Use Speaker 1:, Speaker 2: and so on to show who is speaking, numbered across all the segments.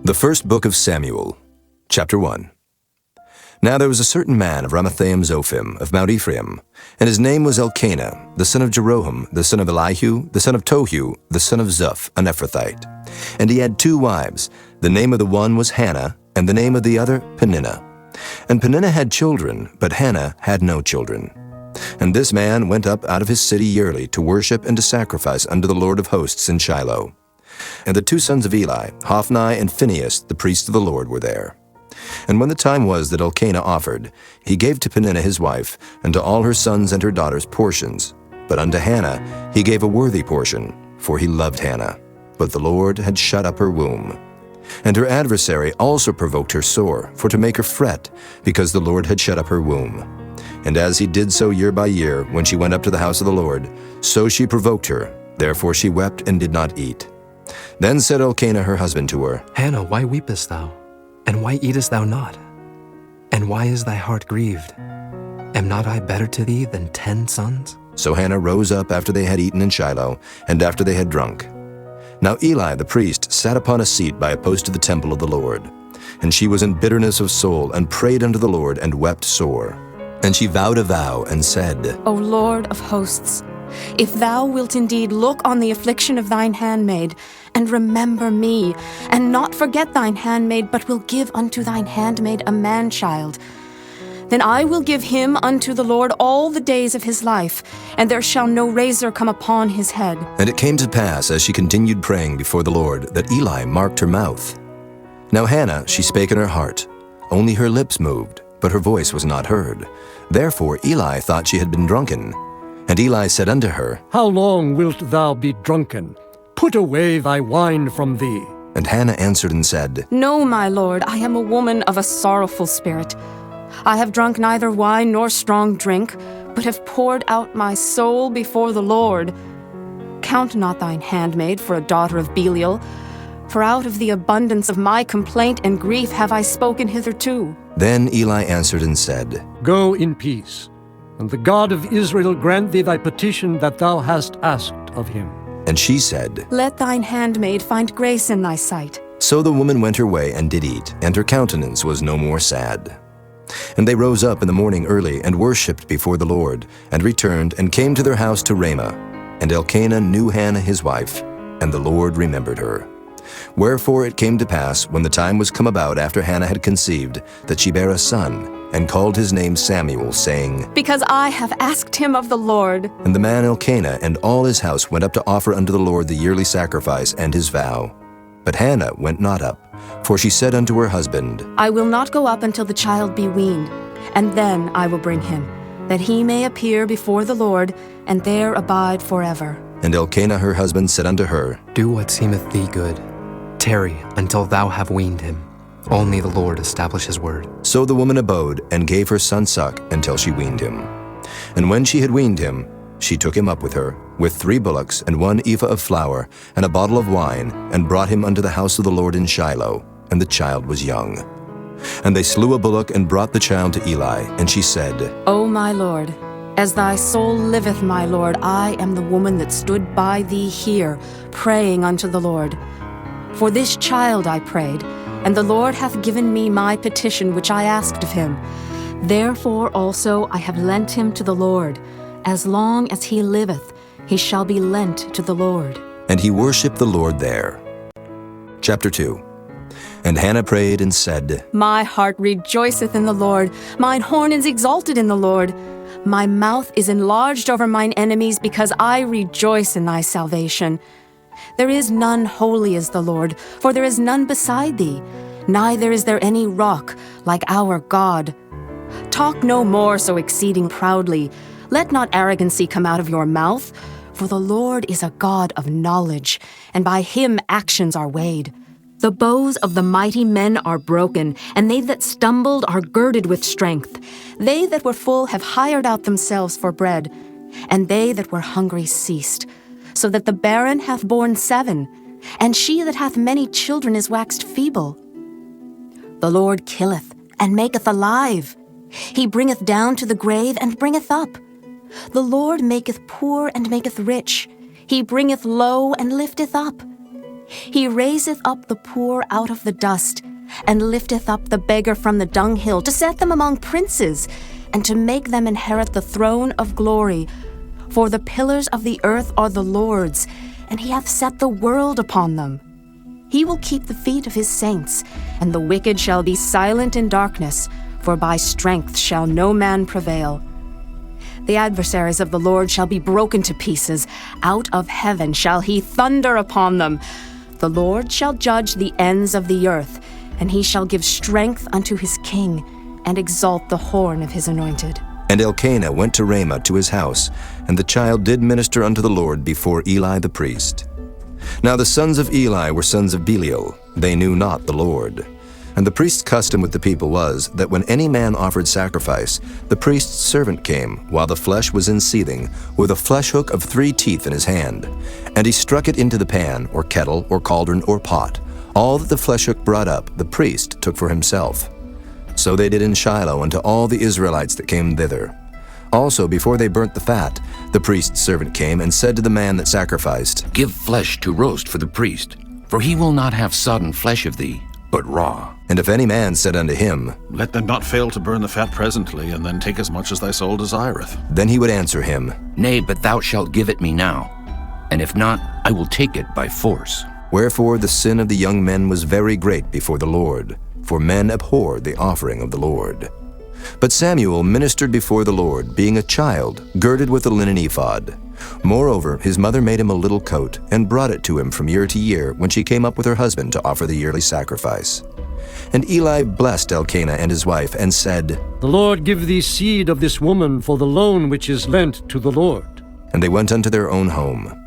Speaker 1: The first book of Samuel, chapter 1. Now there was a certain man of Ramathaim-Zophim of Mount Ephraim, and his name was Elkanah, the son of Jeroham, the son of Elihu, the son of Tohu, the son of Zuph, an Ephrathite. And he had 2 wives. The name of the one was Hannah, and the name of the other Peninnah. And Peninnah had children, but Hannah had no children. And this man went up out of his city yearly to worship and to sacrifice unto the Lord of hosts in Shiloh. And the 2 sons of Eli, Hophni and Phinehas, the priests of the Lord, were there. And when the time was that Elkanah offered, he gave to Peninnah his wife, and to all her sons and her daughters portions. But unto Hannah he gave a worthy portion, for he loved Hannah. But the Lord had shut up her womb. And her adversary also provoked her sore, for to make her fret, because the Lord had shut up her womb. And as he did so year by year, when she went up to the house of the Lord, so she provoked her. Therefore she wept and did not eat. Then said Elkanah her husband to her,
Speaker 2: Hannah, why weepest thou? And why eatest thou not? And why is thy heart grieved? Am not I better to thee than 10 sons?
Speaker 1: So Hannah rose up after they had eaten in Shiloh, and after they had drunk. Now Eli the priest sat upon a seat by a post of the temple of the Lord. And she was in bitterness of soul, and prayed unto the Lord, and wept sore. And she vowed a vow, and said,
Speaker 3: O Lord of hosts, if thou wilt indeed look on the affliction of thine handmaid, and remember me, and not forget thine handmaid, but will give unto thine handmaid a man-child, then I will give him unto the Lord all the days of his life, and there shall no razor come upon his head.
Speaker 1: And it came to pass, as she continued praying before the Lord, that Eli marked her mouth. Now Hannah, she spake in her heart, only her lips moved, but her voice was not heard. Therefore Eli thought she had been drunken. And Eli said unto her,
Speaker 4: How long wilt thou be drunken? Put away thy wine from thee.
Speaker 1: And Hannah answered and said,
Speaker 3: No, my lord, I am a woman of a sorrowful spirit. I have drunk neither wine nor strong drink, but have poured out my soul before the Lord. Count not thine handmaid for a daughter of Belial, for out of the abundance of my complaint and grief have I spoken hitherto.
Speaker 1: Then Eli answered and said,
Speaker 4: Go in peace, and the God of Israel grant thee thy petition that thou hast asked of him.
Speaker 1: And she said,
Speaker 3: Let thine handmaid find grace in thy sight.
Speaker 1: So the woman went her way and did eat, and her countenance was no more sad. And they rose up in the morning early, and worshipped before the Lord, and returned, and came to their house to Ramah. And Elkanah knew Hannah his wife, and the Lord remembered her. Wherefore it came to pass, when the time was come about after Hannah had conceived, that she bare a son, and called his name Samuel, saying,
Speaker 3: Because I have asked him of the Lord.
Speaker 1: And the man Elkanah and all his house went up to offer unto the Lord the yearly sacrifice and his vow. But Hannah went not up, for she said unto her husband,
Speaker 3: I will not go up until the child be weaned, and then I will bring him, that he may appear before the Lord, and there abide forever.
Speaker 1: And Elkanah her husband said unto her,
Speaker 2: Do what seemeth thee good. Tarry until thou have weaned him. Only the Lord establish his word.
Speaker 1: So the woman abode, and gave her son suck until she weaned him. And when she had weaned him, she took him up with her, with 3 bullocks, and 1 ephah of flour, and a bottle of wine, and brought him unto the house of the Lord in Shiloh, and the child was young. And they slew a bullock, and brought the child to Eli, and she said,
Speaker 3: O my Lord, as thy soul liveth, my Lord, I am the woman that stood by thee here, praying unto the Lord. For this child I prayed, and the Lord hath given me my petition which I asked of him. Therefore also I have lent him to the Lord. As long as he liveth, he shall be lent to the Lord.
Speaker 1: And he worshipped the Lord there. Chapter 2. And Hannah prayed and said,
Speaker 3: My heart rejoiceth in the Lord, mine horn is exalted in the Lord. My mouth is enlarged over mine enemies, because I rejoice in thy salvation. There is none holy as the Lord, for there is none beside thee, neither is there any rock like our God. Talk no more so exceeding proudly. Let not arrogancy come out of your mouth, for the Lord is a God of knowledge, and by him actions are weighed. The bows of the mighty men are broken, and they that stumbled are girded with strength. They that were full have hired out themselves for bread, and they that were hungry ceased. So that the barren hath borne 7, and she that hath many children is waxed feeble. The Lord killeth, and maketh alive. He bringeth down to the grave, and bringeth up. The Lord maketh poor, and maketh rich. He bringeth low, and lifteth up. He raiseth up the poor out of the dust, and lifteth up the beggar from the dunghill, to set them among princes, and to make them inherit the throne of glory. For the pillars of the earth are the Lord's, and he hath set the world upon them. He will keep the feet of his saints, and the wicked shall be silent in darkness, for by strength shall no man prevail. The adversaries of the Lord shall be broken to pieces. Out of heaven shall he thunder upon them. The Lord shall judge the ends of the earth, and he shall give strength unto his king, and exalt the horn of his anointed.
Speaker 1: And Elkanah went to Ramah to his house, and the child did minister unto the Lord before Eli the priest. Now the sons of Eli were sons of Belial. They knew not the Lord. And the priest's custom with the people was that when any man offered sacrifice, the priest's servant came, while the flesh was in seething, with a flesh hook of 3 teeth in his hand. And he struck it into the pan, or kettle, or cauldron, or pot. All that the flesh hook brought up, the priest took for himself. So they did in Shiloh unto all the Israelites that came thither. Also, before they burnt the fat, the priest's servant came and said to the man that sacrificed,
Speaker 5: Give flesh to roast for the priest, for he will not have sodden flesh of thee, but raw.
Speaker 1: And if any man said unto him,
Speaker 6: Let them not fail to burn the fat presently, and then take as much as thy soul desireth.
Speaker 1: then he would answer him,
Speaker 5: Nay, but thou shalt give it me now, and if not, I will take it by force.
Speaker 1: Wherefore the sin of the young men was very great before the Lord, for men abhorred the offering of the Lord. But Samuel ministered before the Lord, being a child, girded with a linen ephod. Moreover, his mother made him a little coat, and brought it to him from year to year when she came up with her husband to offer the yearly sacrifice. And Eli blessed Elkanah and his wife, and said,
Speaker 4: The Lord give thee seed of this woman for the loan which is lent to the Lord.
Speaker 1: And they went unto their own home.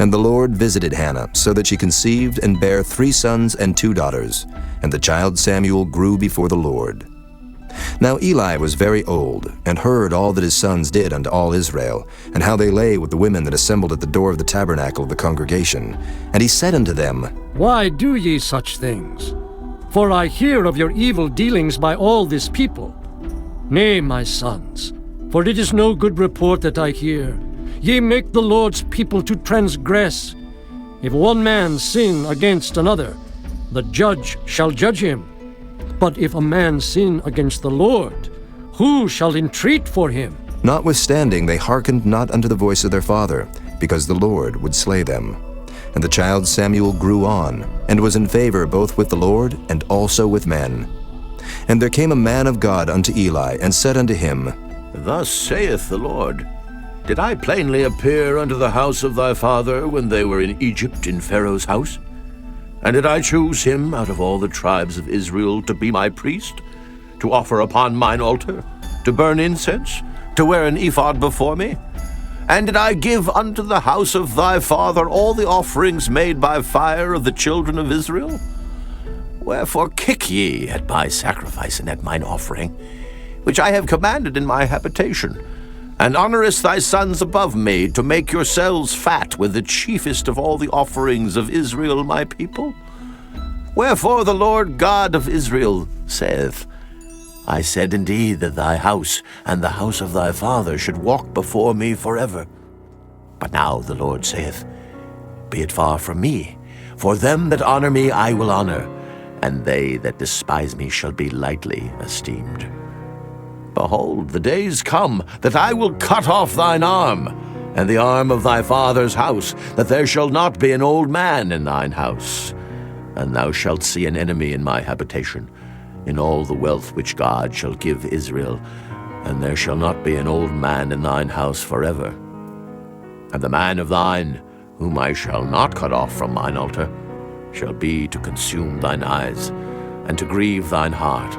Speaker 1: And the Lord visited Hannah, so that she conceived and bare 3 sons and 2 daughters. And the child Samuel grew before the Lord. Now Eli was very old, and heard all that his sons did unto all Israel, and how they lay with the women that assembled at the door of the tabernacle of the congregation. And he said unto them,
Speaker 4: Why do ye such things? For I hear of your evil dealings by all this people. Nay, my sons, for it is no good report that I hear. Ye make the Lord's people to transgress. If one man sin against another, the judge shall judge him. But if a man sin against the Lord, who shall entreat for him?
Speaker 1: Notwithstanding they hearkened not unto the voice of their father, because the Lord would slay them. And the child Samuel grew on, and was in favor both with the Lord and also with men. And there came a man of God unto Eli, and said unto him,
Speaker 7: Thus saith the Lord, Did I plainly appear unto the house of thy father when they were in Egypt in Pharaoh's house? And did I choose him out of all the tribes of Israel to be my priest, to offer upon mine altar, to burn incense, to wear an ephod before me? And did I give unto the house of thy father all the offerings made by fire of the children of Israel? Wherefore kick ye at my sacrifice and at mine offering, which I have commanded in my habitation, and honorest thy sons above me, to make yourselves fat with the chiefest of all the offerings of Israel my people? Wherefore the Lord God of Israel saith, I said indeed that thy house and the house of thy father should walk before me forever. But now the Lord saith, Be it far from me, for them that honor me I will honor, and they that despise me shall be lightly esteemed. Behold, the days come that I will cut off thine arm, and the arm of thy father's house, that there shall not be an old man in thine house. And thou shalt see an enemy in my habitation, in all the wealth which God shall give Israel, and there shall not be an old man in thine house forever. And the man of thine, whom I shall not cut off from mine altar, shall be to consume thine eyes, and to grieve thine heart,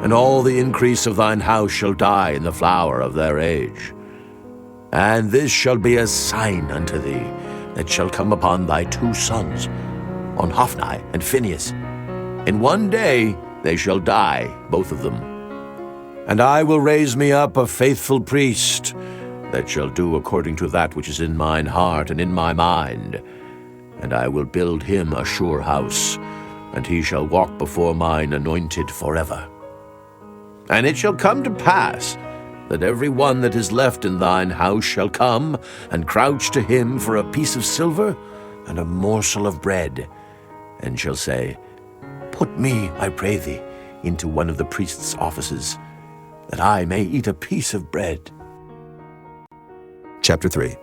Speaker 7: and all the increase of thine house shall die in the flower of their age. And this shall be a sign unto thee, that shall come upon thy 2 sons, on Hophni and Phinehas. In one day they shall die, both of them. And I will raise me up a faithful priest, that shall do according to that which is in mine heart and in my mind. And I will build him a sure house, and he shall walk before mine anointed forever. And it shall come to pass, that every one that is left in thine house shall come and crouch to him for a piece of silver and a morsel of bread, and shall say, Put me, I pray thee, into one of the priest's offices, that I may eat a piece of bread.
Speaker 1: Chapter 3.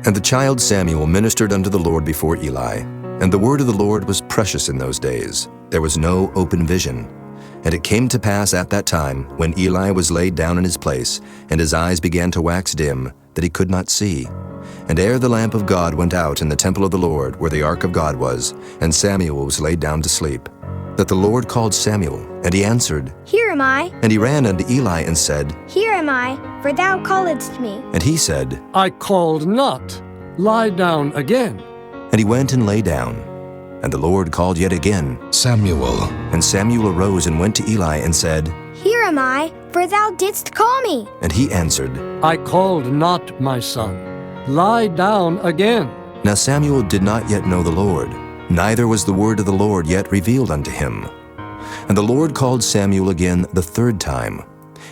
Speaker 1: And the child Samuel ministered unto the Lord before Eli. And the word of the Lord was precious in those days. There was no open vision. And it came to pass at that time, when Eli was laid down in his place, and his eyes began to wax dim, that he could not see. And ere the lamp of God went out in the temple of the Lord, where the ark of God was, and Samuel was laid down to sleep, that the Lord called Samuel, and he answered,
Speaker 8: Here am I.
Speaker 1: And he ran unto Eli and said,
Speaker 8: Here am I, for thou calledst me.
Speaker 1: And he said,
Speaker 4: I called not. Lie down again.
Speaker 1: And he went and lay down. And the Lord called yet again,
Speaker 9: Samuel.
Speaker 1: And Samuel arose and went to Eli and said,
Speaker 8: Here am I, for thou didst call me.
Speaker 1: And he answered,
Speaker 4: I called not, my son. Lie down again.
Speaker 1: Now Samuel did not yet know the Lord, neither was the word of the Lord yet revealed unto him. And the Lord called Samuel again the third time.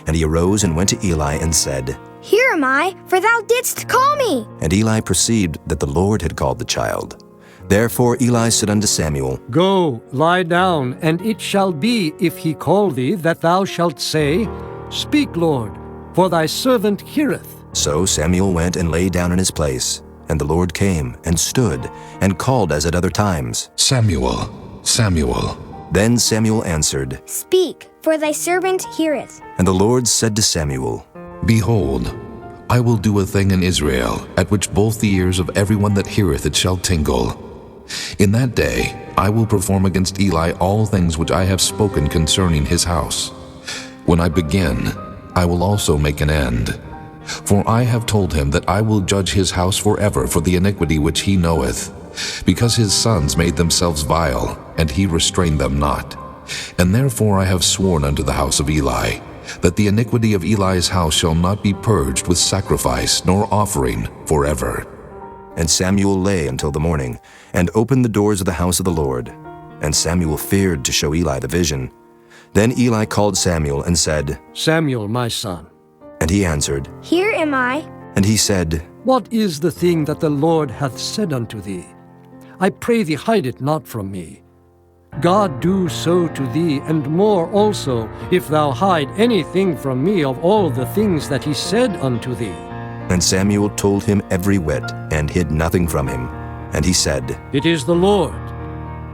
Speaker 1: And he arose and went to Eli and said,
Speaker 8: Here am I, for thou didst call me.
Speaker 1: And Eli perceived that the Lord had called the child. Therefore Eli said unto Samuel,
Speaker 4: Go, lie down, and it shall be, if he call thee, that thou shalt say, Speak, Lord, for thy servant heareth.
Speaker 1: So Samuel went and lay down in his place. And the Lord came and stood and called as at other times,
Speaker 9: Samuel, Samuel.
Speaker 1: Then Samuel answered,
Speaker 8: Speak, for thy servant heareth.
Speaker 1: And the Lord said to Samuel,
Speaker 9: Behold, I will do a thing in Israel, at which both the ears of everyone that heareth it shall tingle. In that day I will perform against Eli all things which I have spoken concerning his house. When I begin, I will also make an end. For I have told him that I will judge his house forever for the iniquity which he knoweth, because his sons made themselves vile, and he restrained them not. And therefore I have sworn unto the house of Eli, that the iniquity of Eli's house shall not be purged with sacrifice nor offering forever.
Speaker 1: And Samuel lay until the morning, and opened the doors of the house of the Lord. And Samuel feared to show Eli the vision. Then Eli called Samuel and said,
Speaker 4: Samuel, my son.
Speaker 1: And he answered,
Speaker 8: Here am I.
Speaker 1: And he said,
Speaker 4: What is the thing that the Lord hath said unto thee? I pray thee, hide it not from me. God do so to thee, and more also, if thou hide anything from me of all the things that he said unto thee.
Speaker 1: And Samuel told him every whit, and hid nothing from him. And he said,
Speaker 4: It is the Lord.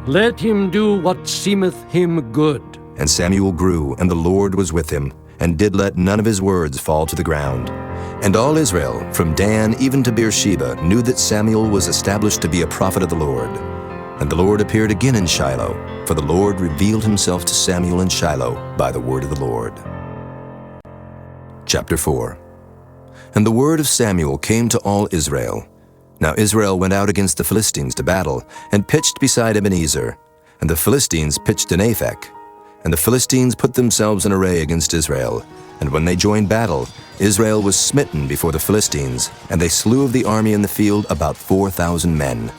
Speaker 4: Let him do what seemeth him good.
Speaker 1: And Samuel grew, and the Lord was with him, and did let none of his words fall to the ground. And all Israel, from Dan even to Beersheba, knew that Samuel was established to be a prophet of the Lord. And the Lord appeared again in Shiloh, for the Lord revealed himself to Samuel in Shiloh by the word of the Lord. Chapter 4. And the word of Samuel came to all Israel. Now Israel went out against the Philistines to battle, and pitched beside Ebenezer. And the Philistines pitched in Aphek. And the Philistines put themselves in array against Israel. And when they joined battle, Israel was smitten before the Philistines, and they slew of the army in the field about 4,000 men.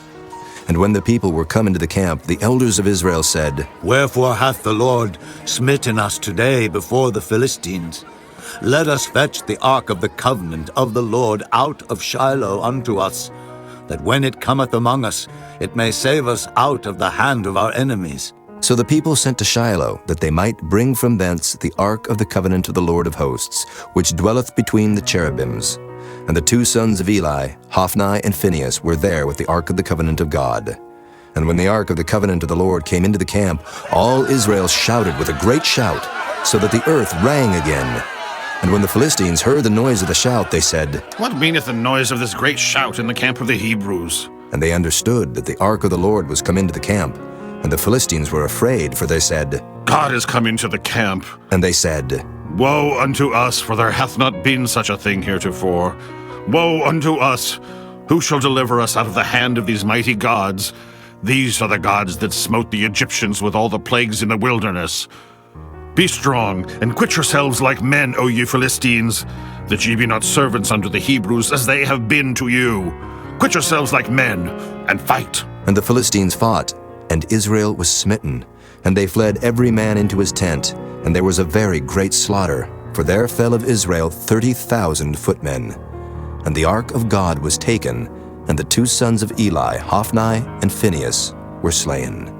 Speaker 1: And when the people were come into the camp, the elders of Israel said,
Speaker 10: Wherefore hath the Lord smitten us today before the Philistines? Let us fetch the ark of the covenant of the Lord out of Shiloh unto us, that when it cometh among us, it may save us out of the hand of our enemies.
Speaker 1: So the people sent to Shiloh, that they might bring from thence the ark of the covenant of the Lord of hosts, which dwelleth between the cherubims. And the two sons of Eli, Hophni and Phinehas, were there with the ark of the covenant of God. And when the ark of the covenant of the Lord came into the camp, all Israel shouted with a great shout, so that the earth rang again. And when the Philistines heard the noise of the shout, they said,
Speaker 6: What meaneth the noise of this great shout in the camp of the Hebrews?
Speaker 1: And they understood that the ark of the Lord was come into the camp. And the Philistines were afraid, for they said,
Speaker 6: God is come into the camp.
Speaker 1: And they said,
Speaker 6: Woe unto us, for there hath not been such a thing heretofore. Woe unto us! Who shall deliver us out of the hand of these mighty gods? These are the gods that smote the Egyptians with all the plagues in the wilderness. Be strong, and quit yourselves like men, O ye Philistines, that ye be not servants unto the Hebrews, as they have been to you. Quit yourselves like men, and fight.
Speaker 1: And the Philistines fought, and Israel was smitten. And they fled every man into his tent, and there was a very great slaughter, for there fell of Israel 30,000 footmen. And the ark of God was taken, and the two sons of Eli, Hophni and Phinehas, were slain.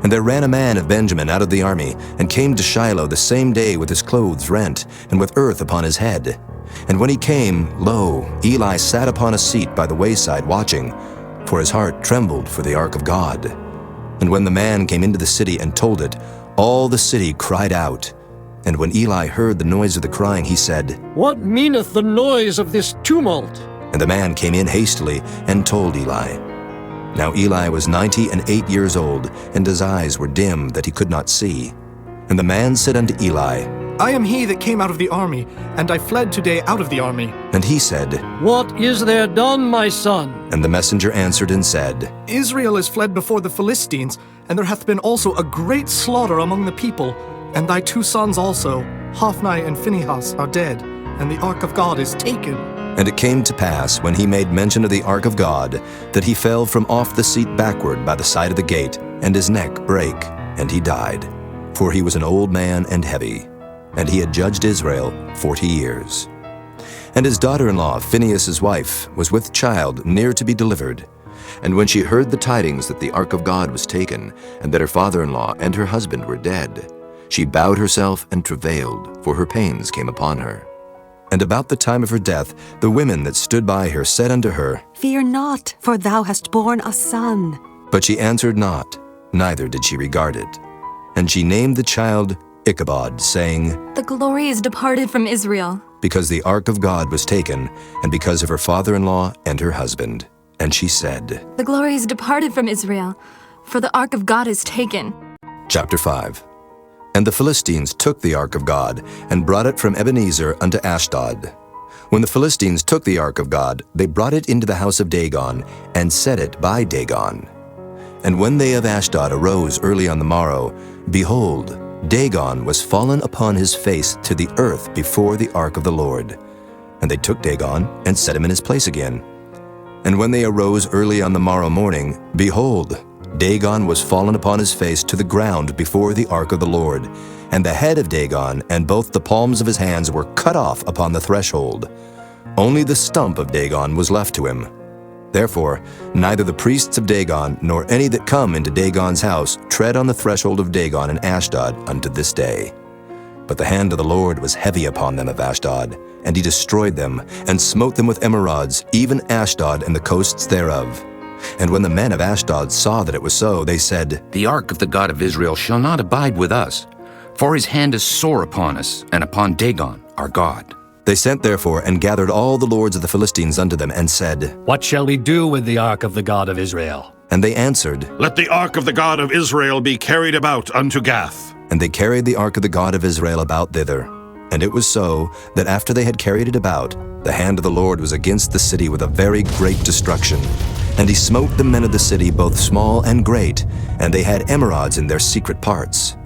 Speaker 1: And there ran a man of Benjamin out of the army, and came to Shiloh the same day with his clothes rent, and with earth upon his head. And when he came, lo, Eli sat upon a seat by the wayside watching, for his heart trembled for the ark of God. And when the man came into the city and told it, all the city cried out. And when Eli heard the noise of the crying, he said,
Speaker 4: What meaneth the noise of this tumult?
Speaker 1: And the man came in hastily and told Eli. Now Eli was 98 years old, and his eyes were dim that he could not see. And the man said unto Eli,
Speaker 11: I am he that came out of the army, and I fled today out of the army.
Speaker 1: And he said,
Speaker 4: What is there done, my son?
Speaker 1: And the messenger answered and said,
Speaker 11: Israel is fled before the Philistines, and there hath been also a great slaughter among the people. And thy 2 sons also, Hophni and Phinehas, are dead, and the ark of God is taken.
Speaker 1: And it came to pass, when he made mention of the ark of God, that he fell from off the seat backward by the side of the gate, and his neck brake, and he died. For he was an old man and heavy, and he had judged Israel 40 years. And his daughter-in-law, Phinehas' wife, was with child near to be delivered. And when she heard the tidings that the ark of God was taken, and that her father-in-law and her husband were dead, she bowed herself and travailed, for her pains came upon her. And about the time of her death, the women that stood by her said unto her,
Speaker 3: Fear not, for thou hast borne a son.
Speaker 1: But she answered not, neither did she regard it. And she named the child Ichabod, saying,
Speaker 12: The glory is departed from Israel.
Speaker 1: Because the ark of God was taken, and because of her father-in-law and her husband. And she said,
Speaker 12: The glory is departed from Israel, for the ark of God is taken.
Speaker 1: Chapter 5. And the Philistines took the ark of God, and brought it from Ebenezer unto Ashdod. When the Philistines took the ark of God, they brought it into the house of Dagon, and set it by Dagon. And when they of Ashdod arose early on the morrow, behold, Dagon was fallen upon his face to the earth before the ark of the Lord. And they took Dagon, and set him in his place again. And when they arose early on the morrow morning, behold, Dagon was fallen upon his face to the ground before the ark of the Lord, and the head of Dagon and both the palms of his hands were cut off upon the threshold. Only the stump of Dagon was left to him. Therefore, neither the priests of Dagon nor any that come into Dagon's house tread on the threshold of Dagon in Ashdod unto this day. But the hand of the Lord was heavy upon them of Ashdod, and he destroyed them, and smote them with emerods, even Ashdod and the coasts thereof. And when the men of Ashdod saw that it was so, they said,
Speaker 5: The ark of the God of Israel shall not abide with us, for his hand is sore upon us, and upon Dagon our God.
Speaker 1: They sent therefore and gathered all the lords of the Philistines unto them, and said,
Speaker 13: What shall we do with the ark of the God of Israel?
Speaker 1: And they answered,
Speaker 6: Let the ark of the God of Israel be carried about unto Gath.
Speaker 1: And they carried the ark of the God of Israel about thither. And it was so, that after they had carried it about, the hand of the Lord was against the city with a very great destruction. And he smote the men of the city, both small and great, and they had emerods in their secret parts.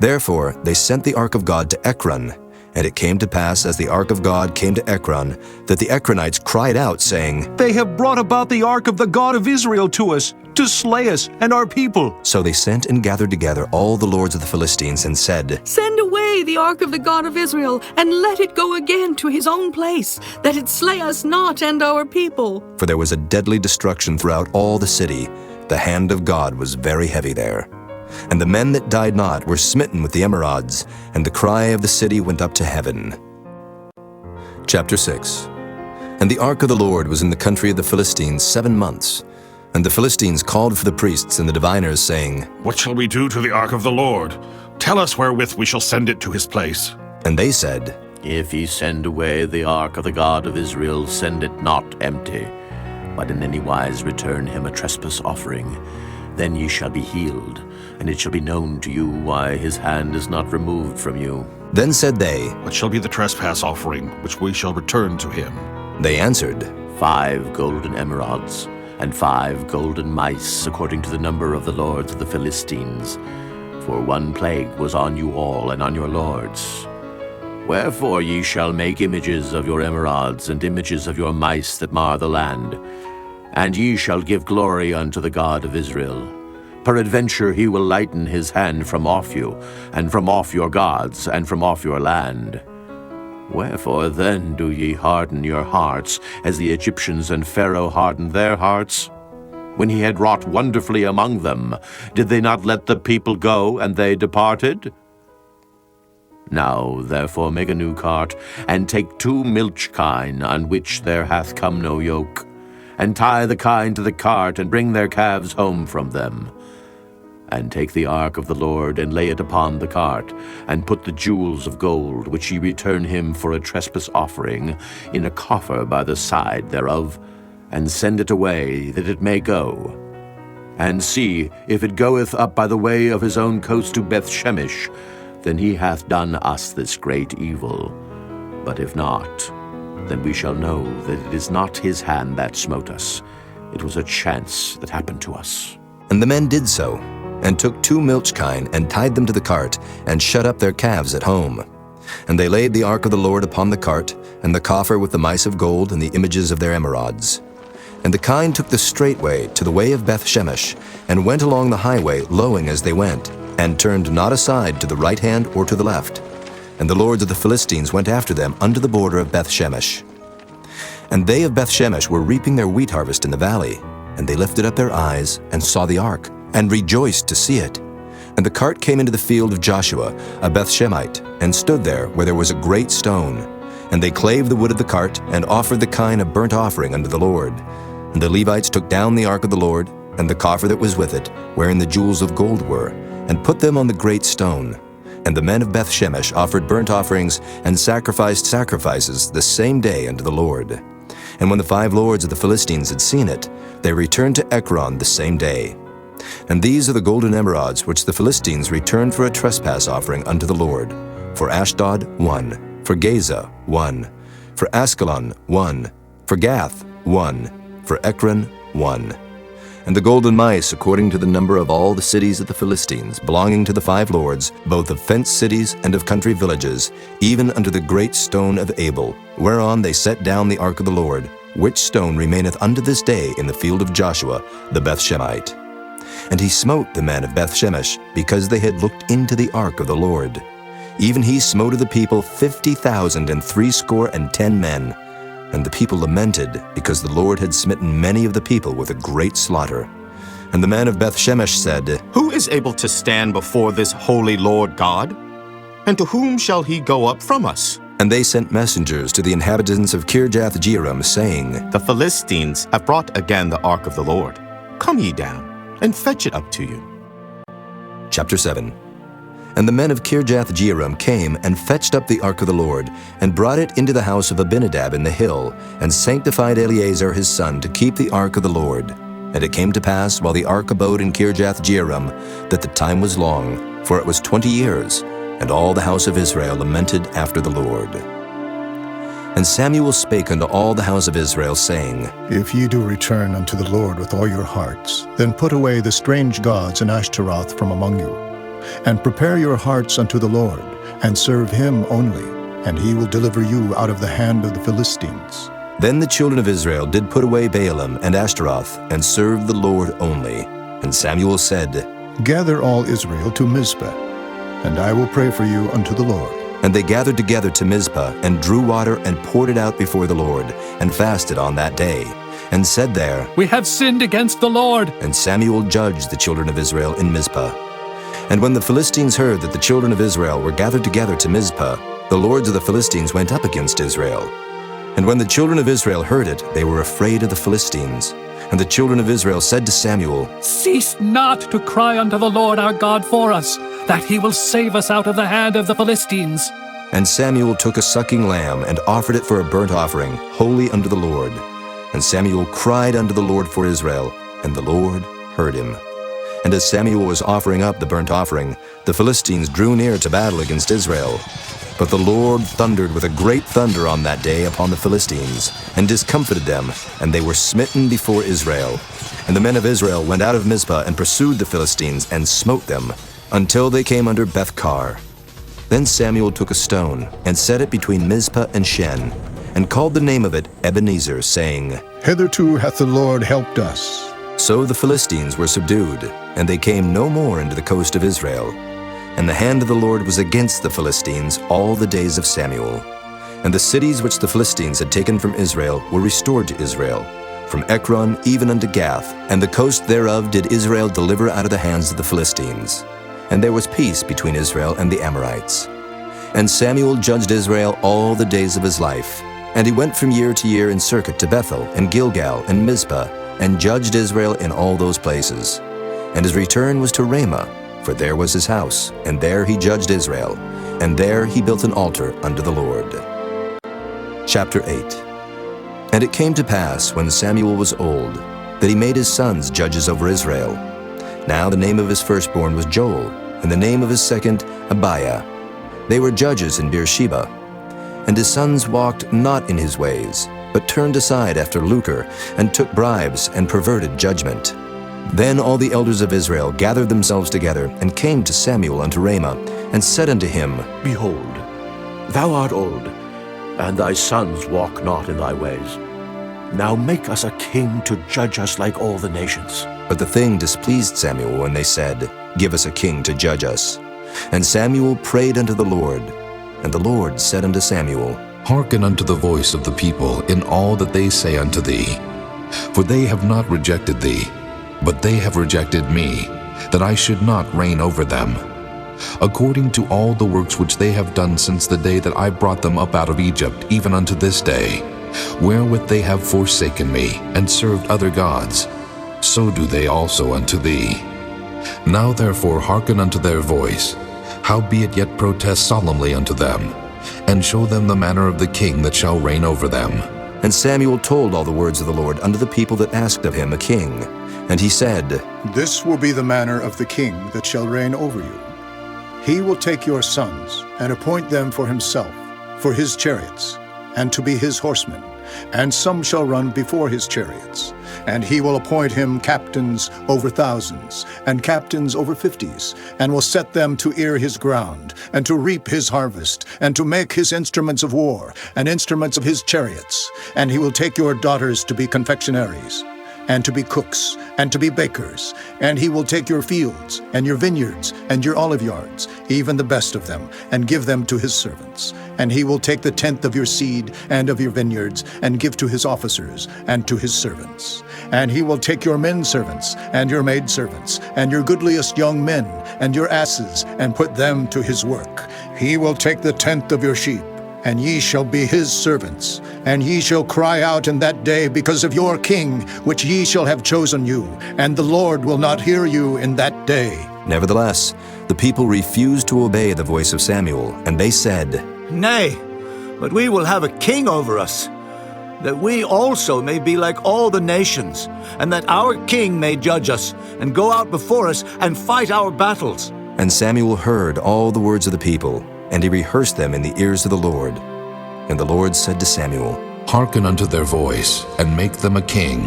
Speaker 1: Therefore they sent the ark of God to Ekron. And it came to pass, as the ark of God came to Ekron, that the Ekronites cried out, saying,
Speaker 14: They have brought about the ark of the God of Israel to us, to slay us and our people.
Speaker 1: So they sent and gathered together all the lords of the Philistines, and said,
Speaker 15: Send away the ark of the God of Israel, and let it go again to his own place, that it slay us not and our people.
Speaker 1: For there was a deadly destruction throughout all the city. The hand of God was very heavy there. And the men that died not were smitten with the emerods, and the cry of the city went up to heaven. Chapter 6. And the ark of the Lord was in the country of the Philistines 7 months. And the Philistines called for the priests and the diviners, saying,
Speaker 6: What shall we do to the ark of the Lord? Tell us wherewith we shall send it to his place.
Speaker 1: And they said,
Speaker 7: If ye send away the ark of the God of Israel, send it not empty, but in any wise return him a trespass offering. Then ye shall be healed, and it shall be known to you why his hand is not removed from you.
Speaker 1: Then said they,
Speaker 6: What shall be the trespass offering which we shall return to him?
Speaker 1: They answered,
Speaker 7: 5 golden emerods, and 5 golden mice, according to the number of the lords of the Philistines. For 1 plague was on you all and on your lords. Wherefore ye shall make images of your emerods, and images of your mice that mar the land. And ye shall give glory unto the God of Israel. Peradventure he will lighten his hand from off you, and from off your gods, and from off your land. Wherefore then do ye harden your hearts, as the Egyptians and Pharaoh hardened their hearts? When he had wrought wonderfully among them, did they not let the people go, and they departed? Now therefore make a new cart, and take 2 milch kine, on which there hath come no yoke, and tie the kine to the cart, and bring their calves home from them. And take the ark of the Lord, and lay it upon the cart, and put the jewels of gold, which ye return him for a trespass offering, in a coffer by the side thereof, and send it away, that it may go. And see, if it goeth up by the way of his own coast to Bethshemesh, then he hath done us this great evil. But if not, then we shall know that it is not his hand that smote us. It was a chance that happened to us.
Speaker 1: And the men did so, and took 2 milch kine, and tied them to the cart, and shut up their calves at home. And they laid the ark of the Lord upon the cart, and the coffer with the mice of gold and the images of their emerods. And the kine took the straight way to the way of Bethshemesh, and went along the highway, lowing as they went, and turned not aside to the right hand or to the left. And the lords of the Philistines went after them unto the border of Bethshemesh. And they of Bethshemesh were reaping their wheat harvest in the valley, and they lifted up their eyes, and saw the ark, and rejoiced to see it. And the cart came into the field of Joshua, a Bethshemite, and stood there where there was a great stone. And they clave the wood of the cart, and offered the kine a burnt offering unto the Lord. And the Levites took down the ark of the Lord, and the coffer that was with it, wherein the jewels of gold were, and put them on the great stone. And the men of Bethshemesh offered burnt offerings, and sacrificed sacrifices the same day unto the Lord. And when the 5 lords of the Philistines had seen it, they returned to Ekron the same day. And these are the golden emerods which the Philistines returned for a trespass offering unto the Lord. For Ashdod 1, for Gaza 1, for Askelon 1, for Gath 1, for Ekron 1. And the golden mice, according to the number of all the cities of the Philistines, belonging to the 5 lords, both of fenced cities and of country villages, even unto the great stone of Abel, whereon they set down the ark of the Lord, which stone remaineth unto this day in the field of Joshua the Bethshemite. And he smote the men of Bethshemesh, because they had looked into the ark of the Lord. Even he smote of the people 50,000 and 70 men. And the people lamented, because the Lord had smitten many of the people with a great slaughter. And the men of Bethshemesh said,
Speaker 16: Who is able to stand before this holy Lord God? And to whom shall he go up from us?
Speaker 1: And they sent messengers to the inhabitants of Kirjath-jearim, saying,
Speaker 16: The Philistines have brought again the ark of the Lord. Come ye down, and fetch it up to you.
Speaker 1: Chapter 7. And the men of Kirjath-jearim came and fetched up the ark of the Lord, and brought it into the house of Abinadab in the hill, and sanctified Eleazar his son to keep the ark of the Lord. And it came to pass, while the ark abode in Kirjath-jearim, that the time was long, for it was 20 years, and all the house of Israel lamented after the Lord. And Samuel spake unto all the house of Israel, saying,
Speaker 17: If ye do return unto the Lord with all your hearts, then put away the strange gods and Ashtaroth from among you, and prepare your hearts unto the Lord, and serve him only, and he will deliver you out of the hand of the Philistines.
Speaker 1: Then the children of Israel did put away Baalim and Ashtaroth, and served the Lord only. And Samuel said,
Speaker 17: Gather all Israel to Mizpah, and I will pray for you unto the Lord.
Speaker 1: And they gathered together to Mizpah, and drew water, and poured it out before the Lord, and fasted on that day, and said there,
Speaker 13: We have sinned against the Lord.
Speaker 1: And Samuel judged the children of Israel in Mizpah. And when the Philistines heard that the children of Israel were gathered together to Mizpah, the lords of the Philistines went up against Israel. And when the children of Israel heard it, they were afraid of the Philistines. And the children of Israel said to Samuel,
Speaker 13: Cease not to cry unto the Lord our God for us, that he will save us out of the hand of the Philistines.
Speaker 1: And Samuel took a sucking lamb, and offered it for a burnt offering, holy unto the Lord. And Samuel cried unto the Lord for Israel, and the Lord heard him. And as Samuel was offering up the burnt offering, the Philistines drew near to battle against Israel. But the Lord thundered with a great thunder on that day upon the Philistines, and discomfited them, and they were smitten before Israel. And the men of Israel went out of Mizpah, and pursued the Philistines, and smote them, until they came under Bethkar. Then Samuel took a stone, and set it between Mizpah and Shen, and called the name of it Ebenezer, saying,
Speaker 17: Hitherto hath the Lord helped us.
Speaker 1: So the Philistines were subdued, and they came no more into the coast of Israel. And the hand of the Lord was against the Philistines all the days of Samuel. And the cities which the Philistines had taken from Israel were restored to Israel, from Ekron even unto Gath, and the coast thereof did Israel deliver out of the hands of the Philistines. And there was peace between Israel and the Amorites. And Samuel judged Israel all the days of his life. And he went from year to year in circuit to Bethel, and Gilgal, and Mizpah, and judged Israel in all those places. And his return was to Ramah, for there was his house, and there he judged Israel, and there he built an altar unto the Lord. Chapter 8. And it came to pass, when Samuel was old, that he made his sons judges over Israel. Now the name of his firstborn was Joel, and the name of his second Abiah. They were judges in Beersheba. And his sons walked not in his ways, but turned aside after lucre, and took bribes, and perverted judgment. Then all the elders of Israel gathered themselves together, and came to Samuel unto Ramah, and said unto him,
Speaker 7: Behold, thou art old, and thy sons walk not in thy ways. Now make us a king to judge us like all the nations.
Speaker 1: But the thing displeased Samuel when they said, Give us a king to judge us. And Samuel prayed unto the Lord. And the Lord said unto Samuel,
Speaker 9: Hearken unto the voice of the people in all that they say unto thee. For they have not rejected thee, but they have rejected me, that I should not reign over them. According to all the works which they have done since the day that I brought them up out of Egypt, even unto this day, wherewith they have forsaken me, and served other gods, so do they also unto thee. Now therefore hearken unto their voice, howbeit yet protest solemnly unto them, and show them the manner of the king that shall reign over them.
Speaker 1: And Samuel told all the words of the Lord unto the people that asked of him a king. And he said,
Speaker 17: This will be the manner of the king that shall reign over you. He will take your sons, and appoint them for himself, for his chariots, and to be his horsemen, and some shall run before his chariots. And he will appoint him captains over thousands, and captains over 50s, and will set them to ear his ground, and to reap his harvest, and to make his instruments of war, and instruments of his chariots. And he will take your daughters to be confectionaries, and to be cooks, and to be bakers. And he will take your fields, and your vineyards, and your olive yards, even the best of them, and give them to his servants. And he will take the tenth of your seed and of your vineyards, and give to his officers, and to his servants. And he will take your men servants, and your maid servants, and your goodliest young men, and your asses, and put them to his work. He will take the tenth of your sheep, and ye shall be his servants. And ye shall cry out in that day because of your king, which ye shall have chosen you, and the Lord will not hear you in that day.
Speaker 1: Nevertheless, the people refused to obey the voice of Samuel, and they said,
Speaker 10: Nay, but we will have a king over us, that we also may be like all the nations, and that our king may judge us, and go out before us, and fight our battles.
Speaker 1: And Samuel heard all the words of the people, and he rehearsed them in the ears of the Lord. And the Lord said to Samuel,
Speaker 9: Hearken unto their voice, and make them a king.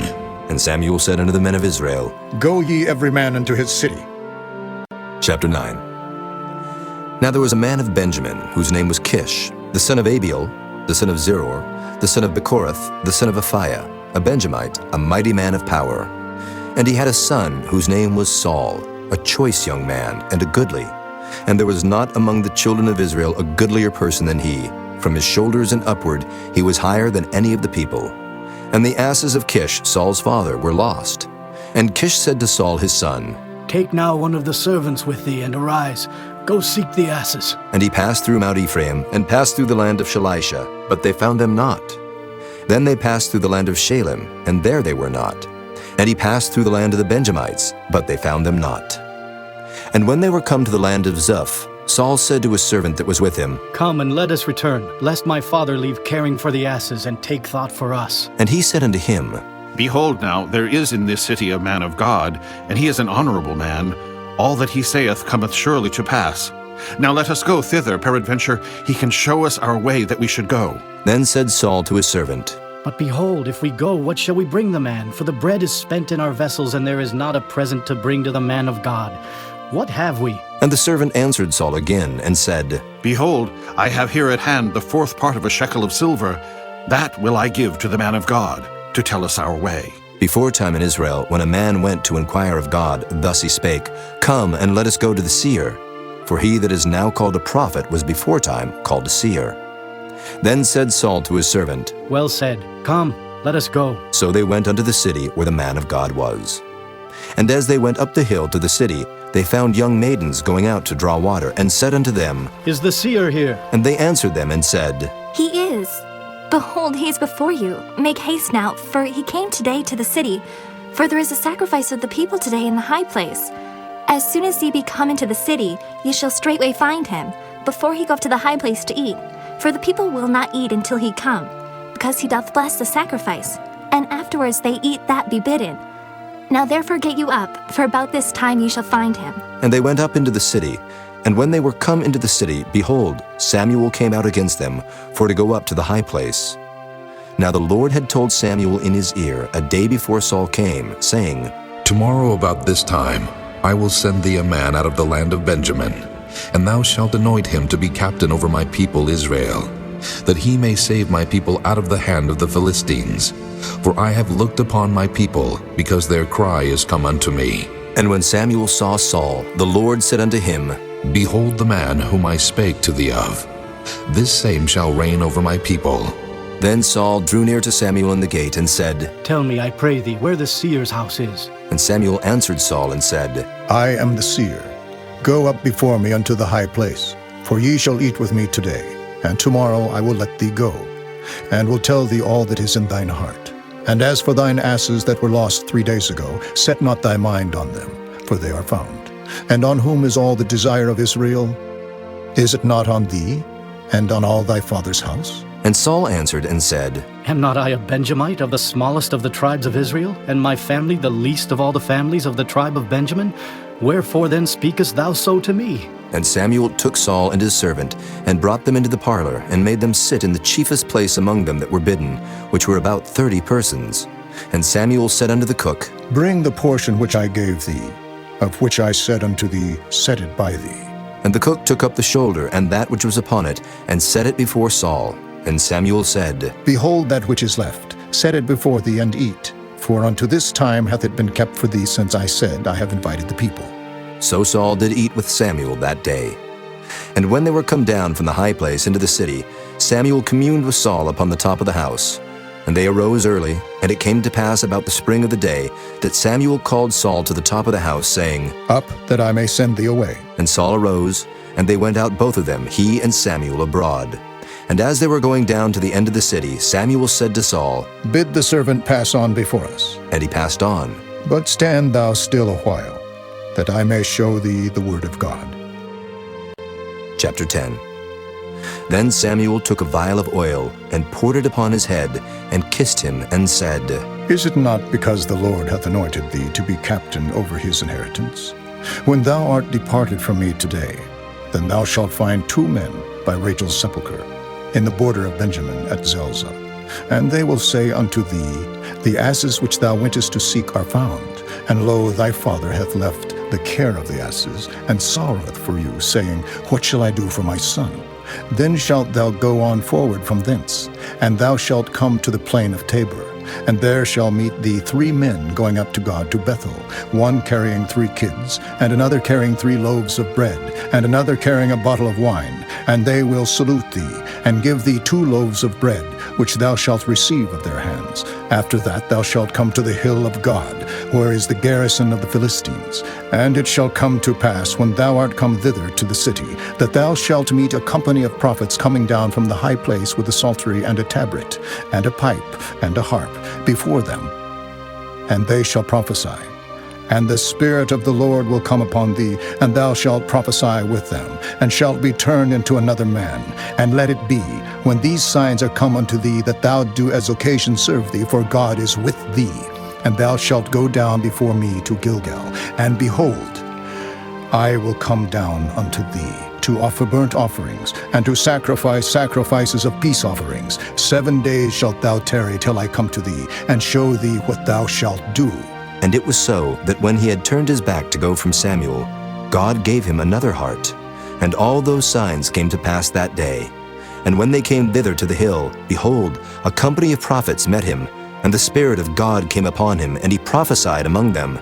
Speaker 1: And Samuel said unto the men of Israel,
Speaker 17: Go ye every man unto his city.
Speaker 1: Chapter 9. Now there was a man of Benjamin, whose name was Kish, the son of Abiel, the son of Zeror, the son of Bechorath, the son of Aphiah, a Benjamite, a mighty man of power. And he had a son whose name was Saul, a choice young man, and a goodly. And there was not among the children of Israel a goodlier person than he. From his shoulders and upward he was higher than any of the people. And the asses of Kish, Saul's father, were lost. And Kish said to Saul his son,
Speaker 18: Take now one of the servants with thee, and arise, go seek the asses.
Speaker 1: And he passed through Mount Ephraim, and passed through the land of Shalisha, but they found them not. Then they passed through the land of Shalem, and there they were not. And he passed through the land of the Benjamites, but they found them not. And when they were come to the land of Zuph, Saul said to his servant that was with him,
Speaker 18: Come and let us return, lest my father leave caring for the asses, and take thought for us.
Speaker 1: And he said unto him,
Speaker 6: Behold now, there is in this city a man of God, and he is an honorable man. All that he saith cometh surely to pass. Now let us go thither, peradventure he can show us our way that we should go.
Speaker 1: Then said Saul to his servant,
Speaker 18: But behold, if we go, what shall we bring the man? For the bread is spent in our vessels, and there is not a present to bring to the man of God. What have we?
Speaker 1: And the servant answered Saul again, and said,
Speaker 6: Behold, I have here at hand the 4th part of a shekel of silver. That will I give to the man of God, to tell us our way.
Speaker 1: Before time in Israel, when a man went to inquire of God, thus he spake, Come, and let us go to the seer. For he that is now called a prophet was before time called a seer. Then said Saul to his servant,
Speaker 18: Well said. Come, let us go.
Speaker 1: So they went unto the city where the man of God was. And as they went up the hill to the city, they found young maidens going out to draw water, and said unto them,
Speaker 18: Is the seer here?
Speaker 1: And they answered them and said,
Speaker 12: He is. Behold, he is before you. Make haste now, for he came today to the city. For there is a sacrifice of the people today in the high place. As soon as ye be come into the city, ye shall straightway find him, before he go up to the high place to eat. For the people will not eat until he come, because he doth bless the sacrifice. And afterwards they eat that be bidden. Now therefore get you up, for about this time ye shall find him.
Speaker 1: And they went up into the city. And when they were come into the city, behold, Samuel came out against them, for to go up to the high place. Now the Lord had told Samuel in his ear a day before Saul came, saying,
Speaker 9: Tomorrow about this time I will send thee a man out of the land of Benjamin, and thou shalt anoint him to be captain over my people Israel, that he may save my people out of the hand of the Philistines. For I have looked upon my people, because their cry is come unto me.
Speaker 1: And when Samuel saw Saul, the Lord said unto him,
Speaker 9: Behold the man whom I spake to thee of. This same shall reign over my people.
Speaker 1: Then Saul drew near to Samuel in the gate, and said,
Speaker 18: Tell me, I pray thee, where the seer's house is.
Speaker 1: And Samuel answered Saul and said,
Speaker 17: I am the seer. Go up before me unto the high place, for ye shall eat with me today, and tomorrow I will let thee go, and will tell thee all that is in thine heart. And as for thine asses that were lost 3 days ago, set not thy mind on them, for they are found. And on whom is all the desire of Israel? Is it not on thee, and on all thy father's house?
Speaker 1: And Saul answered and said,
Speaker 18: Am not I a Benjamite of the smallest of the tribes of Israel, and my family the least of all the families of the tribe of Benjamin? Wherefore then speakest thou so to me?
Speaker 1: And Samuel took Saul and his servant, and brought them into the parlor, and made them sit in the chiefest place among them that were bidden, which were about 30 persons. And Samuel said unto the cook,
Speaker 17: Bring the portion which I gave thee, of which I said unto thee, Set it by thee.
Speaker 1: And the cook took up the shoulder and that which was upon it, and set it before Saul. And Samuel said,
Speaker 17: Behold that which is left, set it before thee, and eat. For unto this time hath it been kept for thee, since I said, I have invited the people.
Speaker 1: So Saul did eat with Samuel that day. And when they were come down from the high place into the city, Samuel communed with Saul upon the top of the house. And they arose early, and it came to pass about the spring of the day, that Samuel called Saul to the top of the house, saying,
Speaker 17: Up, that I may send thee away.
Speaker 1: And Saul arose, and they went out both of them, he and Samuel, abroad. And as they were going down to the end of the city, Samuel said to Saul,
Speaker 17: Bid the servant pass on before us.
Speaker 1: And he passed on.
Speaker 17: But stand thou still a while, that I may show thee the word of God.
Speaker 1: Chapter 10. Then Samuel took a vial of oil, and poured it upon his head, and kissed him, and said,
Speaker 17: Is it not because the Lord hath anointed thee to be captain over his inheritance? When thou art departed from me today, then thou shalt find 2 men by Rachel's sepulchre, in the border of Benjamin at Zelzah. And they will say unto thee, The asses which thou wentest to seek are found, and lo, thy father hath left the care of the asses, and sorroweth for you, saying, What shall I do for my son? Then shalt thou go on forward from thence, and thou shalt come to the plain of Tabor. And there shall meet thee 3 men going up to God to Bethel, one carrying 3 kids, and another carrying 3 loaves of bread, and another carrying a bottle of wine. And they will salute thee, and give thee 2 loaves of bread, which thou shalt receive of their hands. After that thou shalt come to the hill of God, where is the garrison of the Philistines. And it shall come to pass, when thou art come thither to the city, that thou shalt meet a company of prophets coming down from the high place with a psaltery and a tabret, and a pipe, and a harp, before them. And they shall prophesy. And the Spirit of the Lord will come upon thee, and thou shalt prophesy with them, and shalt be turned into another man. And let it be, when these signs are come unto thee, that thou do as occasion serve thee, for God is with thee. And thou shalt go down before me to Gilgal, and behold, I will come down unto thee, to offer burnt offerings, and to sacrifice sacrifices of peace offerings. 7 days shalt thou tarry till I come to thee, and show thee what thou shalt do.
Speaker 1: And it was so, that when he had turned his back to go from Samuel, God gave him another heart. And all those signs came to pass that day. And when they came thither to the hill, behold, a company of prophets met him, and the Spirit of God came upon him, and he prophesied among them.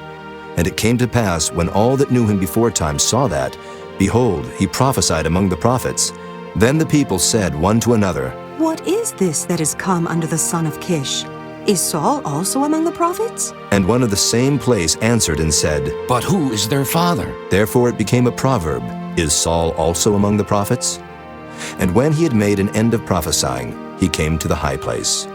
Speaker 1: And it came to pass, when all that knew him beforetime saw that, behold, he prophesied among the prophets. Then the people said one to another,
Speaker 19: What is this that is come unto the son of Kish? Is Saul also among the prophets?
Speaker 1: And one of the same place answered and said,
Speaker 5: But who is their father?
Speaker 1: Therefore it became a proverb, Is Saul also among the prophets? And when he had made an end of prophesying, he came to the high place.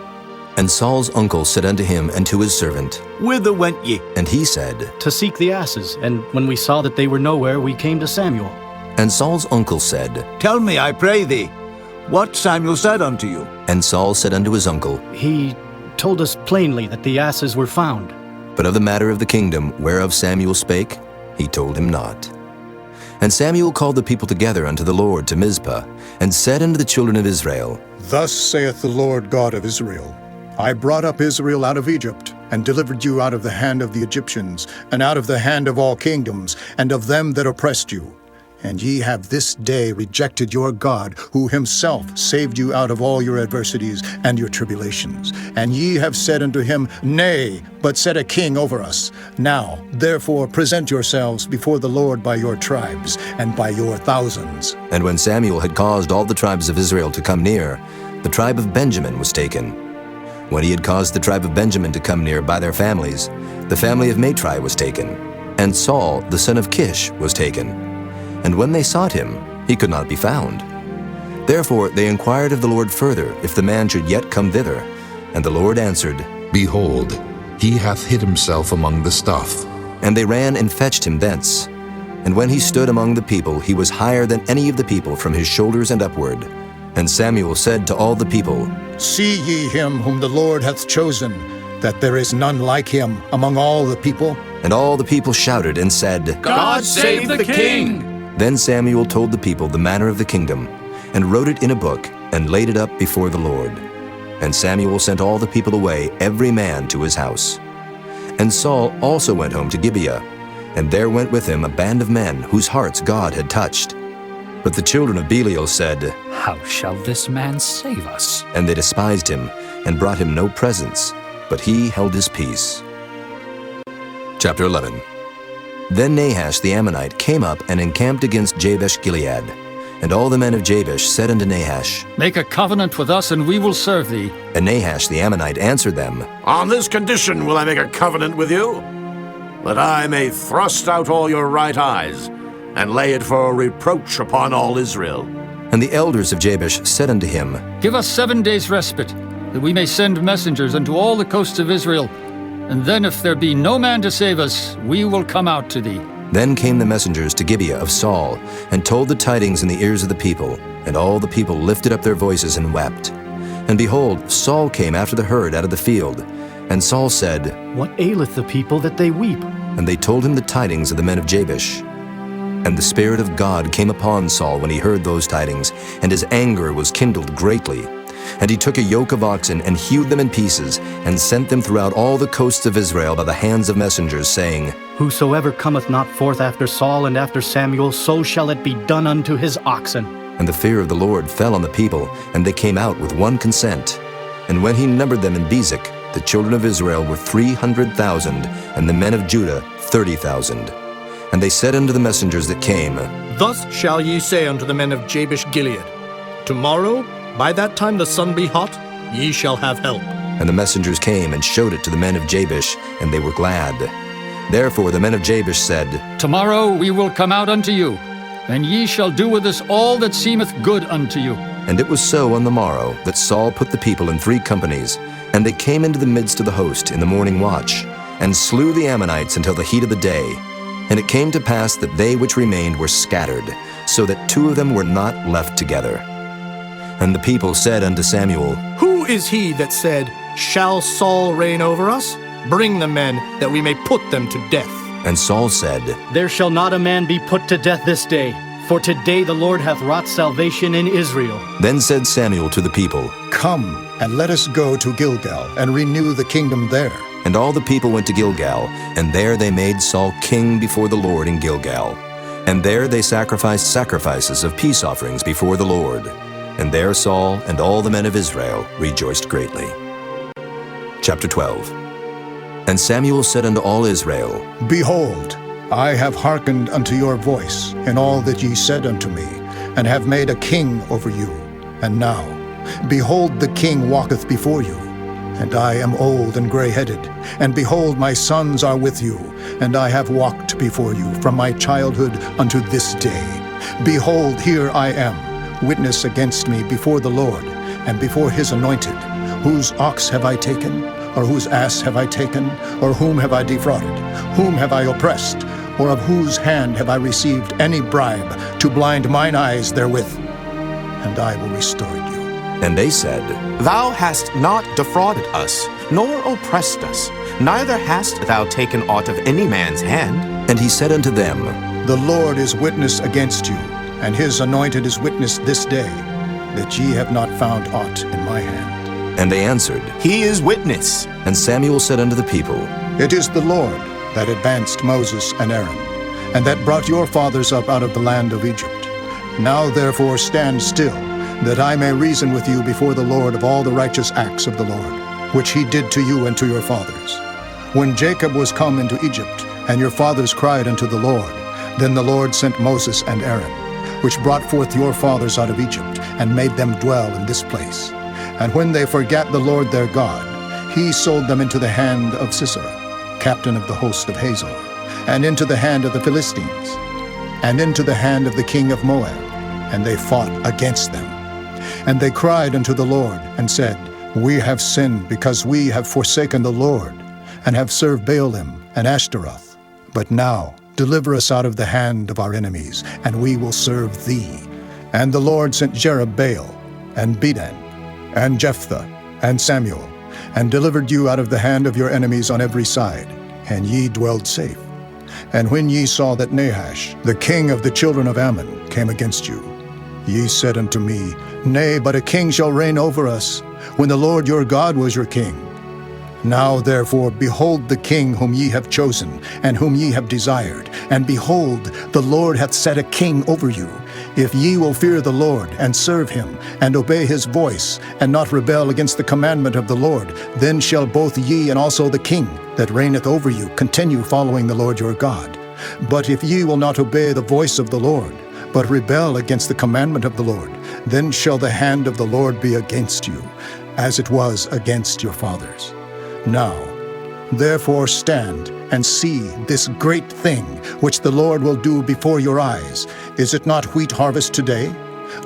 Speaker 1: And Saul's uncle said unto him and to his servant,
Speaker 10: Whither went ye?
Speaker 1: And he said,
Speaker 18: To seek the asses, and when we saw that they were nowhere, we came to Samuel.
Speaker 1: And Saul's uncle said,
Speaker 10: Tell me, I pray thee, what Samuel said unto you.
Speaker 1: And Saul said unto his uncle,
Speaker 18: He told us plainly that the asses were found.
Speaker 1: But of the matter of the kingdom whereof Samuel spake, he told him not. And Samuel called the people together unto the Lord to Mizpah, and said unto the children of Israel,
Speaker 17: Thus saith the Lord God of Israel, I brought up Israel out of Egypt, and delivered you out of the hand of the Egyptians, and out of the hand of all kingdoms, and of them that oppressed you. And ye have this day rejected your God, who himself saved you out of all your adversities and your tribulations. And ye have said unto him, Nay, but set a king over us. Now, therefore, present yourselves before the Lord by your tribes, and by your thousands.
Speaker 1: And when Samuel had caused all the tribes of Israel to come near, the tribe of Benjamin was taken. When he had caused the tribe of Benjamin to come near by their families, the family of Matri was taken, and Saul the son of Kish was taken. And when they sought him, he could not be found. Therefore they inquired of the Lord further, if the man should yet come thither. And the Lord answered,
Speaker 9: Behold, he hath hid himself among the stuff.
Speaker 1: And they ran and fetched him thence. And when he stood among the people, he was higher than any of the people from his shoulders and upward. And Samuel said to all the people,
Speaker 17: See ye him whom the Lord hath chosen, that there is none like him among all the people?
Speaker 1: And all the people shouted and said,
Speaker 16: God save the king!
Speaker 1: Then Samuel told the people the manner of the kingdom, and wrote it in a book, and laid it up before the Lord. And Samuel sent all the people away, every man to his house. And Saul also went home to Gibeah, and there went with him a band of men whose hearts God had touched. But the children of Belial said,
Speaker 20: How shall this man save us?
Speaker 1: And they despised him, and brought him no presents, but he held his peace. Chapter 11. Then Nahash the Ammonite came up and encamped against Jabesh-Gilead. And all the men of Jabesh said unto Nahash,
Speaker 4: Make a covenant with us, and we will serve thee.
Speaker 1: And Nahash the Ammonite answered them,
Speaker 7: On this condition will I make a covenant with you, that I may thrust out all your right eyes, and lay it for a reproach upon all Israel.
Speaker 1: And the elders of Jabesh said unto him,
Speaker 4: Give us 7 days' respite, that we may send messengers unto all the coasts of Israel. And then if there be no man to save us, we will come out to thee.
Speaker 1: Then came the messengers to Gibeah of Saul, and told the tidings in the ears of the people. And all the people lifted up their voices and wept. And behold, Saul came after the herd out of the field. And Saul said,
Speaker 18: What aileth the people that they weep?
Speaker 1: And they told him the tidings of the men of Jabesh. And the Spirit of God came upon Saul when he heard those tidings, and his anger was kindled greatly. And he took a yoke of oxen, and hewed them in pieces, and sent them throughout all the coasts of Israel by the hands of messengers, saying,
Speaker 18: Whosoever cometh not forth after Saul and after Samuel, so shall it be done unto his oxen.
Speaker 1: And the fear of the Lord fell on the people, and they came out with one consent. And when he numbered them in Bezek, the children of Israel were 300,000, and the men of Judah 30,000. And they said unto the messengers that came,
Speaker 11: Thus shall ye say unto the men of Jabesh-Gilead, Tomorrow, by that time the sun be hot, ye shall have help.
Speaker 1: And the messengers came and showed it to the men of Jabesh, and they were glad. Therefore the men of Jabesh said,
Speaker 4: Tomorrow we will come out unto you, and ye shall do with us all that seemeth good unto you.
Speaker 1: And it was so on the morrow that Saul put the people in 3 companies, and they came into the midst of the host in the morning watch, and slew the Ammonites until the heat of the day. And it came to pass that they which remained were scattered, so that 2 of them were not left together. And the people said unto Samuel,
Speaker 11: Who is he that said, Shall Saul reign over us? Bring the men, that we may put them to death.
Speaker 1: And Saul said,
Speaker 18: There shall not a man be put to death this day, for today the Lord hath wrought salvation in Israel.
Speaker 1: Then said Samuel to the people,
Speaker 17: Come, and let us go to Gilgal, and renew the kingdom there.
Speaker 1: And all the people went to Gilgal, and there they made Saul king before the Lord in Gilgal. And there they sacrificed sacrifices of peace offerings before the Lord. And there Saul and all the men of Israel rejoiced greatly. Chapter 12. And Samuel said unto all Israel,
Speaker 17: Behold, I have hearkened unto your voice in all that ye said unto me, and have made a king over you. And now, behold, the king walketh before you. And I am old and gray-headed, and behold, my sons are with you, and I have walked before you from my childhood unto this day. Behold, here I am, witness against me before the Lord, and before his anointed. Whose ox have I taken? Or whose ass have I taken? Or whom have I defrauded? Whom have I oppressed? Or of whose hand have I received any bribe to blind mine eyes therewith? And I will restore you.
Speaker 1: And they said,
Speaker 16: Thou hast not defrauded us, nor oppressed us, neither hast thou taken aught of any man's hand.
Speaker 1: And he said unto them,
Speaker 17: The Lord is witness against you, and his anointed is witness this day, that ye have not found aught in my hand.
Speaker 1: And they answered,
Speaker 16: He is witness.
Speaker 1: And Samuel said unto the people,
Speaker 17: It is the Lord that advanced Moses and Aaron, and that brought your fathers up out of the land of Egypt. Now therefore stand still, that I may reason with you before the Lord of all the righteous acts of the Lord, which he did to you and to your fathers. When Jacob was come into Egypt, and your fathers cried unto the Lord, then the Lord sent Moses and Aaron, which brought forth your fathers out of Egypt, and made them dwell in this place. And when they forgat the Lord their God, he sold them into the hand of Sisera, captain of the host of Hazor, and into the hand of the Philistines, and into the hand of the king of Moab, and they fought against them. And they cried unto the Lord, and said, We have sinned, because we have forsaken the Lord, and have served Baalim and Ashtaroth. But now deliver us out of the hand of our enemies, and we will serve thee. And the Lord sent Jerubbaal, and Bedan, and Jephthah, and Samuel, and delivered you out of the hand of your enemies on every side, and ye dwelled safe. And when ye saw that Nahash, the king of the children of Ammon, came against you, ye said unto me, Nay, but a king shall reign over us, when the Lord your God was your king. Now therefore behold the king whom ye have chosen, and whom ye have desired, and behold, the Lord hath set a king over you. If ye will fear the Lord, and serve him, and obey his voice, and not rebel against the commandment of the Lord, then shall both ye and also the king that reigneth over you continue following the Lord your God. But if ye will not obey the voice of the Lord, but rebel against the commandment of the Lord, then shall the hand of the Lord be against you, as it was against your fathers. Now, therefore stand and see this great thing which the Lord will do before your eyes. Is it not wheat harvest today?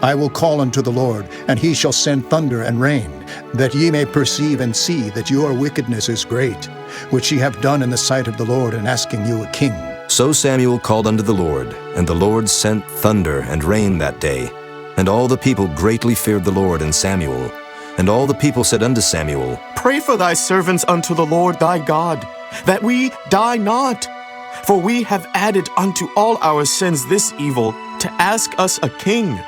Speaker 17: I will call unto the Lord, and he shall send thunder and rain, that ye may perceive and see that your wickedness is great, which ye have done in the sight of the Lord in asking you a king.
Speaker 1: So Samuel called unto the Lord, and the Lord sent thunder and rain that day. And all the people greatly feared the Lord and Samuel. And all the people said unto Samuel,
Speaker 16: Pray for thy servants unto the Lord thy God, that we die not. For we have added unto all our sins this evil, to ask us a king.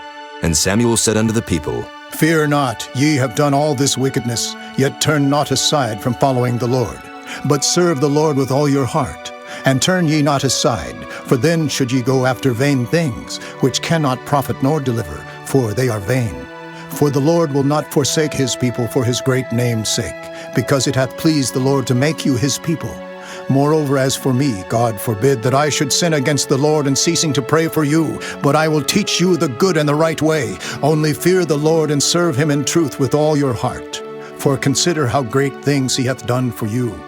Speaker 1: And Samuel said unto the people,
Speaker 17: Fear not, ye have done all this wickedness, yet turn not aside from following the Lord, but serve the Lord with all your heart. And turn ye not aside, for then should ye go after vain things, which cannot profit nor deliver, for they are vain. For the Lord will not forsake his people for his great name's sake, because it hath pleased the Lord to make you his people. Moreover, as for me, God forbid that I should sin against the Lord in ceasing to pray for you, but I will teach you the good and the right way. Only fear the Lord and serve him in truth with all your heart. For consider how great things he hath done for you.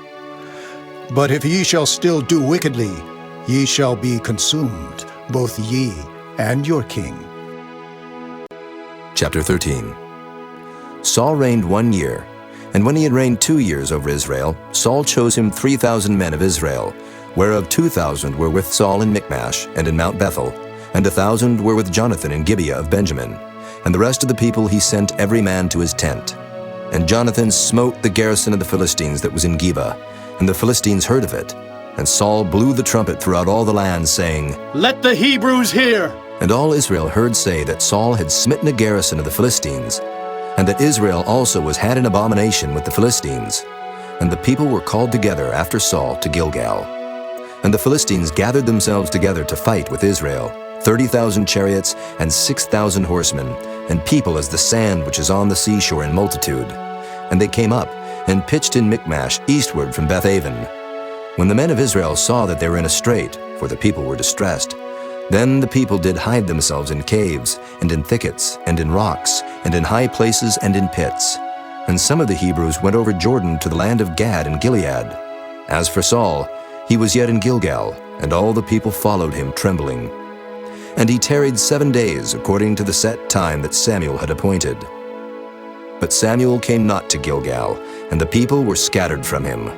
Speaker 17: But if ye shall still do wickedly, ye shall be consumed, both ye and your king.
Speaker 1: Chapter 13. Saul reigned 1 year, and when he had reigned 2 years over Israel, Saul chose him 3,000 men of Israel, whereof 2,000 were with Saul in Michmash and in Mount Bethel, and 1,000 were with Jonathan in Gibeah of Benjamin. And the rest of the people he sent every man to his tent. And Jonathan smote the garrison of the Philistines that was in Geba, and the Philistines heard of it. And Saul blew the trumpet throughout all the land, saying,
Speaker 18: Let the Hebrews hear!
Speaker 1: And all Israel heard say that Saul had smitten a garrison of the Philistines, and that Israel also was had an abomination with the Philistines. And the people were called together after Saul to Gilgal. And the Philistines gathered themselves together to fight with Israel, 30,000 chariots and 6,000 horsemen, and people as the sand which is on the seashore in multitude. And they came up and pitched in Michmash eastward from Bethaven. When the men of Israel saw that they were in a strait, for the people were distressed, then the people did hide themselves in caves, and in thickets, and in rocks, and in high places, and in pits. And some of the Hebrews went over Jordan to the land of Gad and Gilead. As for Saul, he was yet in Gilgal, and all the people followed him trembling. And he tarried 7 days according to the set time that Samuel had appointed. But Samuel came not to Gilgal, and the people were scattered from him.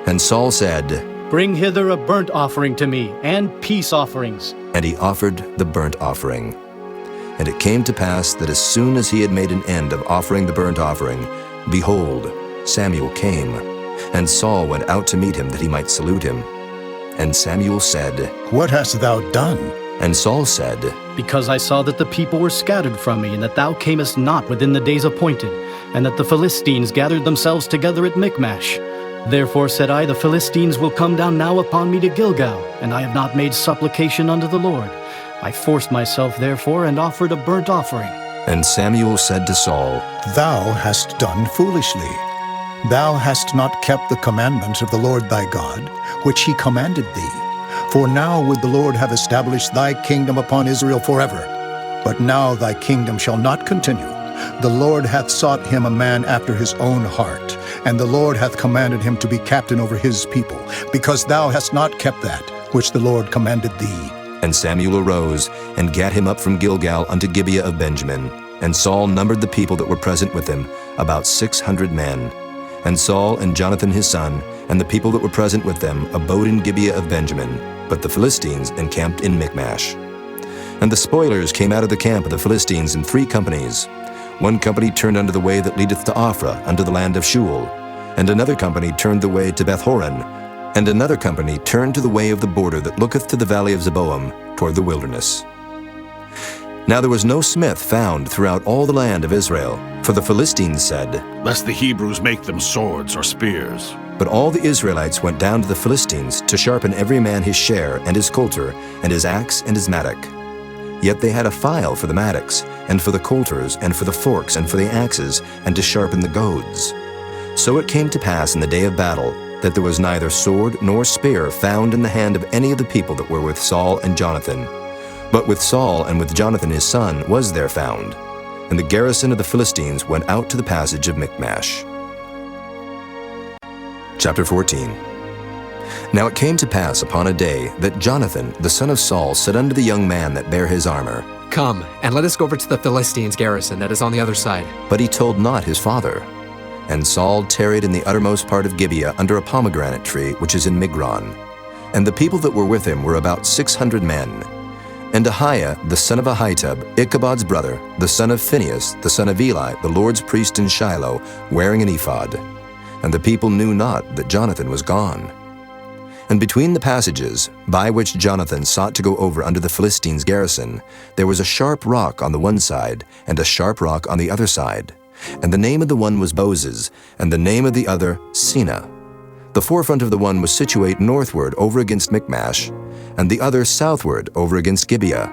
Speaker 1: And Saul said,
Speaker 18: Bring hither a burnt offering to me, and peace offerings.
Speaker 1: And he offered the burnt offering. And it came to pass that as soon as he had made an end of offering the burnt offering, behold, Samuel came, and Saul went out to meet him that he might salute him. And Samuel said,
Speaker 17: What hast thou done?
Speaker 1: And Saul said,
Speaker 18: Because I saw that the people were scattered from me, and that thou camest not within the days appointed, and that the Philistines gathered themselves together at Michmash. Therefore said I, The Philistines will come down now upon me to Gilgal, and I have not made supplication unto the Lord. I forced myself therefore, and offered a burnt offering.
Speaker 1: And Samuel said to Saul,
Speaker 17: Thou hast done foolishly. Thou hast not kept the commandments of the Lord thy God, which he commanded thee. For now would the Lord have established thy kingdom upon Israel forever. But now thy kingdom shall not continue. The Lord hath sought him a man after his own heart, and the Lord hath commanded him to be captain over his people, because thou hast not kept that which the Lord commanded thee.
Speaker 1: And Samuel arose, and gat him up from Gilgal unto Gibeah of Benjamin. And Saul numbered the people that were present with him, about 600 men. And Saul and Jonathan his son, and the people that were present with them, abode in Gibeah of Benjamin, but the Philistines encamped in Michmash. And the spoilers came out of the camp of the Philistines in 3 companies. One company turned unto the way that leadeth to Ophrah, unto the land of Shual. And another company turned the way to Bethhoron. And another company turned to the way of the border that looketh to the valley of Zeboam, toward the wilderness. Now there was no smith found throughout all the land of Israel, for the Philistines said,
Speaker 6: Lest the Hebrews make them swords or spears.
Speaker 1: But all the Israelites went down to the Philistines to sharpen every man his share, and his coulter, and his axe, and his mattock. Yet they had a file for the mattocks, and for the coulters, and for the forks, and for the axes, and to sharpen the goads. So it came to pass in the day of battle, that there was neither sword nor spear found in the hand of any of the people that were with Saul and Jonathan. But with Saul and with Jonathan his son was there found. And the garrison of the Philistines went out to the passage of Michmash. Chapter 14. Now it came to pass upon a day that Jonathan the son of Saul said unto the young man that bare his armor,
Speaker 2: Come, and let us go over to the Philistines' garrison that is on the other side.
Speaker 1: But he told not his father. And Saul tarried in the uttermost part of Gibeah under a pomegranate tree which is in Migron. And the people that were with him were about 600 men. And Ahiah the son of Ahitub, Ichabod's brother, the son of Phinehas, the son of Eli, the Lord's priest in Shiloh, wearing an ephod. And the people knew not that Jonathan was gone. And between the passages, by which Jonathan sought to go over unto the Philistines' garrison, there was a sharp rock on the one side, and a sharp rock on the other side. And the name of the one was Boses, and the name of the other Sina. The forefront of the one was situate northward over against Michmash, and the other southward over against Gibeah.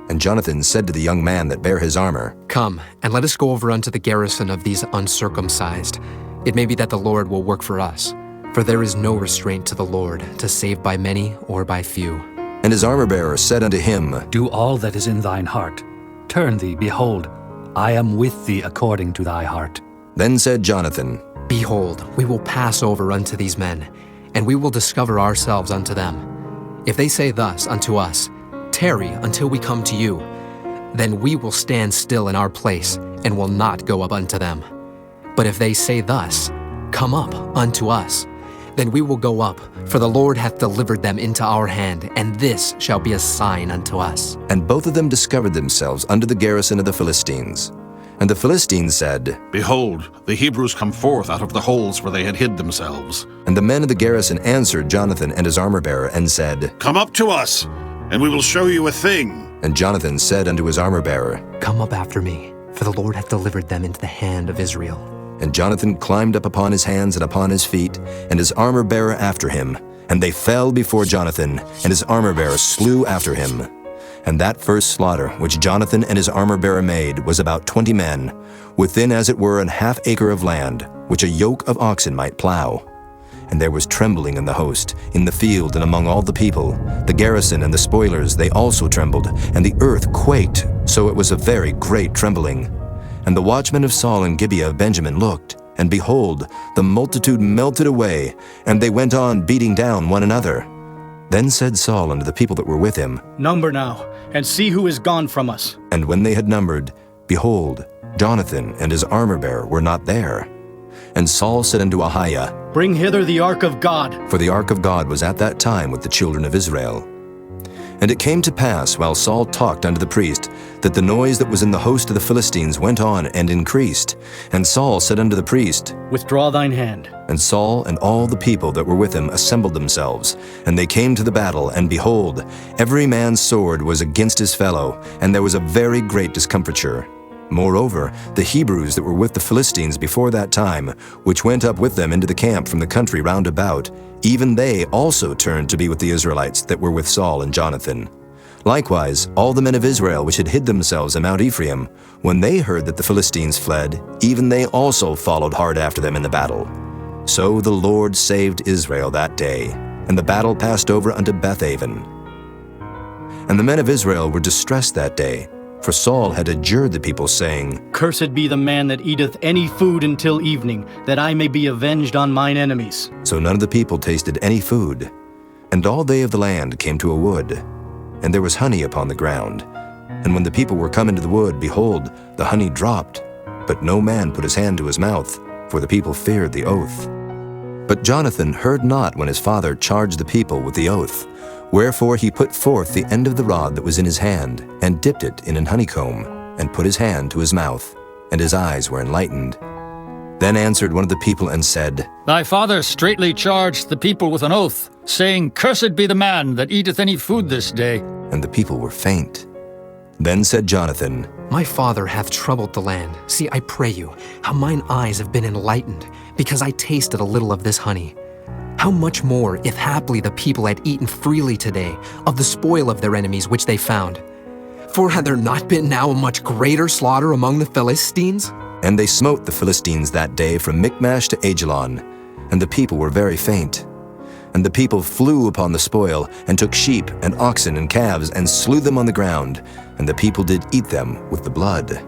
Speaker 1: And Jonathan said to the young man that bare his armor,
Speaker 2: Come, and let us go over unto the garrison of these uncircumcised. It may be that the Lord will work for us. For there is no restraint to the Lord, to save by many or by few.
Speaker 1: And his armor-bearer said unto him,
Speaker 20: Do all that is in thine heart. Turn thee, behold, I am with thee according to thy heart.
Speaker 1: Then said Jonathan,
Speaker 2: Behold, we will pass over unto these men, and we will discover ourselves unto them. If they say thus unto us, Tarry until we come to you, then we will stand still in our place, and will not go up unto them. But if they say thus, Come up unto us, then we will go up, for the Lord hath delivered them into our hand, and this shall be a sign unto us.
Speaker 1: And both of them discovered themselves unto the garrison of the Philistines. And the Philistines said,
Speaker 6: Behold, the Hebrews come forth out of the holes where they had hid themselves.
Speaker 1: And the men of the garrison answered Jonathan and his armor-bearer, and said,
Speaker 6: Come up to us, and we will show you a thing.
Speaker 1: And Jonathan said unto his armor-bearer,
Speaker 2: Come up after me, for the Lord hath delivered them into the hand of Israel.
Speaker 1: And Jonathan climbed up upon his hands and upon his feet, and his armor-bearer after him. And they fell before Jonathan, and his armor-bearer slew after him. And that first slaughter which Jonathan and his armor-bearer made was about 20 men, within as it were an half acre of land, which a yoke of oxen might plow. And there was trembling in the host, in the field and among all the people. The garrison and the spoilers, they also trembled, and the earth quaked, so it was a very great trembling. And the watchmen of Saul and Gibeah of Benjamin looked, And behold, the multitude melted away, and they went on beating down one another. Then said Saul unto the people that were with him,
Speaker 18: Number now, and see who is gone from us.
Speaker 1: And when they had numbered, behold, Jonathan and his armor-bearer were not there. And Saul said unto Ahiah,
Speaker 18: Bring hither the ark of God.
Speaker 1: For the ark of God was at that time with the children of Israel. And it came to pass, while Saul talked unto the priest, that the noise that was in the host of the Philistines went on and increased. And Saul said unto the priest,
Speaker 18: Withdraw thine hand.
Speaker 1: And Saul and all the people that were with him assembled themselves. And they came to the battle, and behold, every man's sword was against his fellow, and there was a very great discomfiture. Moreover, the Hebrews that were with the Philistines before that time, which went up with them into the camp from the country round about, even they also turned to be with the Israelites that were with Saul and Jonathan. Likewise, all the men of Israel which had hid themselves in Mount Ephraim, when they heard that the Philistines fled, even they also followed hard after them in the battle. So the Lord saved Israel that day, and the battle passed over unto Bethaven. And the men of Israel were distressed that day, for Saul had adjured the people, saying,
Speaker 18: Cursed be the man that eateth any food until evening, that I may be avenged on mine enemies.
Speaker 1: So none of the people tasted any food. And all they of the land came to a wood, and there was honey upon the ground. And when the people were come into the wood, behold, the honey dropped, but no man put his hand to his mouth, for the people feared the oath. But Jonathan heard not when his father charged the people with the oath. Wherefore he put forth the end of the rod that was in his hand, and dipped it in an honeycomb, and put his hand to his mouth, and his eyes were enlightened. Then answered one of the people and said,
Speaker 21: Thy father straitly charged the people with an oath, saying, Cursed be the man that eateth any food this day.
Speaker 1: And the people were faint. Then said Jonathan,
Speaker 2: My father hath troubled the land. See, I pray you, how mine eyes have been enlightened, because I tasted a little of this honey. How much more, if haply the people had eaten freely today of the spoil of their enemies which they found? For had there not been now a much greater slaughter among the Philistines?
Speaker 1: And they smote the Philistines that day from Michmash to Ajalon, and the people were very faint. And the people flew upon the spoil, and took sheep and oxen and calves, and slew them on the ground, and the people did eat them with the blood.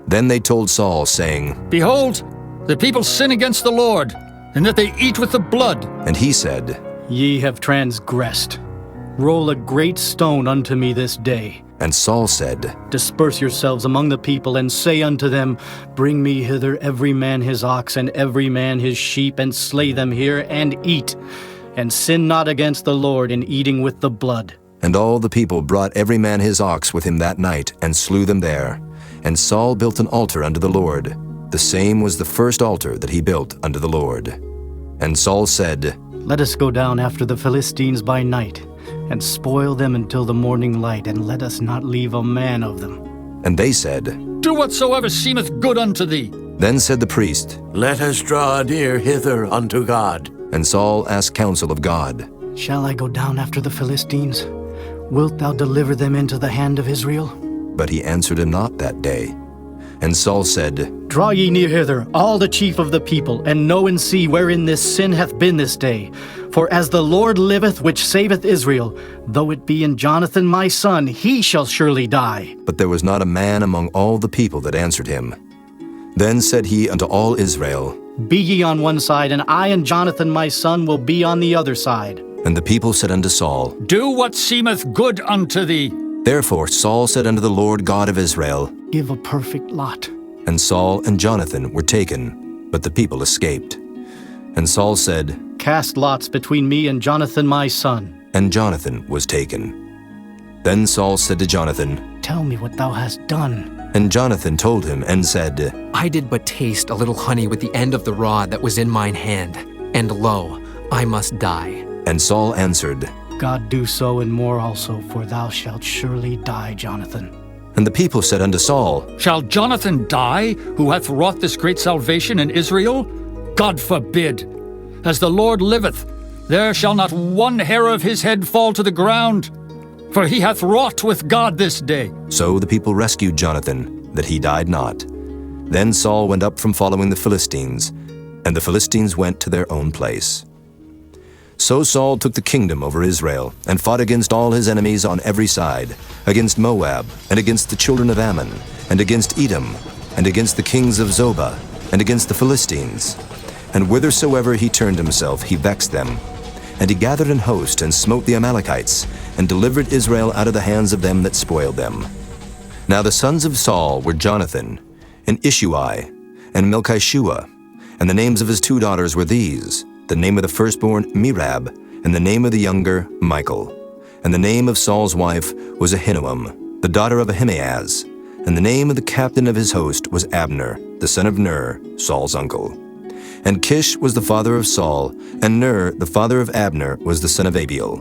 Speaker 1: Then they told Saul, saying,
Speaker 21: Behold, the people sin against the Lord, and that they eat with the blood.
Speaker 1: And he said,
Speaker 18: Ye have transgressed. Roll a great stone unto me this day.
Speaker 1: And Saul said,
Speaker 18: Disperse yourselves among the people, and say unto them, Bring me hither every man his ox, and every man his sheep, and slay them here, and eat. And sin not against the Lord in eating with the blood.
Speaker 1: And all the people brought every man his ox with him that night, and slew them there. And Saul built an altar unto the Lord. The same was the first altar that he built unto the Lord. And Saul said,
Speaker 18: Let us go down after the Philistines by night, and spoil them until the morning light, and let us not leave a man of them.
Speaker 1: And they said,
Speaker 21: Do whatsoever seemeth good unto thee.
Speaker 1: Then said the priest,
Speaker 7: Let us draw near hither unto God.
Speaker 1: And Saul asked counsel of God,
Speaker 18: Shall I go down after the Philistines? Wilt thou deliver them into the hand of Israel?
Speaker 1: But he answered him not that day. And Saul said,
Speaker 18: Draw ye near hither, all the chief of the people, and know and see wherein this sin hath been this day. For as the Lord liveth, which saveth Israel, though it be in Jonathan my son, he shall surely die.
Speaker 1: But there was not a man among all the people that answered him. Then said he unto all Israel,
Speaker 18: Be ye on one side, and I and Jonathan my son will be on the other side.
Speaker 1: And the people said unto Saul,
Speaker 21: Do what seemeth good unto thee.
Speaker 1: Therefore Saul said unto the Lord God of Israel,
Speaker 18: Give a perfect lot.
Speaker 1: And Saul and Jonathan were taken, but the people escaped. And Saul said,
Speaker 18: Cast lots between me and Jonathan my son.
Speaker 1: And Jonathan was taken. Then Saul said to Jonathan,
Speaker 18: Tell me what thou hast done.
Speaker 1: And Jonathan told him and said,
Speaker 2: I did but taste a little honey with the end of the rod that was in mine hand, and lo, I must die.
Speaker 1: And Saul answered,
Speaker 18: God do so and more also, for thou shalt surely die, Jonathan.
Speaker 1: And the people said unto Saul,
Speaker 21: Shall Jonathan die, who hath wrought this great salvation in Israel? God forbid. As the Lord liveth, there shall not one hair of his head fall to the ground, for he hath wrought with God this day.
Speaker 1: So the people rescued Jonathan, that he died not. Then Saul went up from following the Philistines, and the Philistines went to their own place. So Saul took the kingdom over Israel, and fought against all his enemies on every side, against Moab, and against the children of Ammon, and against Edom, and against the kings of Zobah, and against the Philistines. And whithersoever he turned himself, he vexed them. And he gathered an host, and smote the Amalekites, and delivered Israel out of the hands of them that spoiled them. Now the sons of Saul were Jonathan, and Ishuai, and Melchishua, and the names of his 2 daughters were these, the name of the firstborn Merab, and the name of the younger Michal. And the name of Saul's wife was Ahinoam, the daughter of Ahimaaz, and the name of the captain of his host was Abner, the son of Ner, Saul's uncle. And Kish was the father of Saul, and Ner, the father of Abner, was the son of Abiel.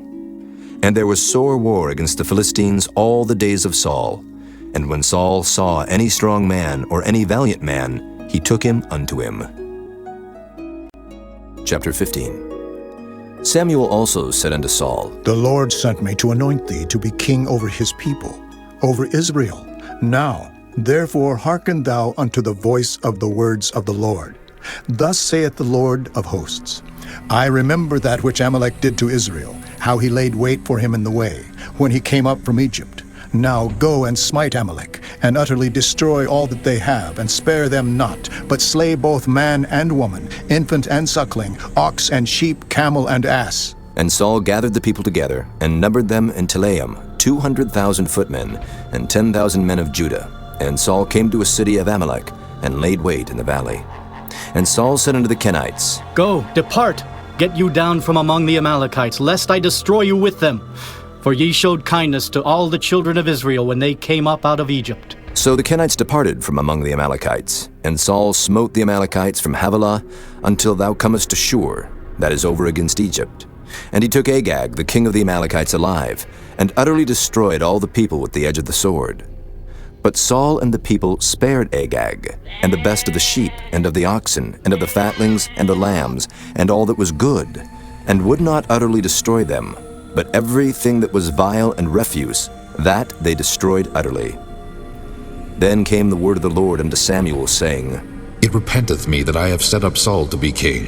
Speaker 1: And there was sore war against the Philistines all the days of Saul. And when Saul saw any strong man or any valiant man, he took him unto him. Chapter 15. Samuel also said unto Saul,
Speaker 17: The Lord sent me to anoint thee to be king over his people, over Israel. Now, therefore, hearken thou unto the voice of the words of the Lord. Thus saith the Lord of hosts, I remember that which Amalek did to Israel, how he laid wait for him in the way, when he came up from Egypt. Now go and smite Amalek, and utterly destroy all that they have, and spare them not, but slay both man and woman, infant and suckling, ox and sheep, camel and ass.
Speaker 1: And Saul gathered the people together, and numbered them in Telaim, 200,000 footmen, and 10,000 men of Judah. And Saul came to a city of Amalek, and laid wait in the valley. And Saul said unto the Kenites,
Speaker 18: Go, depart, get you down from among the Amalekites, lest I destroy you with them. For ye showed kindness to all the children of Israel when they came up out of Egypt.
Speaker 1: So the Kenites departed from among the Amalekites, and Saul smote the Amalekites from Havilah until thou comest to Shur, that is over against Egypt. And he took Agag, the king of the Amalekites, alive, and utterly destroyed all the people with the edge of the sword. But Saul and the people spared Agag, and the best of the sheep, and of the oxen, and of the fatlings, and the lambs, and all that was good, and would not utterly destroy them, but everything that was vile and refuse, that they destroyed utterly. Then came the word of the Lord unto Samuel, saying,
Speaker 9: It repenteth me that I have set up Saul to be king,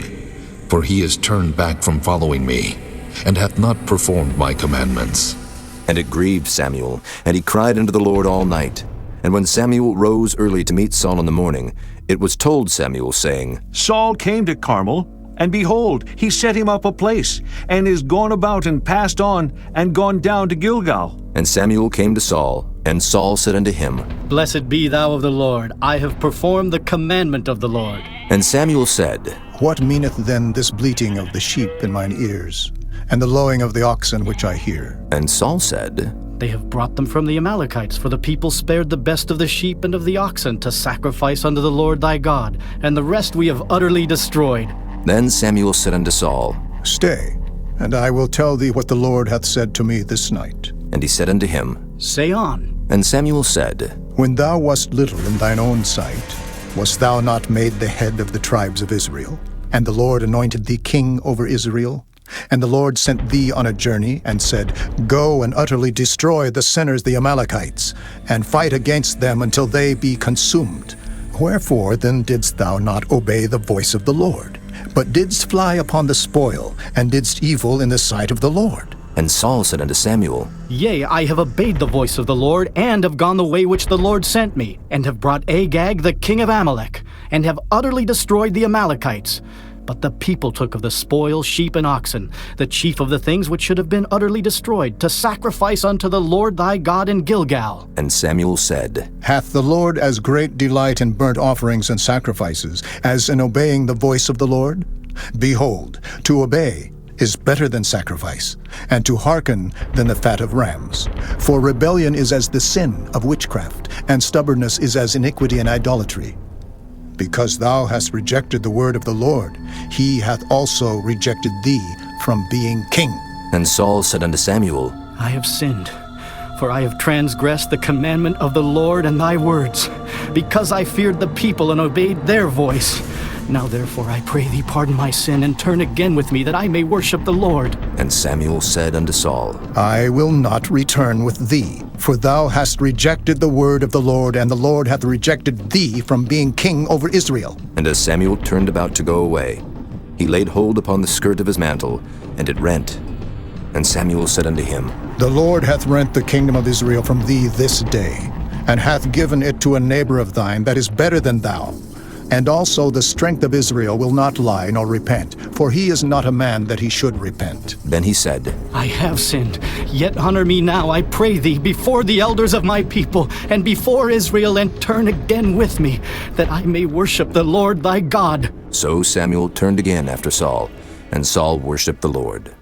Speaker 9: for he is turned back from following me, and hath not performed my commandments.
Speaker 1: And it grieved Samuel, and he cried unto the Lord all night. And when Samuel rose early to meet Saul in the morning, it was told Samuel, saying,
Speaker 14: Saul came to Carmel, and behold, he set him up a place, and is gone about and passed on, and gone down to Gilgal.
Speaker 1: And Samuel came to Saul, and Saul said unto him,
Speaker 18: Blessed be thou of the Lord, I have performed the commandment of the Lord.
Speaker 1: And Samuel said,
Speaker 17: What meaneth then this bleating of the sheep in mine ears, and the lowing of the oxen which I hear?
Speaker 1: And Saul said,
Speaker 18: They have brought them from the Amalekites, for the people spared the best of the sheep and of the oxen to sacrifice unto the Lord thy God, and the rest we have utterly destroyed.
Speaker 1: Then Samuel said unto Saul,
Speaker 17: Stay, and I will tell thee what the Lord hath said to me this night.
Speaker 1: And he said unto him,
Speaker 18: Say on.
Speaker 1: And Samuel said,
Speaker 17: When thou wast little in thine own sight, wast thou not made the head of the tribes of Israel? And the Lord anointed thee king over Israel? And the Lord sent thee on a journey, and said, Go and utterly destroy the sinners the Amalekites, and fight against them until they be consumed. Wherefore then didst thou not obey the voice of the Lord, but didst fly upon the spoil, and didst evil in the sight of the Lord?
Speaker 1: And Saul said unto Samuel,
Speaker 18: Yea, I have obeyed the voice of the Lord, and have gone the way which the Lord sent me, and have brought Agag the king of Amalek, and have utterly destroyed the Amalekites. But the people took of the spoil sheep and oxen, the chief of the things which should have been utterly destroyed, to sacrifice unto the Lord thy God in Gilgal.
Speaker 1: And Samuel said,
Speaker 17: Hath the Lord as great delight in burnt offerings and sacrifices as in obeying the voice of the Lord? Behold, to obey is better than sacrifice, and to hearken than the fat of rams. For rebellion is as the sin of witchcraft, and stubbornness is as iniquity and idolatry. Because thou hast rejected the word of the Lord, he hath also rejected thee from being king.
Speaker 1: And Saul said unto Samuel,
Speaker 18: I have sinned, for I have transgressed the commandment of the Lord and thy words, because I feared the people and obeyed their voice. Now therefore I pray thee pardon my sin, and turn again with me, that I may worship the Lord.
Speaker 1: And Samuel said unto Saul,
Speaker 17: I will not return with thee, for thou hast rejected the word of the Lord, and the Lord hath rejected thee from being king over Israel.
Speaker 1: And as Samuel turned about to go away, he laid hold upon the skirt of his mantle, and it rent. And Samuel said unto him,
Speaker 17: The Lord hath rent the kingdom of Israel from thee this day, and hath given it to a neighbor of thine that is better than thou. And also the strength of Israel will not lie nor repent, for he is not a man that he should repent.
Speaker 1: Then he said,
Speaker 18: I have sinned, yet honor me now, I pray thee, before the elders of my people, and before Israel, and turn again with me, that I may worship the Lord thy God.
Speaker 1: So Samuel turned again after Saul, and Saul worshipped the Lord.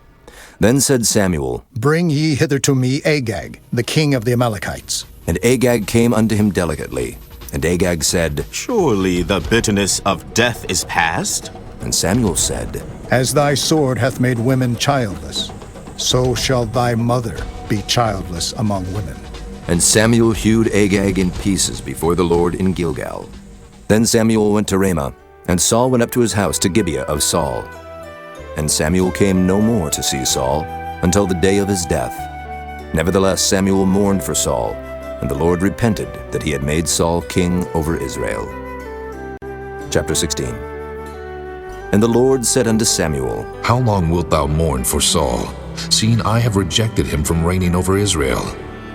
Speaker 1: Then said Samuel,
Speaker 17: Bring ye hither to me Agag, the king of the Amalekites.
Speaker 1: And Agag came unto him delicately. And Agag said,
Speaker 16: Surely the bitterness of death is past?
Speaker 1: And Samuel said,
Speaker 17: As thy sword hath made women childless, so shall thy mother be childless among women.
Speaker 1: And Samuel hewed Agag in pieces before the Lord in Gilgal. Then Samuel went to Ramah, and Saul went up to his house to Gibeah of Saul. And Samuel came no more to see Saul until the day of his death. Nevertheless Samuel mourned for Saul, and the Lord repented that he had made Saul king over Israel. Chapter 16. And the Lord said unto Samuel,
Speaker 9: How long wilt thou mourn for Saul, seeing I have rejected him from reigning over Israel?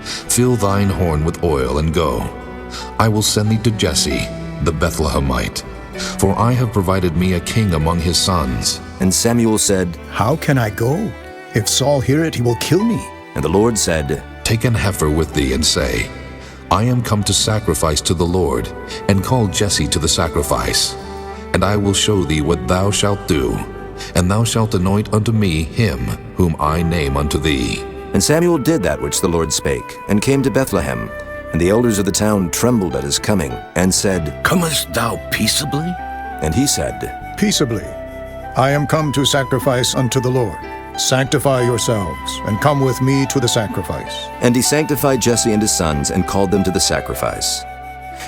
Speaker 9: Fill thine horn with oil, and go. I will send thee to Jesse, the Bethlehemite, for I have provided me a king among his sons.
Speaker 1: And Samuel said,
Speaker 17: How can I go? If Saul hear it, he will kill me.
Speaker 1: And the Lord said,
Speaker 9: Take an heifer with thee, and say, I am come to sacrifice to the Lord, and call Jesse to the sacrifice. And I will show thee what thou shalt do, and thou shalt anoint unto me him whom I name unto thee.
Speaker 1: And Samuel did that which the Lord spake, and came to Bethlehem. And the elders of the town trembled at his coming, and said,
Speaker 5: Comest thou peaceably?
Speaker 1: And he said,
Speaker 17: Peaceably. I am come to sacrifice unto the Lord. Sanctify yourselves, and come with me to the sacrifice.
Speaker 1: And he sanctified Jesse and his sons, and called them to the sacrifice.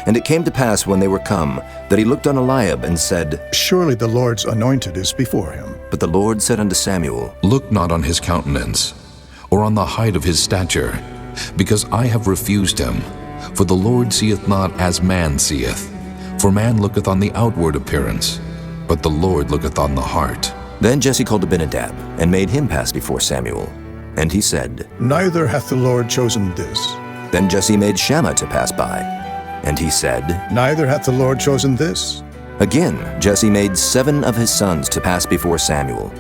Speaker 1: And it came to pass when they were come, that he looked on Eliab, and said,
Speaker 17: Surely the Lord's anointed is before him.
Speaker 1: But the Lord said unto Samuel,
Speaker 9: Look not on his countenance, or on the height of his stature, because I have refused him. For the Lord seeth not as man seeth. For man looketh on the outward appearance, but the Lord looketh on the heart.
Speaker 1: Then Jesse called Abinadab, and made him pass before Samuel. And he said,
Speaker 17: Neither hath the Lord chosen this.
Speaker 1: Then Jesse made Shammah to pass by. And he said,
Speaker 17: Neither hath the Lord chosen this.
Speaker 1: Again Jesse made 7 of his sons to pass before Samuel.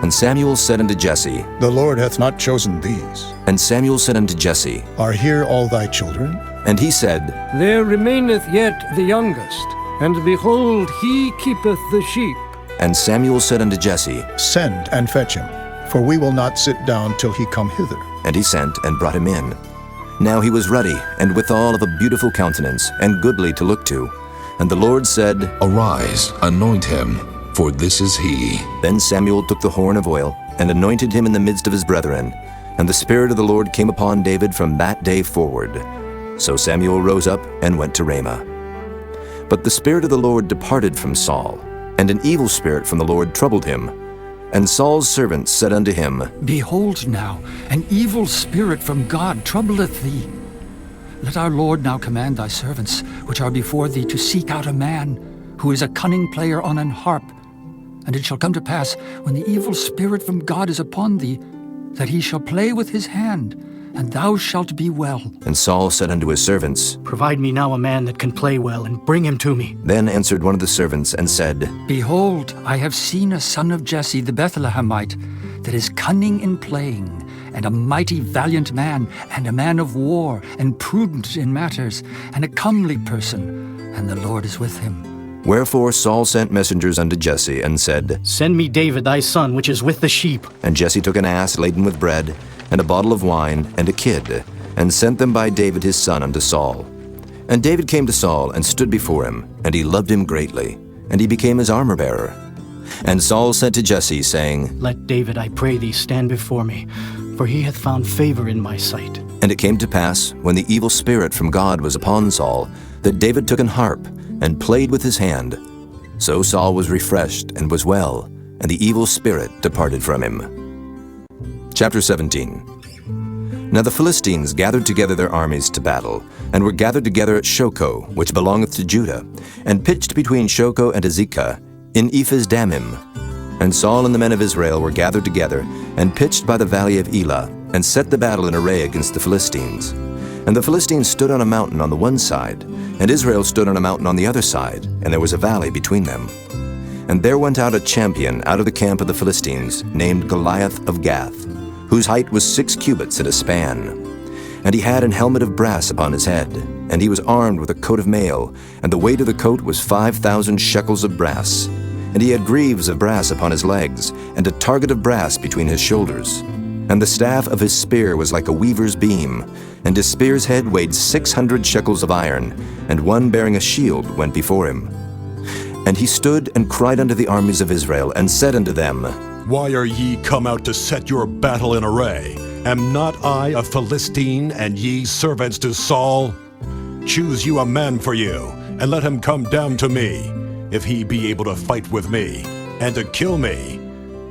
Speaker 1: And Samuel said unto Jesse,
Speaker 17: The Lord hath not chosen these.
Speaker 1: And Samuel said unto Jesse,
Speaker 17: Are here all thy children?
Speaker 1: And he said,
Speaker 4: There remaineth yet the youngest, and behold, he keepeth the sheep.
Speaker 1: And Samuel said unto Jesse,
Speaker 17: Send and fetch him, for we will not sit down till he come hither.
Speaker 1: And he sent and brought him in. Now he was ruddy, and withal of a beautiful countenance, and goodly to look to. And the Lord said,
Speaker 9: Arise, anoint him, for this is he.
Speaker 1: Then Samuel took the horn of oil, and anointed him in the midst of his brethren. And the Spirit of the Lord came upon David from that day forward. So Samuel rose up and went to Ramah. But the Spirit of the Lord departed from Saul, and an evil spirit from the Lord troubled him. And Saul's servants said unto him,
Speaker 21: Behold now, an evil spirit from God troubleth thee. Let our Lord now command thy servants, which are before thee, to seek out a man, who is a cunning player on an harp. And it shall come to pass, when the evil spirit from God is upon thee, that he shall play with his hand, and thou shalt be well.
Speaker 1: And Saul said unto his servants,
Speaker 18: Provide me now a man that can play well, and bring him to me.
Speaker 1: Then answered one of the servants, and said,
Speaker 21: Behold, I have seen a son of Jesse the Bethlehemite, that is cunning in playing, and a mighty valiant man, and a man of war, and prudent in matters, and a comely person, and the Lord is with him.
Speaker 1: Wherefore Saul sent messengers unto Jesse, and said,
Speaker 18: Send me David thy son, which is with the sheep.
Speaker 1: And Jesse took an ass laden with bread, and a bottle of wine, and a kid, and sent them by David his son unto Saul. And David came to Saul, and stood before him, and he loved him greatly, and he became his armor-bearer. And Saul sent to Jesse, saying,
Speaker 18: Let David, I pray thee, stand before me, for he hath found favor in my sight.
Speaker 1: And it came to pass, when the evil spirit from God was upon Saul, that David took an harp, and played with his hand. So Saul was refreshed, and was well, and the evil spirit departed from him. Chapter 17. Now the Philistines gathered together their armies to battle, and were gathered together at Shochoh, which belongeth to Judah, and pitched between Shochoh and Azekah, in Ephes Dammim. And Saul and the men of Israel were gathered together, and pitched by the valley of Elah, and set the battle in array against the Philistines. And the Philistines stood on a mountain on the one side, and Israel stood on a mountain on the other side, and there was a valley between them. And there went out a champion out of the camp of the Philistines, named Goliath of Gath, whose height was 6 cubits and a span. And he had an helmet of brass upon his head, and he was armed with a coat of mail, and the weight of the coat was 5,000 shekels of brass. And he had greaves of brass upon his legs, and a target of brass between his shoulders. And the staff of his spear was like a weaver's beam, and his spear's head weighed 600 shekels of iron, and one bearing a shield went before him. And he stood and cried unto the armies of Israel, and said unto them,
Speaker 8: Why are ye come out to set your battle in array? Am not I a Philistine, and ye servants to Saul? Choose you a man for you, and let him come down to me, if he be able to fight with me, and to kill me.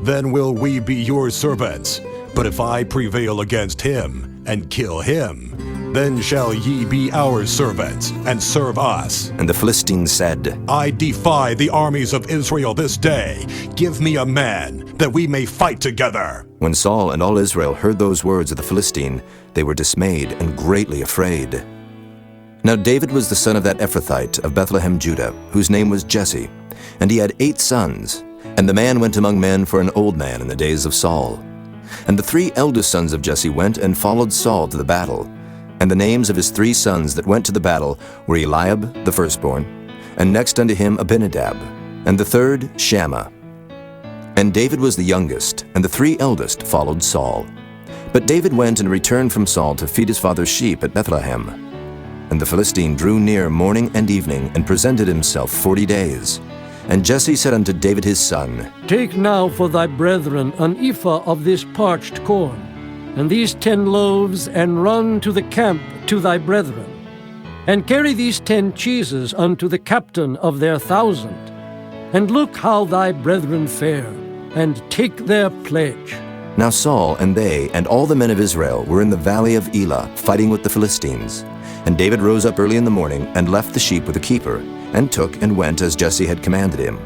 Speaker 8: Then will we be your servants. But if I prevail against him, and kill him, then shall ye be our servants, and serve us.
Speaker 1: And the Philistines said,
Speaker 8: I defy the armies of Israel this day. Give me a man, that we may fight together.
Speaker 1: When Saul and all Israel heard those words of the Philistine, they were dismayed and greatly afraid. Now David was the son of that Ephrathite of Bethlehem, Judah, whose name was Jesse, and he had 8 sons. And the man went among men for an old man in the days of Saul. And the 3 eldest sons of Jesse went and followed Saul to the battle. And the names of his 3 sons that went to the battle were Eliab, the firstborn, and next unto him Abinadab, and the third Shammah. And David was the youngest, and the 3 eldest followed Saul. But David went and returned from Saul to feed his father's sheep at Bethlehem. And the Philistine drew near morning and evening, and presented himself 40 days. And Jesse said unto David his son,
Speaker 4: Take now for thy brethren an ephah of this parched corn, and these 10 loaves, and run to the camp to thy brethren. And carry these 10 cheeses unto the captain of their 1,000. And look how thy brethren fare, and take their pledge.
Speaker 1: Now Saul and they and all the men of Israel were in the valley of Elah, fighting with the Philistines. And David rose up early in the morning, and left the sheep with the keeper, and took and went as Jesse had commanded him.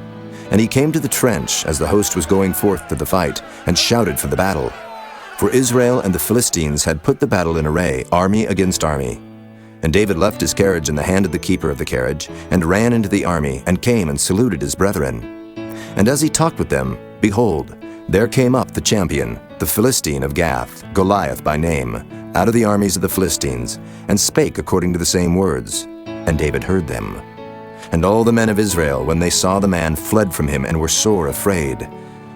Speaker 1: And he came to the trench as the host was going forth to the fight, and shouted for the battle. For Israel and the Philistines had put the battle in array, army against army. And David left his carriage in the hand of the keeper of the carriage, and ran into the army, and came and saluted his brethren. And as he talked with them, behold, there came up the champion, the Philistine of Gath, Goliath by name, out of the armies of the Philistines, and spake according to the same words. And David heard them. And all the men of Israel, when they saw the man, fled from him, and were sore afraid.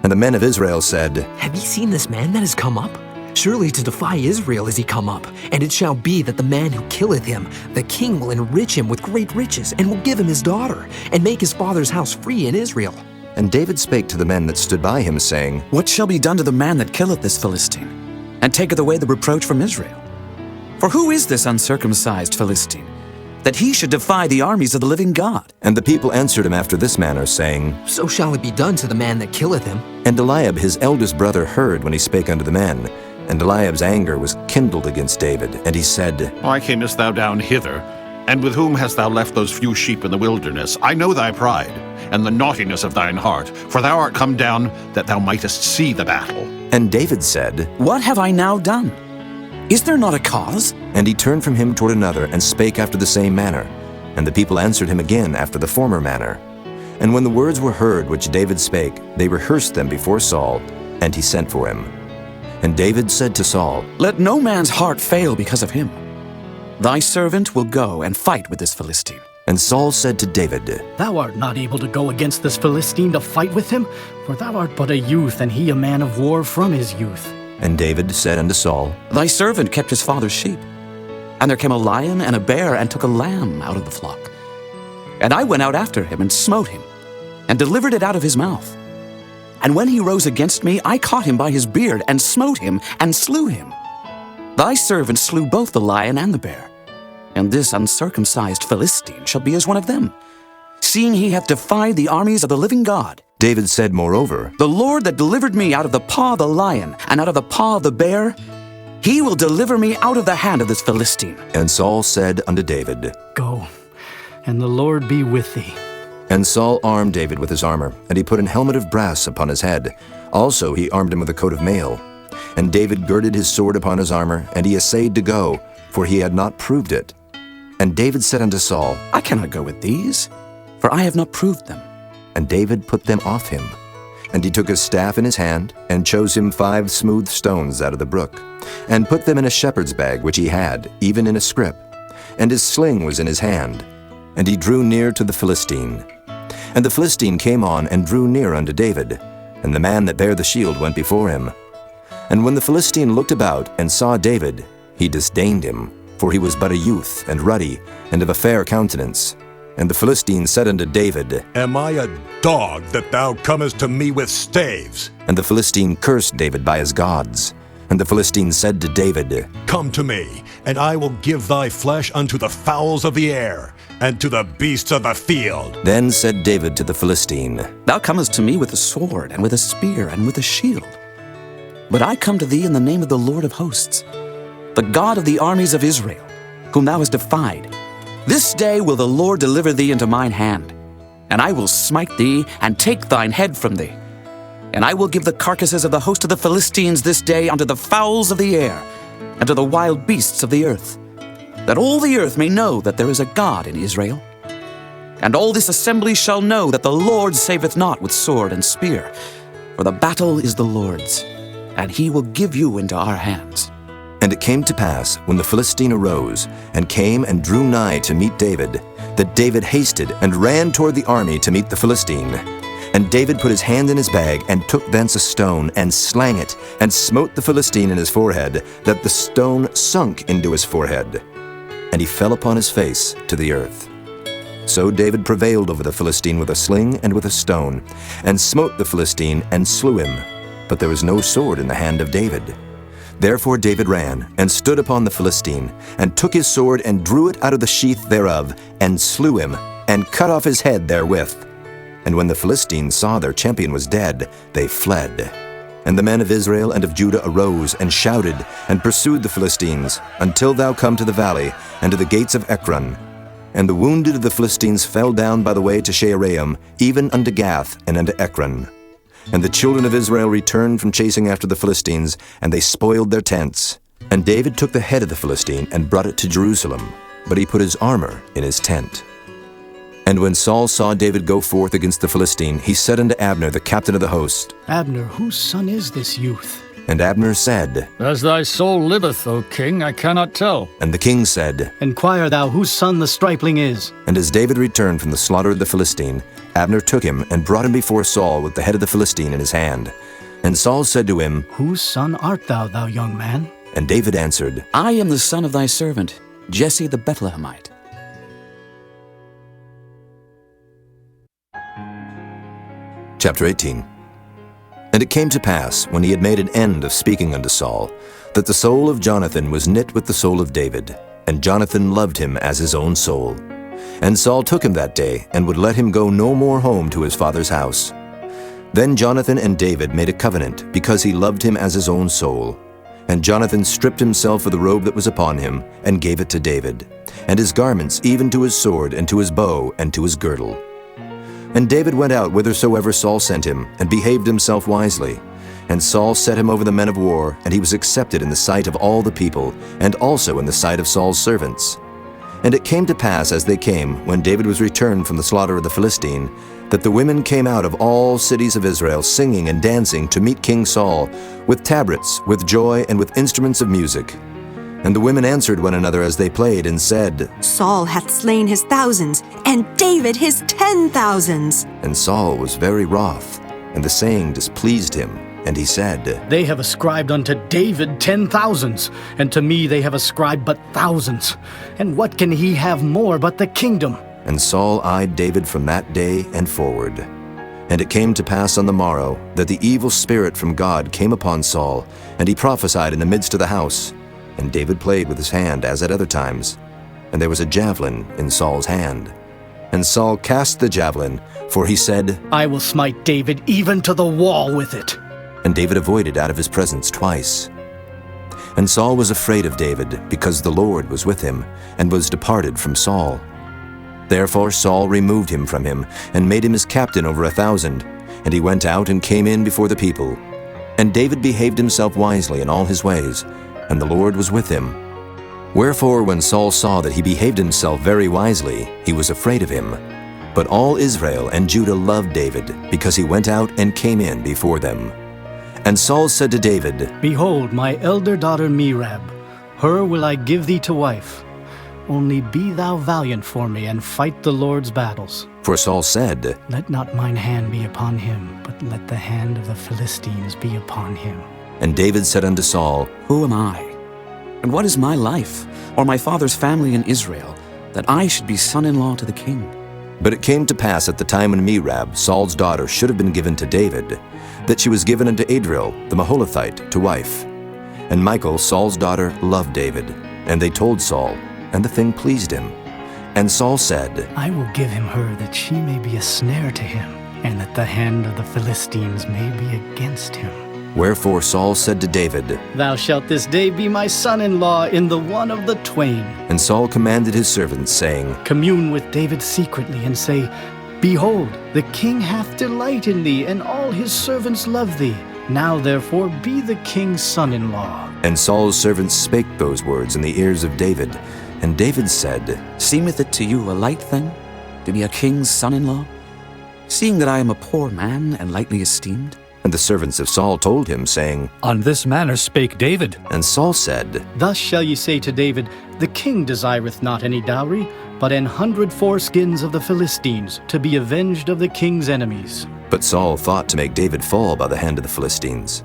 Speaker 1: And the men of Israel said,
Speaker 2: Have ye seen this man that is come up? Surely to defy Israel is he come up. And it shall be that the man who killeth him, the king will enrich him with great riches, and will give him his daughter, and make his father's house free in Israel.
Speaker 1: And David spake to the men that stood by him, saying,
Speaker 22: What shall be done to the man that killeth this Philistine, and taketh away the reproach from Israel? For who is this uncircumcised Philistine, that he should defy the armies of the living God?
Speaker 1: And the people answered him after this manner, saying,
Speaker 2: So shall it be done to the man that killeth him.
Speaker 1: And Eliab his eldest brother heard when he spake unto the men. And Eliab's anger was kindled against David, and he said,
Speaker 6: Why camest thou down hither? And with whom hast thou left those few sheep in the wilderness? I know thy pride, and the naughtiness of thine heart, for thou art come down that thou mightest see the battle.
Speaker 1: And David said,
Speaker 22: What have I now done? Is there not a cause?
Speaker 1: And he turned from him toward another, and spake after the same manner. And the people answered him again after the former manner. And when the words were heard which David spake, they rehearsed them before Saul, and he sent for him. And David said to Saul,
Speaker 22: Let no man's heart fail because of him. Thy servant will go and fight with this Philistine.
Speaker 1: And Saul said to David,
Speaker 18: Thou art not able to go against this Philistine to fight with him, for thou art but a youth, and he a man of war from his youth.
Speaker 1: And David said unto Saul,
Speaker 22: Thy servant kept his father's sheep. And there came a lion and a bear, and took a lamb out of the flock. And I went out after him, and smote him, and delivered it out of his mouth. And when he rose against me, I caught him by his beard, and smote him, and slew him. Thy servant slew both the lion and the bear. And this uncircumcised Philistine shall be as one of them, seeing he hath defied the armies of the living God.
Speaker 1: David said moreover,
Speaker 22: The Lord that delivered me out of the paw of the lion, and out of the paw of the bear, he will deliver me out of the hand of this Philistine.
Speaker 1: And Saul said unto David,
Speaker 18: Go, and the Lord be with thee.
Speaker 1: And Saul armed David with his armor, and he put an helmet of brass upon his head. Also he armed him with a coat of mail. And David girded his sword upon his armor, and he essayed to go, for he had not proved it. And David said unto Saul,
Speaker 22: I cannot go with these, for I have not proved them.
Speaker 1: And David put them off him. And he took his staff in his hand, and chose him 5 smooth stones out of the brook, and put them in a shepherd's bag which he had, even in a scrip. And his sling was in his hand. And he drew near to the Philistine. And the Philistine came on and drew near unto David, and the man that bare the shield went before him. And when the Philistine looked about and saw David, he disdained him, for he was but a youth, and ruddy, and of a fair countenance. And the Philistine said unto David,
Speaker 8: Am I a dog that thou comest to me with staves?
Speaker 1: And the Philistine cursed David by his gods. And the Philistine said to David,
Speaker 8: Come to me, and I will give thy flesh unto the fowls of the air, and to the beasts of the field.
Speaker 1: Then said David to the Philistine,
Speaker 22: Thou comest to me with a sword, and with a spear, and with a shield. But I come to thee in the name of the Lord of hosts, the God of the armies of Israel, whom thou hast defied. This day will the Lord deliver thee into mine hand, and I will smite thee, and take thine head from thee. And I will give the carcasses of the host of the Philistines this day unto the fowls of the air, and to the wild beasts of the earth, that all the earth may know that there is a God in Israel. And all this assembly shall know that the Lord saveth not with sword and spear, for the battle is the Lord's, and he will give you into our hands.
Speaker 1: And it came to pass, when the Philistine arose, and came and drew nigh to meet David, that David hasted and ran toward the army to meet the Philistine. And David put his hand in his bag, and took thence a stone, and slang it, and smote the Philistine in his forehead, that the stone sunk into his forehead. And he fell upon his face to the earth. So David prevailed over the Philistine with a sling and with a stone, and smote the Philistine, and slew him. But there was no sword in the hand of David. Therefore David ran, and stood upon the Philistine, and took his sword, and drew it out of the sheath thereof, and slew him, and cut off his head therewith. And when the Philistines saw their champion was dead, they fled. And the men of Israel and of Judah arose, and shouted, and pursued the Philistines, until thou come to the valley, and to the gates of Ekron. And the wounded of the Philistines fell down by the way to Shaaraim, even unto Gath, and unto Ekron. And the children of Israel returned from chasing after the Philistines, and they spoiled their tents. And David took the head of the Philistine, and brought it to Jerusalem, but he put his armor in his tent. And when Saul saw David go forth against the Philistine, he said unto Abner, the captain of the host,
Speaker 18: Abner, whose son is this youth?
Speaker 1: And Abner said,
Speaker 21: As thy soul liveth, O king, I cannot tell.
Speaker 1: And the king said,
Speaker 18: Enquire thou whose son the stripling is.
Speaker 1: And as David returned from the slaughter of the Philistine, Abner took him, and brought him before Saul with the head of the Philistine in his hand. And Saul said to him,
Speaker 18: Whose son art thou, thou young man?
Speaker 1: And David answered,
Speaker 22: I am the son of thy servant, Jesse the Bethlehemite.
Speaker 1: Chapter 18. And it came to pass, when he had made an end of speaking unto Saul, that the soul of Jonathan was knit with the soul of David, and Jonathan loved him as his own soul. And Saul took him that day, and would let him go no more home to his father's house. Then Jonathan and David made a covenant, because he loved him as his own soul. And Jonathan stripped himself of the robe that was upon him, and gave it to David, and his garments, even to his sword, and to his bow, and to his girdle. And David went out whithersoever Saul sent him, and behaved himself wisely. And Saul set him over the men of war, and he was accepted in the sight of all the people, and also in the sight of Saul's servants. And it came to pass as they came, when David was returned from the slaughter of the Philistine, that the women came out of all cities of Israel, singing and dancing to meet King Saul, with tabrets, with joy, and with instruments of music. And the women answered one another as they played, and said,
Speaker 19: Saul hath slain his thousands, and David his 10,000s.
Speaker 1: And Saul was very wroth, and the saying displeased him. And he said,
Speaker 18: They have ascribed unto David 10,000s, and to me they have ascribed but thousands. And what can he have more but the kingdom?
Speaker 1: And Saul eyed David from that day and forward. And it came to pass on the morrow, that the evil spirit from God came upon Saul, and he prophesied in the midst of the house. And David played with his hand as at other times. And there was a javelin in Saul's hand. And Saul cast the javelin, for he said,
Speaker 18: I will smite David even to the wall with it.
Speaker 1: And David avoided out of his presence twice. And Saul was afraid of David, because the Lord was with him, and was departed from Saul. Therefore Saul removed him from him, and made him his captain over 1,000. And he went out and came in before the people. And David behaved himself wisely in all his ways, and the Lord was with him. Wherefore when Saul saw that he behaved himself very wisely, he was afraid of him. But all Israel and Judah loved David, because he went out and came in before them. And Saul said to David,
Speaker 18: Behold, my elder daughter Merab, her will I give thee to wife. Only be thou valiant for me, and fight the Lord's battles.
Speaker 1: For Saul said,
Speaker 18: Let not mine hand be upon him, but let the hand of the Philistines be upon him.
Speaker 1: And David said unto Saul,
Speaker 22: Who am I? And what is my life, or my father's family in Israel, that I should be son-in-law to the king?
Speaker 1: But it came to pass at the time when Merab, Saul's daughter, should have been given to David, that she was given unto Adriel the Maholathite to wife. And Michal, Saul's daughter, loved David. And they told Saul, and the thing pleased him. And Saul said,
Speaker 18: I will give him her, that she may be a snare to him, and that the hand of the Philistines may be against him.
Speaker 1: Wherefore Saul said to David,
Speaker 18: Thou shalt this day be my son-in-law in the one of the twain.
Speaker 1: And Saul commanded his servants, saying,
Speaker 18: Commune with David secretly, and say, Behold, the king hath delight in thee, and all his servants love thee. Now therefore be the king's son-in-law.
Speaker 1: And Saul's servants spake those words in the ears of David. And David said,
Speaker 22: Seemeth it to you a light thing, to be a king's son-in-law, seeing that I am a poor man and lightly esteemed?
Speaker 1: And the servants of Saul told him, saying,
Speaker 20: On this manner spake David.
Speaker 1: And Saul said,
Speaker 18: Thus shall ye say to David, The king desireth not any dowry, but 100 foreskins of the Philistines, to be avenged of the king's enemies.
Speaker 1: But Saul thought to make David fall by the hand of the Philistines.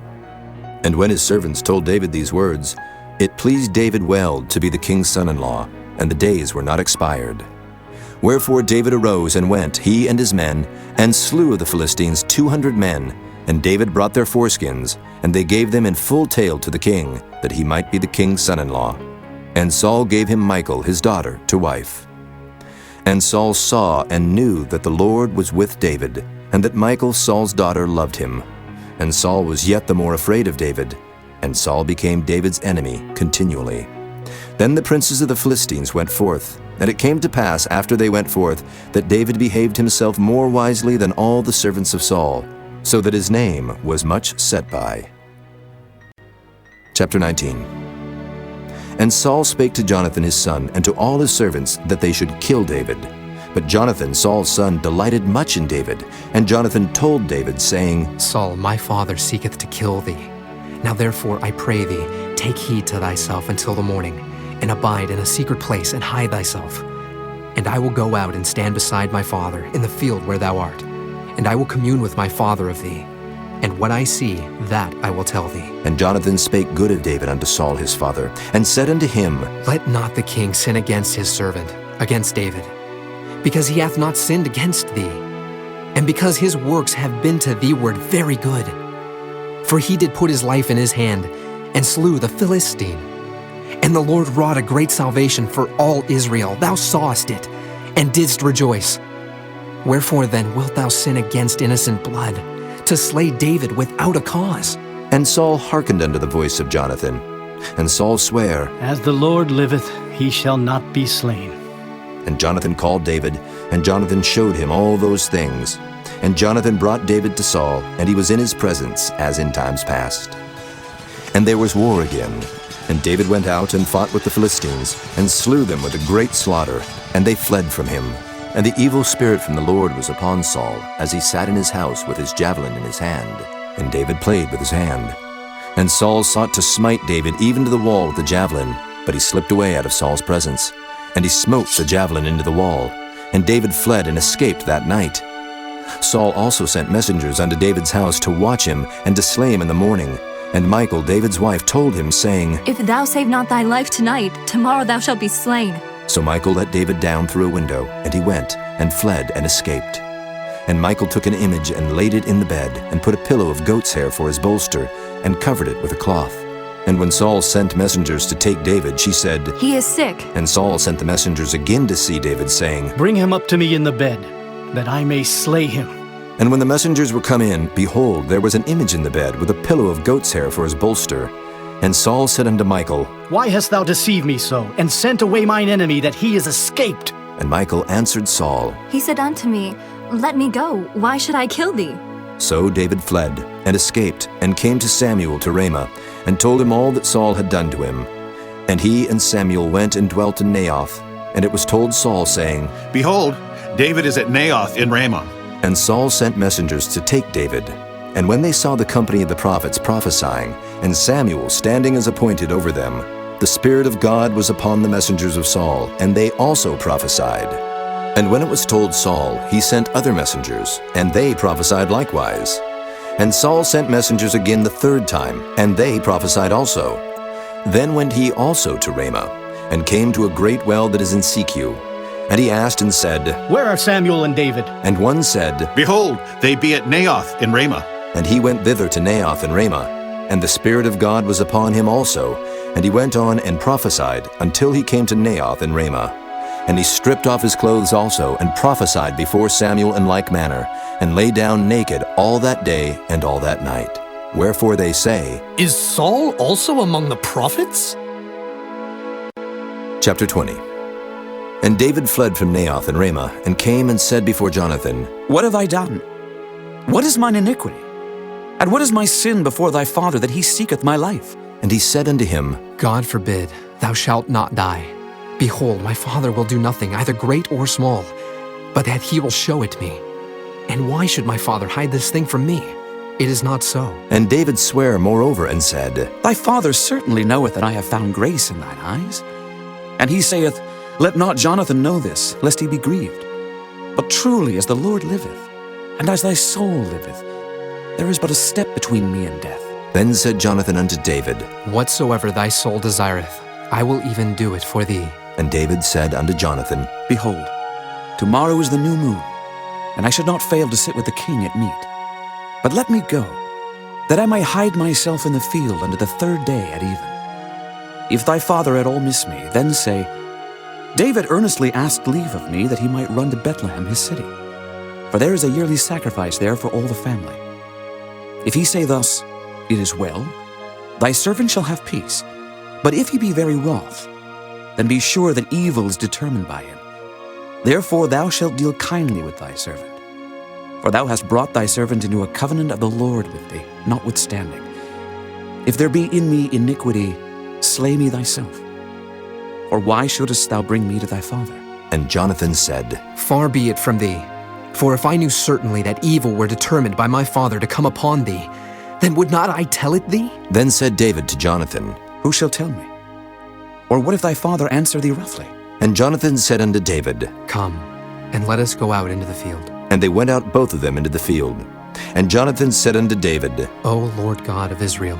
Speaker 1: And when his servants told David these words, it pleased David well to be the king's son-in-law, and the days were not expired. Wherefore David arose and went, he and his men, and slew of the Philistines 200 men. And David brought their foreskins, and they gave them in full tale to the king, that he might be the king's son-in-law. And Saul gave him Michal, his daughter, to wife. And Saul saw and knew that the Lord was with David, and that Michal, Saul's daughter, loved him. And Saul was yet the more afraid of David, and Saul became David's enemy continually. Then the princes of the Philistines went forth, and it came to pass after they went forth, that David behaved himself more wisely than all the servants of Saul, so that his name was much set by. Chapter 19. And Saul spake to Jonathan his son, and to all his servants, that they should kill David. But Jonathan, Saul's son, delighted much in David. And Jonathan told David, saying,
Speaker 2: Saul, my father seeketh to kill thee. Now therefore, I pray thee, take heed to thyself until the morning, and abide in a secret place, and hide thyself. And I will go out and stand beside my father in the field where thou art. And I will commune with my father of thee. And what I see, that I will tell thee.
Speaker 1: And Jonathan spake good of David unto Saul his father, and said unto him,
Speaker 2: Let not the king sin against his servant, against David, because he hath not sinned against thee, and because his works have been to thee-ward very good. For he did put his life in his hand, and slew the Philistine. And the Lord wrought a great salvation for all Israel. Thou sawest it, and didst rejoice. Wherefore then wilt thou sin against innocent blood, to slay David without a cause?
Speaker 1: And Saul hearkened unto the voice of Jonathan. And Saul sware,
Speaker 18: As the Lord liveth, he shall not be slain.
Speaker 1: And Jonathan called David, and Jonathan showed him all those things. And Jonathan brought David to Saul, and he was in his presence, as in times past. And there was war again. And David went out and fought with the Philistines, and slew them with a great slaughter, and they fled from him. And the evil spirit from the Lord was upon Saul, as he sat in his house with his javelin in his hand. And David played with his hand. And Saul sought to smite David even to the wall with the javelin, but he slipped away out of Saul's presence. And he smote the javelin into the wall. And David fled and escaped that night. Saul also sent messengers unto David's house to watch him, and to slay him in the morning. And Michal, David's wife, told him, saying,
Speaker 12: If thou save not thy life tonight, tomorrow thou shalt be slain.
Speaker 1: So Michal let David down through a window, and he went, and fled, and escaped. And Michal took an image, and laid it in the bed, and put a pillow of goat's hair for his bolster, and covered it with a cloth. And when Saul sent messengers to take David, she said,
Speaker 12: He is sick.
Speaker 1: And Saul sent the messengers again to see David, saying,
Speaker 18: Bring him up to me in the bed, that I may slay him.
Speaker 1: And when the messengers were come in, behold, there was an image in the bed, with a pillow of goat's hair for his bolster. And Saul said unto Michal,
Speaker 18: Why hast thou deceived me so, and sent away mine enemy, that he is escaped?
Speaker 1: And Michal answered Saul,
Speaker 12: He said unto me, Let me go, why should I kill thee?
Speaker 1: So David fled, and escaped, and came to Samuel to Ramah, and told him all that Saul had done to him. And he and Samuel went and dwelt in Naioth. And it was told Saul, saying,
Speaker 6: Behold, David is at Naioth in Ramah.
Speaker 1: And Saul sent messengers to take David. And when they saw the company of the prophets prophesying, and Samuel standing as appointed over them, the Spirit of God was upon the messengers of Saul, and they also prophesied. And when it was told Saul, he sent other messengers, and they prophesied likewise. And Saul sent messengers again the third time, and they prophesied also. Then went he also to Ramah, and came to a great well that is in Secu. And he asked and said,
Speaker 18: Where are Samuel and David?
Speaker 1: And one said,
Speaker 6: Behold, they be at Naioth in Ramah.
Speaker 1: And he went thither to Naioth in Ramah. And the Spirit of God was upon him also. And he went on and prophesied until he came to Naioth in Ramah. And he stripped off his clothes also, and prophesied before Samuel in like manner, and lay down naked all that day and all that night. Wherefore they say,
Speaker 11: Is Saul also among the prophets?
Speaker 1: Chapter 20. And David fled from Naioth in Ramah, and came and said before Jonathan,
Speaker 22: What have I done? What is mine iniquity? And what is my sin before thy father, that he seeketh my life?
Speaker 1: And he said unto him,
Speaker 2: God forbid, thou shalt not die. Behold, my father will do nothing, either great or small, but that he will show it me. And why should my father hide this thing from me? It is not so.
Speaker 1: And David sware moreover and said,
Speaker 22: Thy father certainly knoweth that I have found grace in thine eyes. And he saith, Let not Jonathan know this, lest he be grieved. But truly as the Lord liveth, and as thy soul liveth, there is but a step between me and death.
Speaker 1: Then said Jonathan unto David,
Speaker 2: Whatsoever thy soul desireth, I will even do it for thee.
Speaker 1: And David said unto Jonathan,
Speaker 22: Behold, tomorrow is the new moon, and I should not fail to sit with the king at meat. But let me go, that I may hide myself in the field unto the third day at even. If thy father at all miss me, then say, David earnestly asked leave of me that he might run to Bethlehem his city, for there is a yearly sacrifice there for all the family. If he say thus, It is well, thy servant shall have peace. But if he be very wroth, then be sure that evil is determined by him. Therefore thou shalt deal kindly with thy servant. For thou hast brought thy servant into a covenant of the Lord with thee, notwithstanding. If there be in me iniquity, slay me thyself. Or why shouldest thou bring me to thy father?
Speaker 1: And Jonathan said,
Speaker 2: Far be it from thee. For if I knew certainly that evil were determined by my father to come upon thee, then would not I tell it thee?
Speaker 1: Then said David to Jonathan,
Speaker 22: Who shall tell me? Or what if thy father answer thee roughly?
Speaker 1: And Jonathan said unto David,
Speaker 2: Come, and let us go out into the field.
Speaker 1: And they went out both of them into the field. And Jonathan said unto David,
Speaker 2: O Lord God of Israel,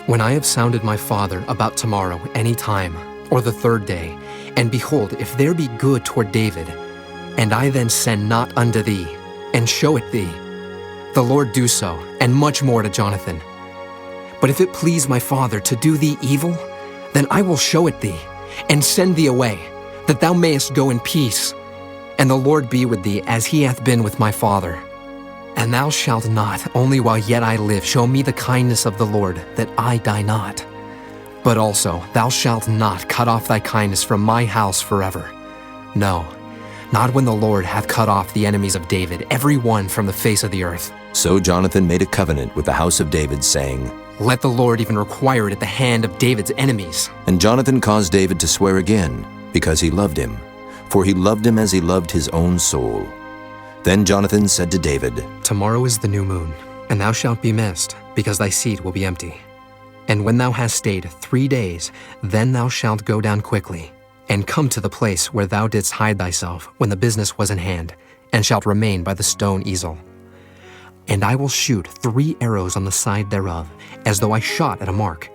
Speaker 2: when I have sounded my father about tomorrow any time, or the third day, and behold, if there be good toward David, and I then send not unto thee, and show it thee, the Lord do so, and much more to Jonathan. But if it please my father to do thee evil, then I will show it thee, and send thee away, that thou mayest go in peace. And the Lord be with thee, as he hath been with my father. And thou shalt not, only while yet I live, show me the kindness of the Lord, that I die not. But also thou shalt not cut off thy kindness from my house forever. No, not when the Lord hath cut off the enemies of David, every one from the face of the earth.
Speaker 1: So Jonathan made a covenant with the house of David, saying,
Speaker 2: Let the Lord even require it at the hand of David's enemies.
Speaker 1: And Jonathan caused David to swear again, because he loved him, for he loved him as he loved his own soul. Then Jonathan said to David,
Speaker 2: Tomorrow is the new moon, and thou shalt be missed, because thy seat will be empty. And when thou hast stayed 3 days, then thou shalt go down quickly, and come to the place where thou didst hide thyself when the business was in hand, and shalt remain by the stone easel. And I will shoot 3 arrows on the side thereof, as though I shot at a mark.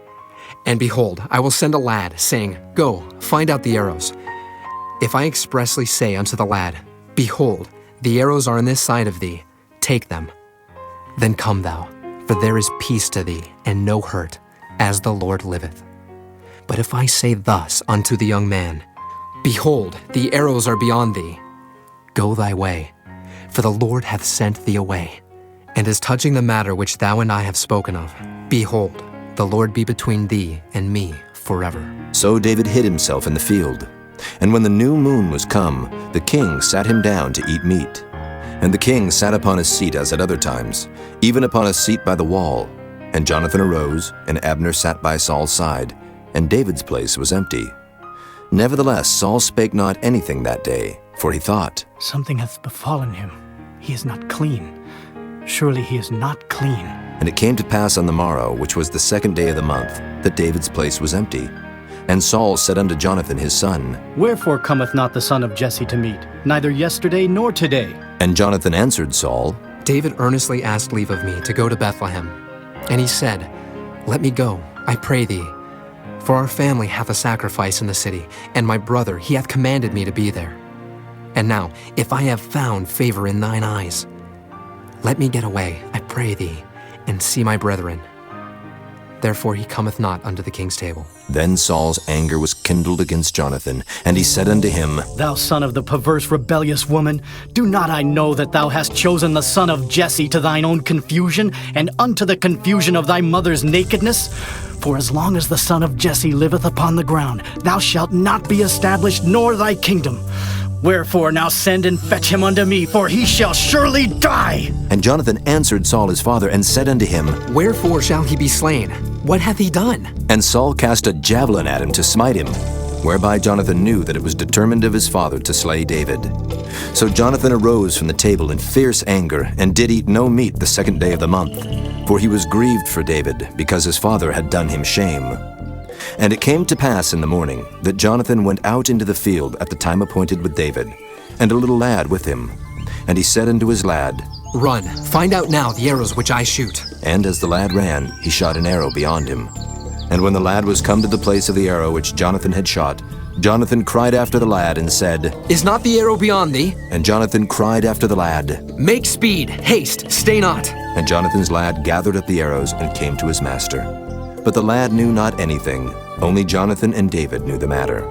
Speaker 2: And behold, I will send a lad, saying, Go, find out the arrows. If I expressly say unto the lad, Behold, the arrows are on this side of thee, take them. Then come thou, for there is peace to thee, and no hurt, as the Lord liveth. But if I say thus unto the young man, Behold, the arrows are beyond thee, go thy way, for the Lord hath sent thee away. And as touching the matter which thou and I have spoken of, behold, the Lord be between thee and me forever.
Speaker 1: So David hid himself in the field. And when the new moon was come, the king sat him down to eat meat. And the king sat upon his seat as at other times, even upon a seat by the wall. And Jonathan arose, and Abner sat by Saul's side, and David's place was empty. Nevertheless, Saul spake not anything that day, for he thought,
Speaker 18: Something hath befallen him. He is not clean. Surely he is not clean.
Speaker 1: And it came to pass on the morrow, which was the 2nd day of the month, that David's place was empty. And Saul said unto Jonathan his son,
Speaker 18: Wherefore cometh not the son of Jesse to meet, neither yesterday nor today?
Speaker 1: And Jonathan answered Saul,
Speaker 2: David earnestly asked leave of me to go to Bethlehem. And he said, Let me go, I pray thee. For our family hath a sacrifice in the city, and my brother, he hath commanded me to be there. And now, if I have found favor in thine eyes, let me get away, I pray thee, and see my brethren. Therefore he cometh not unto the king's table.
Speaker 1: Then Saul's anger was kindled against Jonathan, and he said unto him,
Speaker 18: Thou son of the perverse rebellious woman, do not I know that thou hast chosen the son of Jesse to thine own confusion, and unto the confusion of thy mother's nakedness? For as long as the son of Jesse liveth upon the ground, thou shalt not be established, nor thy kingdom. Wherefore now send and fetch him unto me, for he shall surely die.
Speaker 1: And Jonathan answered Saul his father, and said unto him,
Speaker 2: Wherefore shall he be slain? What hath he done?
Speaker 1: And Saul cast a javelin at him to smite him, whereby Jonathan knew that it was determined of his father to slay David. So Jonathan arose from the table in fierce anger, and did eat no meat the 2nd day of the month, for he was grieved for David, because his father had done him shame. And it came to pass in the morning that Jonathan went out into the field at the time appointed with David, and a little lad with him. And he said unto his lad,
Speaker 2: Run, find out now the arrows which I shoot.
Speaker 1: And as the lad ran, he shot an arrow beyond him. And when the lad was come to the place of the arrow which Jonathan had shot, Jonathan cried after the lad and said,
Speaker 2: Is not the arrow beyond thee?
Speaker 1: And Jonathan cried after the lad,
Speaker 2: Make speed, haste, stay not.
Speaker 1: And Jonathan's lad gathered up the arrows and came to his master. But the lad knew not anything, only Jonathan and David knew the matter.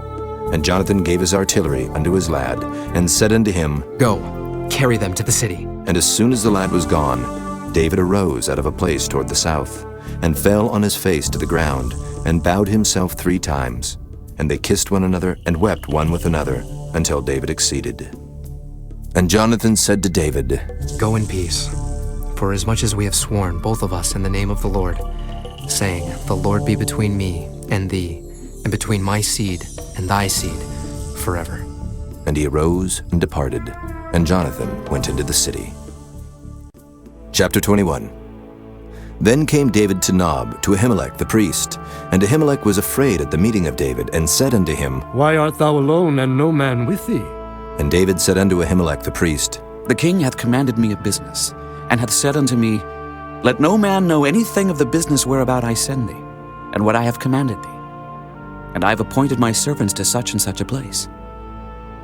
Speaker 1: And Jonathan gave his artillery unto his lad, and said unto him,
Speaker 2: Go, carry them to the city.
Speaker 1: And as soon as the lad was gone, David arose out of a place toward the south, and fell on his face to the ground, and bowed himself 3 times. And they kissed one another, and wept one with another, until David exceeded. And Jonathan said to David,
Speaker 2: Go in peace, for as much as we have sworn, both of us, in the name of the Lord, saying, The Lord be between me and thee, and between my seed and thy seed, forever.
Speaker 1: And he arose and departed, and Jonathan went into the city. Chapter 21. Then came David to Nob, to Ahimelech the priest. And Ahimelech was afraid at the meeting of David, and said unto him,
Speaker 4: Why art thou alone, and no man with thee?
Speaker 1: And David said unto Ahimelech the priest,
Speaker 22: The king hath commanded me a business, and hath said unto me, Let no man know anything of the business whereabout I send thee, and what I have commanded thee. And I have appointed my servants to such and such a place.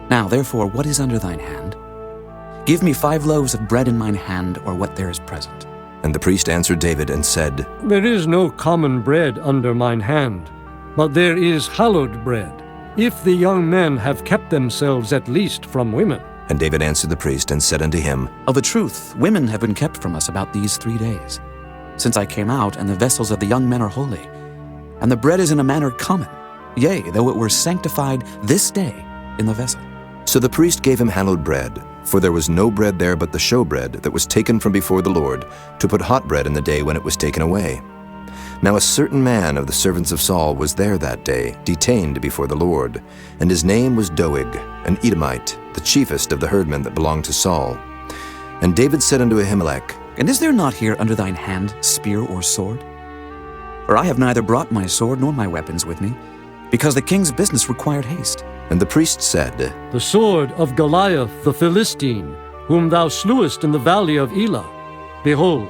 Speaker 22: Now therefore, what is under thine hand? Give me 5 loaves of bread in mine hand, or what there is present.
Speaker 1: And the priest answered David and said,
Speaker 4: There is no common bread under mine hand, but there is hallowed bread, if the young men have kept themselves at least from women.
Speaker 1: And David answered the priest and said unto him,
Speaker 22: Of a truth, women have been kept from us about these 3 days, since I came out, and the vessels of the young men are holy, and the bread is in a manner common, yea, though it were sanctified this day in the vessel.
Speaker 1: So the priest gave him hallowed bread, for there was no bread there but the showbread that was taken from before the Lord, to put hot bread in the day when it was taken away. Now a certain man of the servants of Saul was there that day, detained before the Lord, and his name was Doeg, an Edomite, the chiefest of the herdmen that belonged to Saul. And David said unto Ahimelech,
Speaker 22: And is there not here under thine hand spear or sword? For I have neither brought my sword nor my weapons with me, because the king's business required haste.
Speaker 1: And the priest said,
Speaker 4: The sword of Goliath the Philistine, whom thou slewest in the valley of Elah. Behold,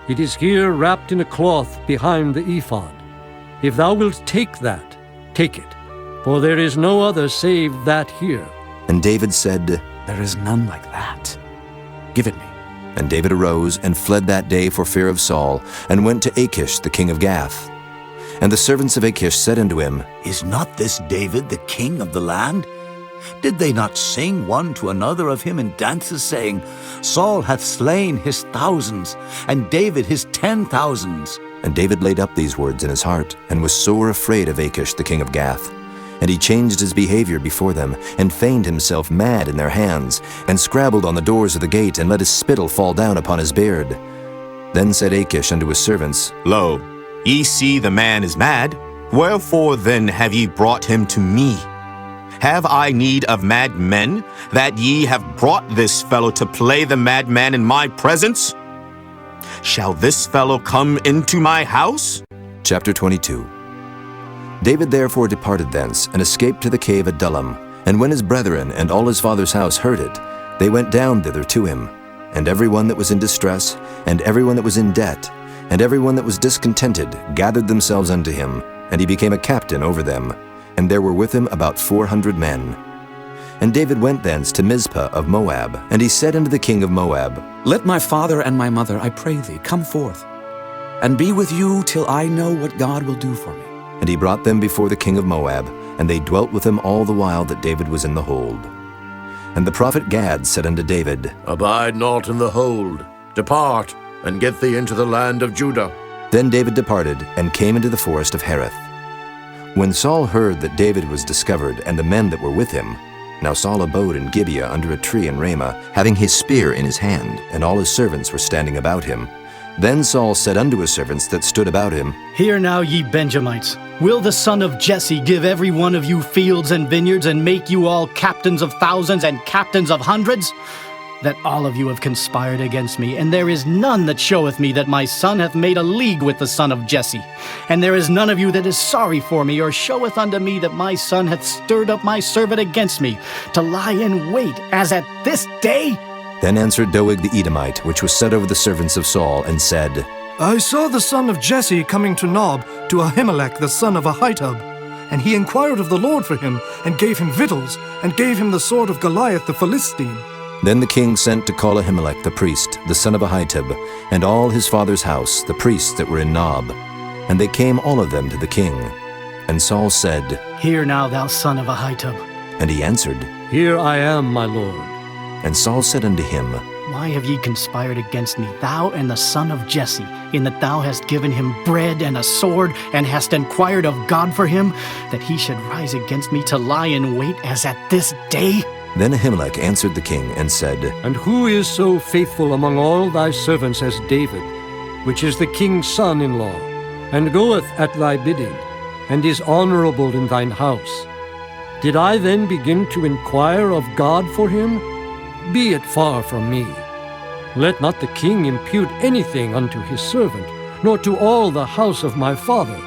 Speaker 4: it is here wrapped in a cloth behind the ephod. If thou wilt take that, take it, for there is no other save that here.
Speaker 1: And David said,
Speaker 22: There is none like that. Give it me.
Speaker 1: And David arose and fled that day for fear of Saul, and went to Achish the king of Gath. And the servants of Achish said unto him,
Speaker 10: Is not this David the king of the land? Did they not sing one to another of him in dances, saying, Saul hath slain his thousands, and David his 10,000s?
Speaker 1: And David laid up these words in his heart, and was sore afraid of Achish the king of Gath. And he changed his behavior before them, and feigned himself mad in their hands, and scrabbled on the doors of the gate, and let his spittle fall down upon his beard. Then said Achish unto his servants,
Speaker 3: Lo, ye see the man is mad. Wherefore then have ye brought him to me? Have I need of mad men, that ye have brought this fellow to play the madman in my presence? Shall this fellow come into my house?
Speaker 1: Chapter 22. David therefore departed thence, and escaped to the cave Adullam. And when his brethren and all his father's house heard it, they went down thither to him. And every one that was in distress, and every one that was in debt, and every one that was discontented, gathered themselves unto him, and he became a captain over them. And there were with him about 400 men. And David went thence to Mizpah of Moab, and he said unto the king of Moab,
Speaker 22: Let my father and my mother, I pray thee, come forth, and be with you till I know what God will do for me.
Speaker 1: And he brought them before the king of Moab, and they dwelt with him all the while that David was in the hold. And the prophet Gad said unto David,
Speaker 7: Abide not in the hold. Depart, and get thee into the land of Judah.
Speaker 1: Then David departed, and came into the forest of Heareth. When Saul heard that David was discovered, and the men that were with him, now Saul abode in Gibeah under a tree in Ramah, having his spear in his hand, and all his servants were standing about him. Then Saul said unto his servants that stood about him,
Speaker 18: Hear now, ye Benjamites, will the son of Jesse give every one of you fields and vineyards, and make you all captains of thousands and captains of hundreds? That all of you have conspired against me, and there is none that showeth me that my son hath made a league with the son of Jesse. And there is none of you that is sorry for me, or showeth unto me that my son hath stirred up my servant against me, to lie in wait, as at this day?
Speaker 1: Then answered Doeg the Edomite, which was set over the servants of Saul, and said,
Speaker 11: I saw the son of Jesse coming to Nob, to Ahimelech the son of Ahitub. And he inquired of the Lord for him, and gave him victuals, and gave him the sword of Goliath the Philistine.
Speaker 1: Then the king sent to call Ahimelech the priest, the son of Ahitub, and all his father's house, the priests that were in Nob. And they came all of them to the king. And Saul said,
Speaker 18: Hear now, thou son of Ahitub.
Speaker 1: And he answered,
Speaker 4: Here I am, my lord.
Speaker 1: And Saul said unto him,
Speaker 18: Why have ye conspired against me, thou and the son of Jesse, in that thou hast given him bread and a sword, and hast inquired of God for him, that he should rise against me to lie in wait as at this day?
Speaker 1: Then Ahimelech answered the king, and said,
Speaker 4: And who is so faithful among all thy servants as David, which is the king's son-in-law, and goeth at thy bidding, and is honorable in thine house? Did I then begin to inquire of God for him? Be it far from me. Let not the king impute anything unto his servant, nor to all the house of my father.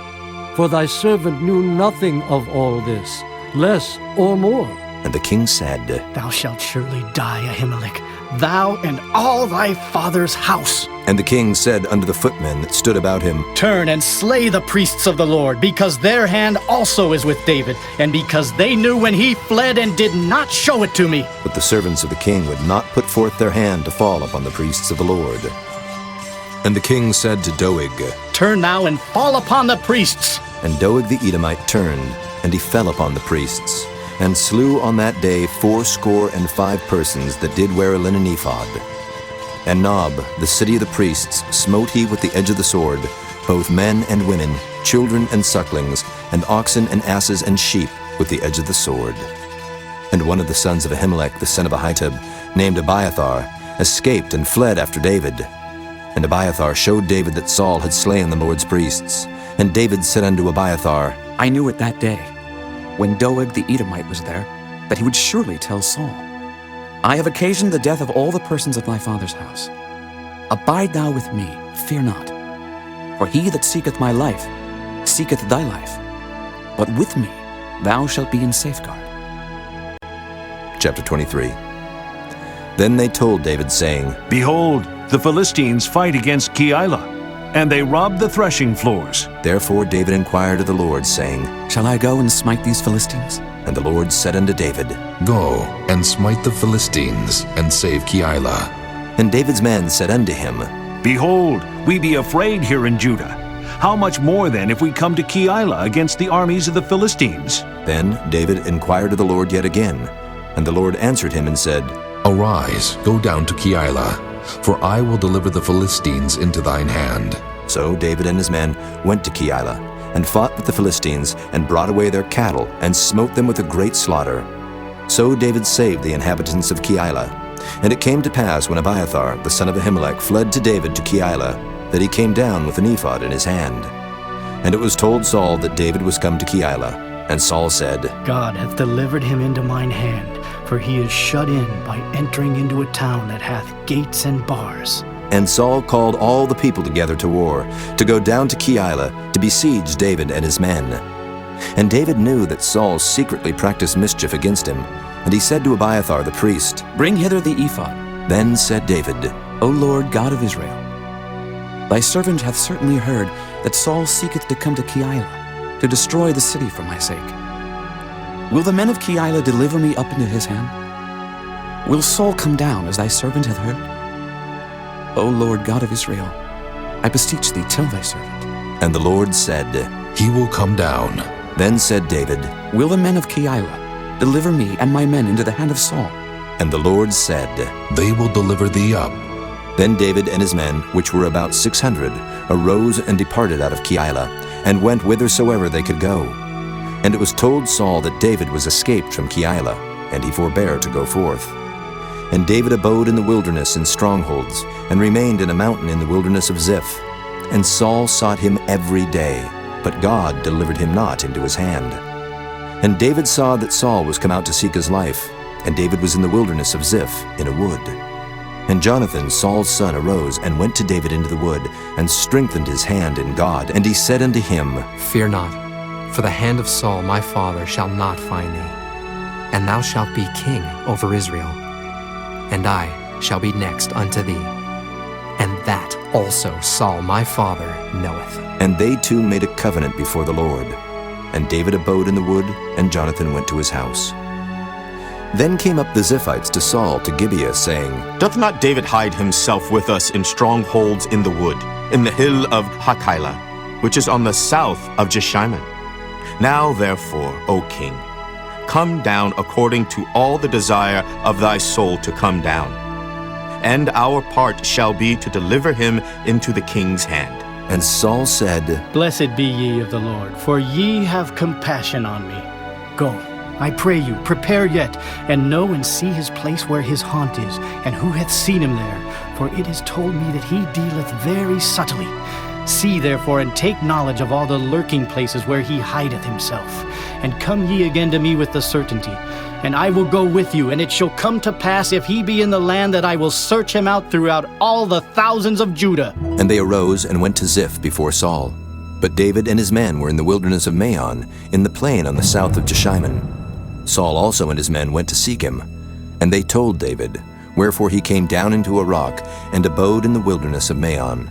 Speaker 4: For thy servant knew nothing of all this, less or more.
Speaker 1: And the king said,
Speaker 18: Thou shalt surely die, Ahimelech, thou and all thy father's house.
Speaker 1: And the king said unto the footmen that stood about him,
Speaker 18: Turn and slay the priests of the Lord, because their hand also is with David, and because they knew when he fled and did not show it to me.
Speaker 1: But the servants of the king would not put forth their hand to fall upon the priests of the Lord. And the king said to Doeg,
Speaker 18: Turn now and fall upon the priests.
Speaker 1: And Doeg the Edomite turned, and he fell upon the priests, and slew on that day 75 persons that did wear a linen ephod. And Nob, the city of the priests, smote he with the edge of the sword, both men and women, children and sucklings, and oxen and asses and sheep, with the edge of the sword. And one of the sons of Ahimelech the son of Ahitub, named Abiathar, escaped and fled after David. And Abiathar showed David that Saul had slain the Lord's priests. And David said unto Abiathar,
Speaker 22: I knew it that day, when Doeg the Edomite was there, that he would surely tell Saul, I have occasioned the death of all the persons of my father's house. Abide thou with me, fear not. For he that seeketh my life, seeketh thy life. But with me thou shalt be in safeguard.
Speaker 1: Chapter 23. Then they told David, saying,
Speaker 14: Behold, the Philistines fight against Keilah, and they rob the threshing floors.
Speaker 1: Therefore David inquired of the Lord, saying,
Speaker 22: Shall I go and smite these Philistines?
Speaker 1: And the Lord said unto David,
Speaker 9: Go and smite the Philistines, and save Keilah.
Speaker 1: And David's men said unto him,
Speaker 14: Behold, we be afraid here in Judah. How much more then if we come to Keilah against the armies of the Philistines?
Speaker 1: Then David inquired of the Lord yet again. And the Lord answered him and said,
Speaker 9: Arise, go down to Keilah, for I will deliver the Philistines into thine hand.
Speaker 1: So David and his men went to Keilah, and fought with the Philistines, and brought away their cattle, and smote them with a great slaughter. So David saved the inhabitants of Keilah. And it came to pass, when Abiathar the son of Ahimelech fled to David to Keilah, that he came down with an ephod in his hand. And it was told Saul that David was come to Keilah. And Saul said,
Speaker 18: God hath delivered him into mine hand, for he is shut in by entering into a town that hath gates and bars.
Speaker 1: And Saul called all the people together to war, to go down to Keilah, to besiege David and his men. And David knew that Saul secretly practiced mischief against him, and he said to Abiathar the priest,
Speaker 22: Bring hither the ephod.
Speaker 1: Then said David,
Speaker 22: O Lord God of Israel, thy servant hath certainly heard that Saul seeketh to come to Keilah, to destroy the city for my sake. Will the men of Keilah deliver me up into his hand? Will Saul come down, as thy servant hath heard? O Lord God of Israel, I beseech thee, tell thy servant.
Speaker 1: And the Lord said,
Speaker 9: He will come down.
Speaker 1: Then said David,
Speaker 22: Will the men of Keilah deliver me and my men into the hand of Saul?
Speaker 1: And the Lord said,
Speaker 9: They will deliver thee up.
Speaker 1: Then David and his men, which were about 600, arose and departed out of Keilah, and went whithersoever they could go. And it was told Saul that David was escaped from Keilah, and he forbare to go forth. And David abode in the wilderness in strongholds, and remained in a mountain in the wilderness of Ziph. And Saul sought him every day, but God delivered him not into his hand. And David saw that Saul was come out to seek his life, and David was in the wilderness of Ziph in a wood. And Jonathan, Saul's son, arose and went to David into the wood, and strengthened his hand in God. And he said unto him,
Speaker 2: Fear not, for the hand of Saul my father shall not find thee, and thou shalt be king over Israel, and I shall be next unto thee. And that also Saul my father knoweth.
Speaker 1: And they two made a covenant before the Lord. And David abode in the wood, and Jonathan went to his house. Then came up the Ziphites to Saul to Gibeah, saying,
Speaker 3: Doth not David hide himself with us in strongholds in the wood, in the hill of Hachilah, which is on the south of Jeshimon? Now therefore, O king, come down according to all the desire of thy soul to come down. And our part shall be to deliver him into the king's hand.
Speaker 1: And Saul said,
Speaker 18: Blessed be ye of the Lord, for ye have compassion on me. Go, I pray you, prepare yet, and know and see his place where his haunt is, and who hath seen him there. For it is told me that he dealeth very subtly. See therefore, and take knowledge of all the lurking places where he hideth himself. And come ye again to me with the certainty. And I will go with you, and it shall come to pass, if he be in the land, that I will search him out throughout all the thousands of Judah.
Speaker 1: And they arose and went to Ziph before Saul. But David and his men were in the wilderness of Maon, in the plain on the south of Jeshimon. Saul also and his men went to seek him. And they told David, wherefore he came down into a rock, and abode in the wilderness of Maon.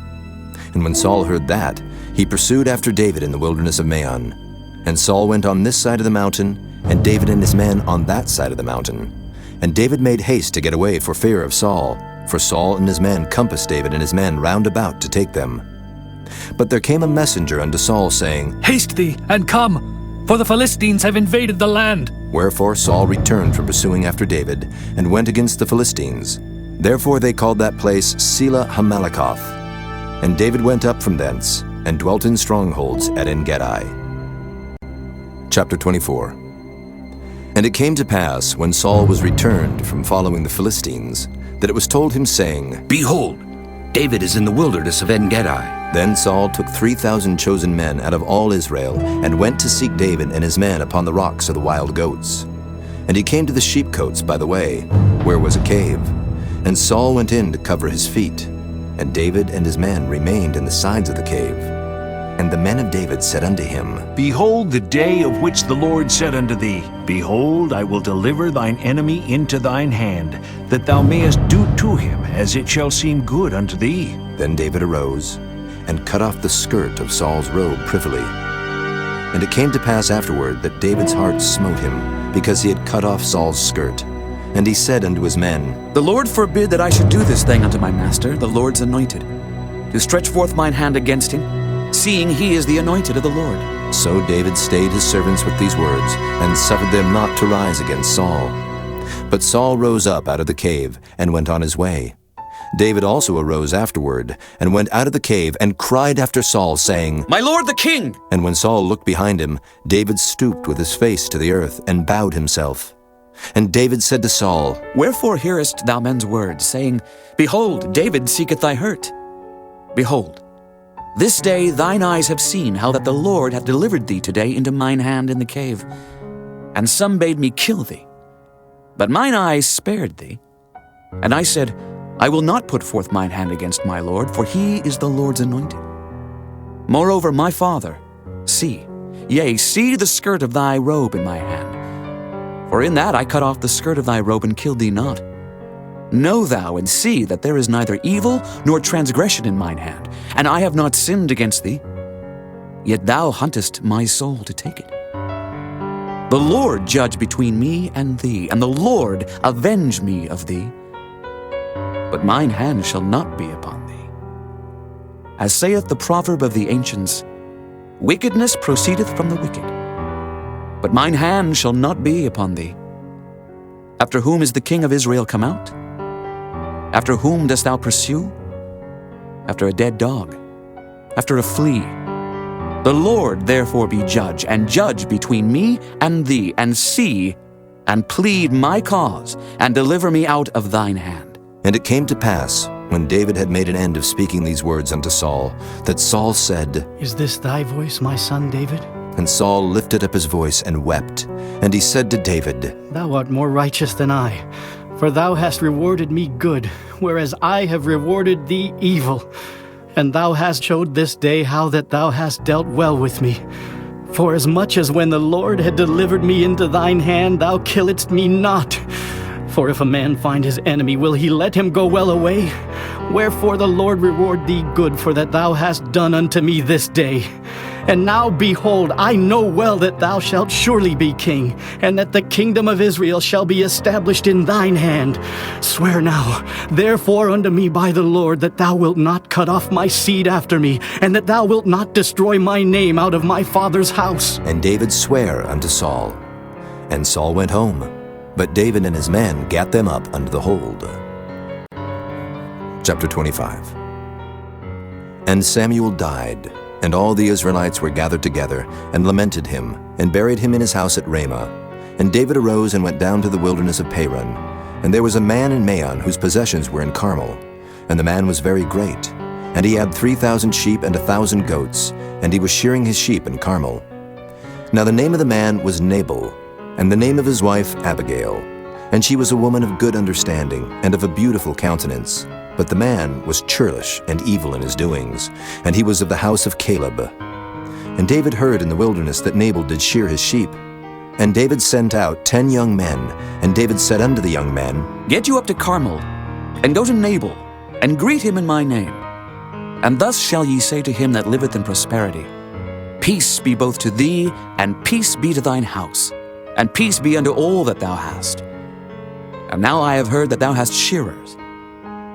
Speaker 1: And when Saul heard that, he pursued after David in the wilderness of Maon. And Saul went on this side of the mountain, and David and his men on that side of the mountain. And David made haste to get away for fear of Saul, for Saul and his men compassed David and his men round about to take them. But there came a messenger unto Saul, saying,
Speaker 21: Haste thee, and come, for the Philistines have invaded the land.
Speaker 1: Wherefore Saul returned from pursuing after David, and went against the Philistines. Therefore they called that place Selah Hammalakoth. And David went up from thence, and dwelt in strongholds at En-gedi. Chapter 24. And it came to pass, when Saul was returned from following the Philistines, that it was told him, saying,
Speaker 5: Behold, David is in the wilderness of En-gedi.
Speaker 1: Then Saul took 3,000 chosen men out of all Israel, and went to seek David and his men upon the rocks of the wild goats. And he came to the sheepcotes by the way, where was a cave. And Saul went in to cover his feet. And David and his men remained in the sides of the cave. And the men of David said unto him,
Speaker 14: Behold the day of which the Lord said unto thee, Behold, I will deliver thine enemy into thine hand, that thou mayest do to him as it shall seem good unto thee.
Speaker 1: Then David arose, and cut off the skirt of Saul's robe privily. And it came to pass afterward that David's heart smote him, because he had cut off Saul's skirt. And he said unto his men,
Speaker 22: The Lord forbid that I should do this thing unto my master, the Lord's anointed, to stretch forth mine hand against him, seeing he is the anointed of the Lord.
Speaker 1: So David stayed his servants with these words, and suffered them not to rise against Saul. But Saul rose up out of the cave, and went on his way. David also arose afterward, and went out of the cave, and cried after Saul, saying,
Speaker 22: My lord the king!
Speaker 1: And when Saul looked behind him, David stooped with his face to the earth, and bowed himself. And David said to Saul,
Speaker 22: Wherefore hearest thou men's words, saying, Behold, David seeketh thy hurt? Behold, This day thine eyes have seen how that the Lord hath delivered thee today into mine hand in the cave. And some bade me kill thee. But mine eyes spared thee. And I said, I will not put forth mine hand against my Lord, for he is the Lord's anointed. Moreover, my father, see, yea, see the skirt of thy robe in my hand. For in that I cut off the skirt of thy robe and killed thee not. Know thou and see that there is neither evil nor transgression in mine hand, and I have not sinned against thee. Yet thou huntest my soul to take it. The Lord judge between me and thee, and the Lord avenge me of thee. But mine hand shall not be upon thee. As saith the proverb of the ancients, wickedness proceedeth from the wicked. But mine hand shall not be upon thee. After whom is the king of Israel come out? After whom dost thou pursue? After a dead dog, after a flea. The Lord therefore be judge, and judge between me and thee, and see, and plead my cause, and deliver me out of thine hand.
Speaker 1: And it came to pass, when David had made an end of speaking these words unto Saul, that Saul said,
Speaker 18: Is this thy voice, my son David?
Speaker 1: And Saul lifted up his voice and wept. And he said to David,
Speaker 18: Thou art more righteous than I, for thou hast rewarded me good, whereas I have rewarded thee evil. And thou hast showed this day how that thou hast dealt well with me. For as much as when the Lord had delivered me into thine hand, thou killedst me not. For if a man find his enemy, will he let him go well away? Wherefore the Lord reward thee good for that thou hast done unto me this day. And now, behold, I know well that thou shalt surely be king, and that the kingdom of Israel shall be established in thine hand. Swear now, therefore, unto me by the Lord, that thou wilt not cut off my seed after me, and that thou wilt not destroy my name out of my father's house.
Speaker 1: And David sware unto Saul. And Saul went home, but David and his men gat them up unto the hold. Chapter 25. And Samuel died, and all the Israelites were gathered together, and lamented him, and buried him in his house at Ramah. And David arose and went down to the wilderness of Paran. And there was a man in Maon whose possessions were in Carmel. And the man was very great. And he had 3,000 sheep and 1,000 goats, and he was shearing his sheep in Carmel. Now the name of the man was Nabal, and the name of his wife Abigail. And she was a woman of good understanding, and of a beautiful countenance. But the man was churlish and evil in his doings, and he was of the house of Caleb. And David heard in the wilderness that Nabal did shear his sheep. And David sent out 10 young men, and David said unto the young men,
Speaker 22: Get you up to Carmel, and go to Nabal, and greet him in my name. And thus shall ye say to him that liveth in prosperity, Peace be both to thee, and peace be to thine house, and peace be unto all that thou hast. And now I have heard that thou hast shearers.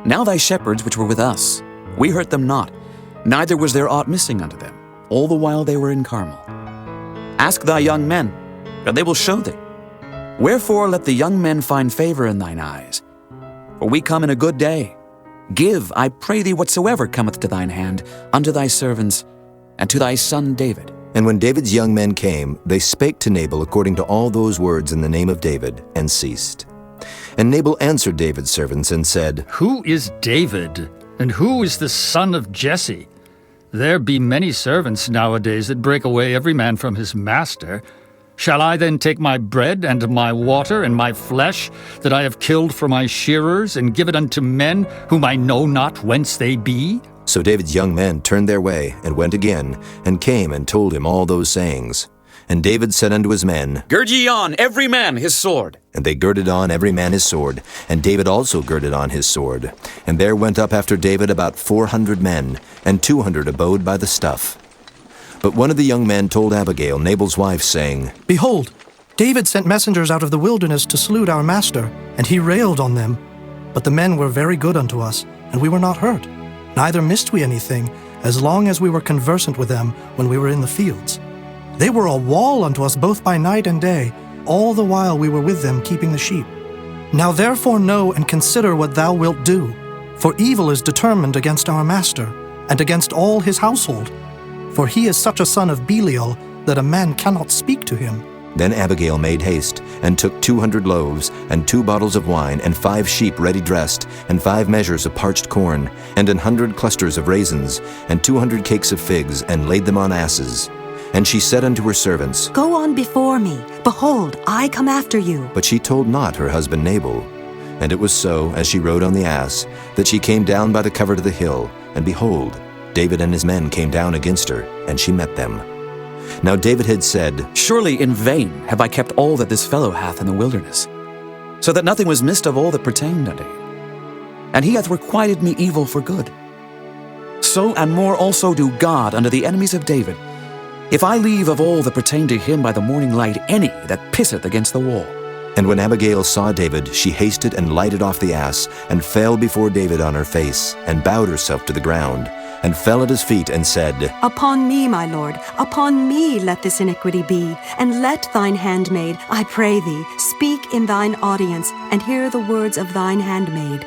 Speaker 22: Now thy shepherds which were with us, we hurt them not, neither was there aught missing unto them, all the while they were in Carmel. Ask thy young men, and they will show thee. Wherefore let the young men find favor in thine eyes. For we come in a good day. Give, I pray thee, whatsoever cometh to thine hand, unto thy servants, and to thy son David.
Speaker 1: And when David's young men came, they spake to Nabal according to all those words in the name of David, and ceased. And Nabal answered David's servants and said,
Speaker 21: Who is David, and who is the son of Jesse? There be many servants nowadays that break away every man from his master. Shall I then take my bread and my water and my flesh that I have killed for my shearers, and give it unto men whom I know not whence they be?
Speaker 1: So David's young men turned their way, and went again, and came and told him all those sayings. And David said unto his men,
Speaker 22: Gird ye on, every man his sword.
Speaker 1: And they girded on every man his sword, and David also girded on his sword. And there went up after David about 400 men, and 200 abode by the stuff. But one of the young men told Abigail, Nabal's wife, saying,
Speaker 11: Behold, David sent messengers out of the wilderness to salute our master, and he railed on them. But the men were very good unto us, and we were not hurt. Neither missed we anything, as long as we were conversant with them when we were in the fields. They were a wall unto us both by night and day, all the while we were with them keeping the sheep. Now therefore know and consider what thou wilt do, for evil is determined against our master, and against all his household. For he is such a son of Belial, that a man cannot speak to him.
Speaker 1: Then Abigail made haste, and took 200 loaves, and 2 bottles of wine, and 5 sheep ready dressed, and 5 measures of parched corn, and 100 clusters of raisins, and 200 cakes of figs, and laid them on asses. And she said unto her servants,
Speaker 19: Go on before me. Behold, I come after you.
Speaker 1: But she told not her husband Nabal. And it was so, as she rode on the ass, that she came down by the cover to the hill, and behold, David and his men came down against her, and she met them. Now David had said,
Speaker 22: Surely in vain have I kept all that this fellow hath in the wilderness, so that nothing was missed of all that pertained unto him. And he hath requited me evil for good. So and more also do God unto the enemies of David, if I leave of all that pertain to him by the morning light any that pisseth against the wall.
Speaker 1: And when Abigail saw David, she hasted and lighted off the ass, and fell before David on her face, and bowed herself to the ground, and fell at his feet, and said,
Speaker 19: Upon me, my lord, upon me let this iniquity be, and let thine handmaid, I pray thee, speak in thine audience, and hear the words of thine handmaid.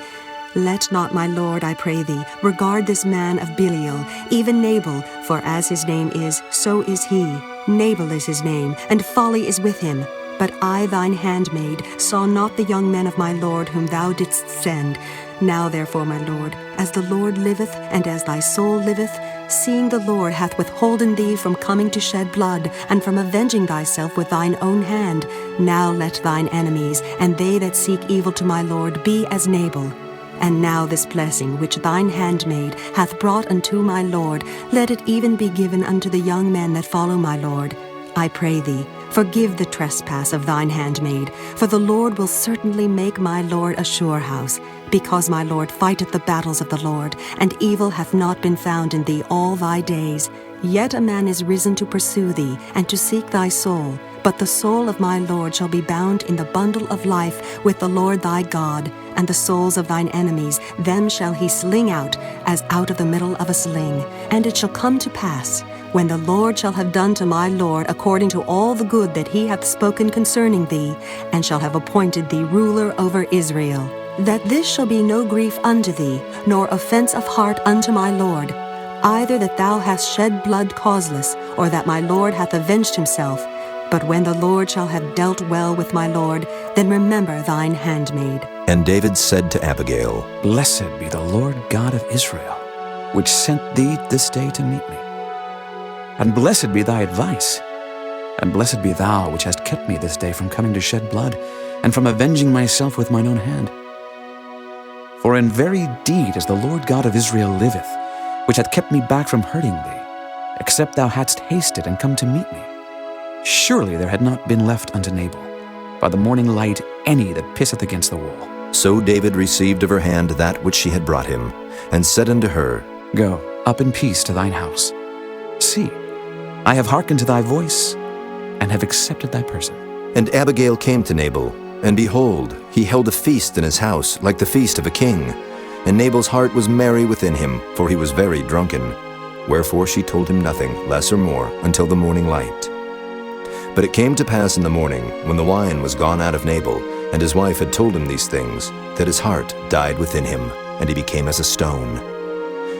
Speaker 19: Let not, my lord, I pray thee, regard this man of Belial, even Nabal, for as his name is, so is he. Nabal is his name, and folly is with him. But I, thine handmaid, saw not the young men of my lord whom thou didst send. Now therefore, my lord, as the Lord liveth, and as thy soul liveth, seeing the Lord hath withholden thee from coming to shed blood, and from avenging thyself with thine own hand, now let thine enemies, and they that seek evil to my lord, be as Nabal. And now this blessing which thine handmaid hath brought unto my lord, let it even be given unto the young men that follow my lord. I pray thee, forgive the trespass of thine handmaid, for the Lord will certainly make my lord a sure house, because my lord fighteth the battles of the Lord, and evil hath not been found in thee all thy days. Yet a man is risen to pursue thee, and to seek thy soul. But the soul of my lord shall be bound in the bundle of life with the Lord thy God, and the souls of thine enemies, them shall he sling out, as out of the middle of a sling. And it shall come to pass, when the Lord shall have done to my lord according to all the good that he hath spoken concerning thee, and shall have appointed thee ruler over Israel, that this shall be no grief unto thee, nor offense of heart unto my lord, either that thou hast shed blood causeless, or that my lord hath avenged himself. But when the Lord shall have dealt well with my lord, then remember thine handmaid.
Speaker 1: And David said to Abigail,
Speaker 22: Blessed be the Lord God of Israel, which sent thee this day to meet me. And blessed be thy advice, and blessed be thou which hast kept me this day from coming to shed blood, and from avenging myself with mine own hand. For in very deed as the Lord God of Israel liveth, which hath kept me back from hurting thee, except thou hadst hasted and come to meet me, surely there had not been left unto Nabal, by the morning light, any that pisseth against the wall.
Speaker 1: So David received of her hand that which she had brought him, and said unto her,
Speaker 22: Go up in peace to thine house. See, I have hearkened to thy voice, and have accepted thy person.
Speaker 1: And Abigail came to Nabal, and behold, he held a feast in his house, like the feast of a king. And Nabal's heart was merry within him, for he was very drunken. Wherefore she told him nothing, less or more, until the morning light. But it came to pass in the morning, when the wine was gone out of Nabal, and his wife had told him these things, that his heart died within him, and he became as a stone.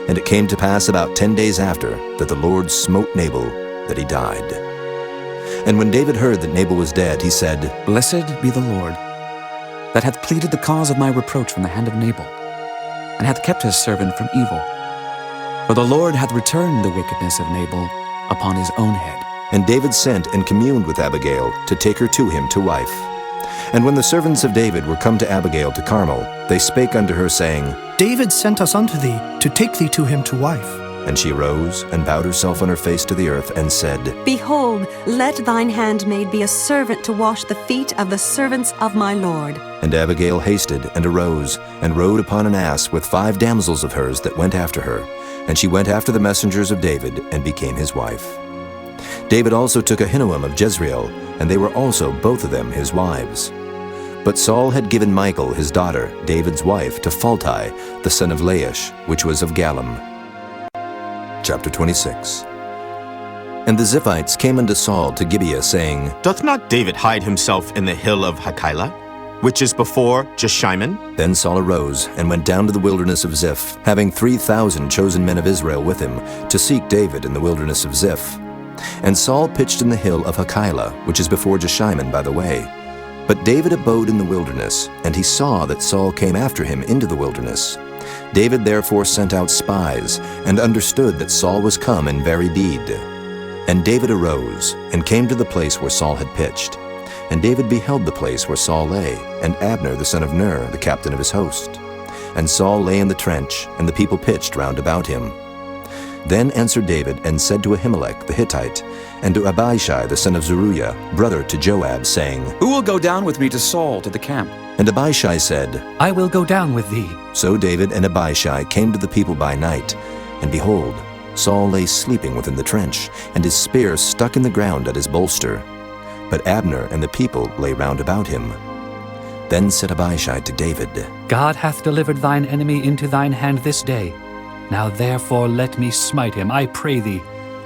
Speaker 1: And it came to pass about 10 days after, that the Lord smote Nabal, that he died. And when David heard that Nabal was dead, he said,
Speaker 22: Blessed be the Lord, that hath pleaded the cause of my reproach from the hand of Nabal, and hath kept his servant from evil. For the Lord hath returned the wickedness of Nabal upon his own head.
Speaker 1: And David sent and communed with Abigail to take her to him to wife. And when the servants of David were come to Abigail to Carmel, they spake unto her, saying,
Speaker 11: David sent us unto thee, to take thee to him to wife.
Speaker 1: And she rose, and bowed herself on her face to the earth, and said,
Speaker 19: Behold, let thine handmaid be a servant to wash the feet of the servants of my lord.
Speaker 1: And Abigail hasted, and arose, and rode upon an ass with 5 damsels of hers that went after her. And she went after the messengers of David, and became his wife. David also took Ahinoam of Jezreel, and they were also both of them his wives. But Saul had given Michal his daughter, David's wife, to Phalti, the son of Laish, which was of Gallim. Chapter 26. And the Ziphites came unto Saul to Gibeah, saying,
Speaker 3: Doth not David hide himself in the hill of Hachilah, which is before Jeshimon?
Speaker 1: Then Saul arose, and went down to the wilderness of Ziph, having 3,000 chosen men of Israel with him, to seek David in the wilderness of Ziph. And Saul pitched in the hill of Hachilah, which is before Jeshimon by the way. But David abode in the wilderness, and he saw that Saul came after him into the wilderness. David therefore sent out spies, and understood that Saul was come in very deed. And David arose, and came to the place where Saul had pitched. And David beheld the place where Saul lay, and Abner the son of Ner, the captain of his host. And Saul lay in the trench, and the people pitched round about him. Then answered David, and said to Ahimelech the Hittite, and to Abishai the son of Zeruiah, brother to Joab, saying,
Speaker 22: Who will go down with me to Saul to the camp?
Speaker 1: And Abishai said,
Speaker 20: I will go down with thee.
Speaker 1: So David and Abishai came to the people by night, and behold, Saul lay sleeping within the trench, and his spear stuck in the ground at his bolster. But Abner and the people lay round about him. Then said Abishai to David,
Speaker 20: God hath delivered thine enemy into thine hand this day. Now therefore let me smite him, I pray thee,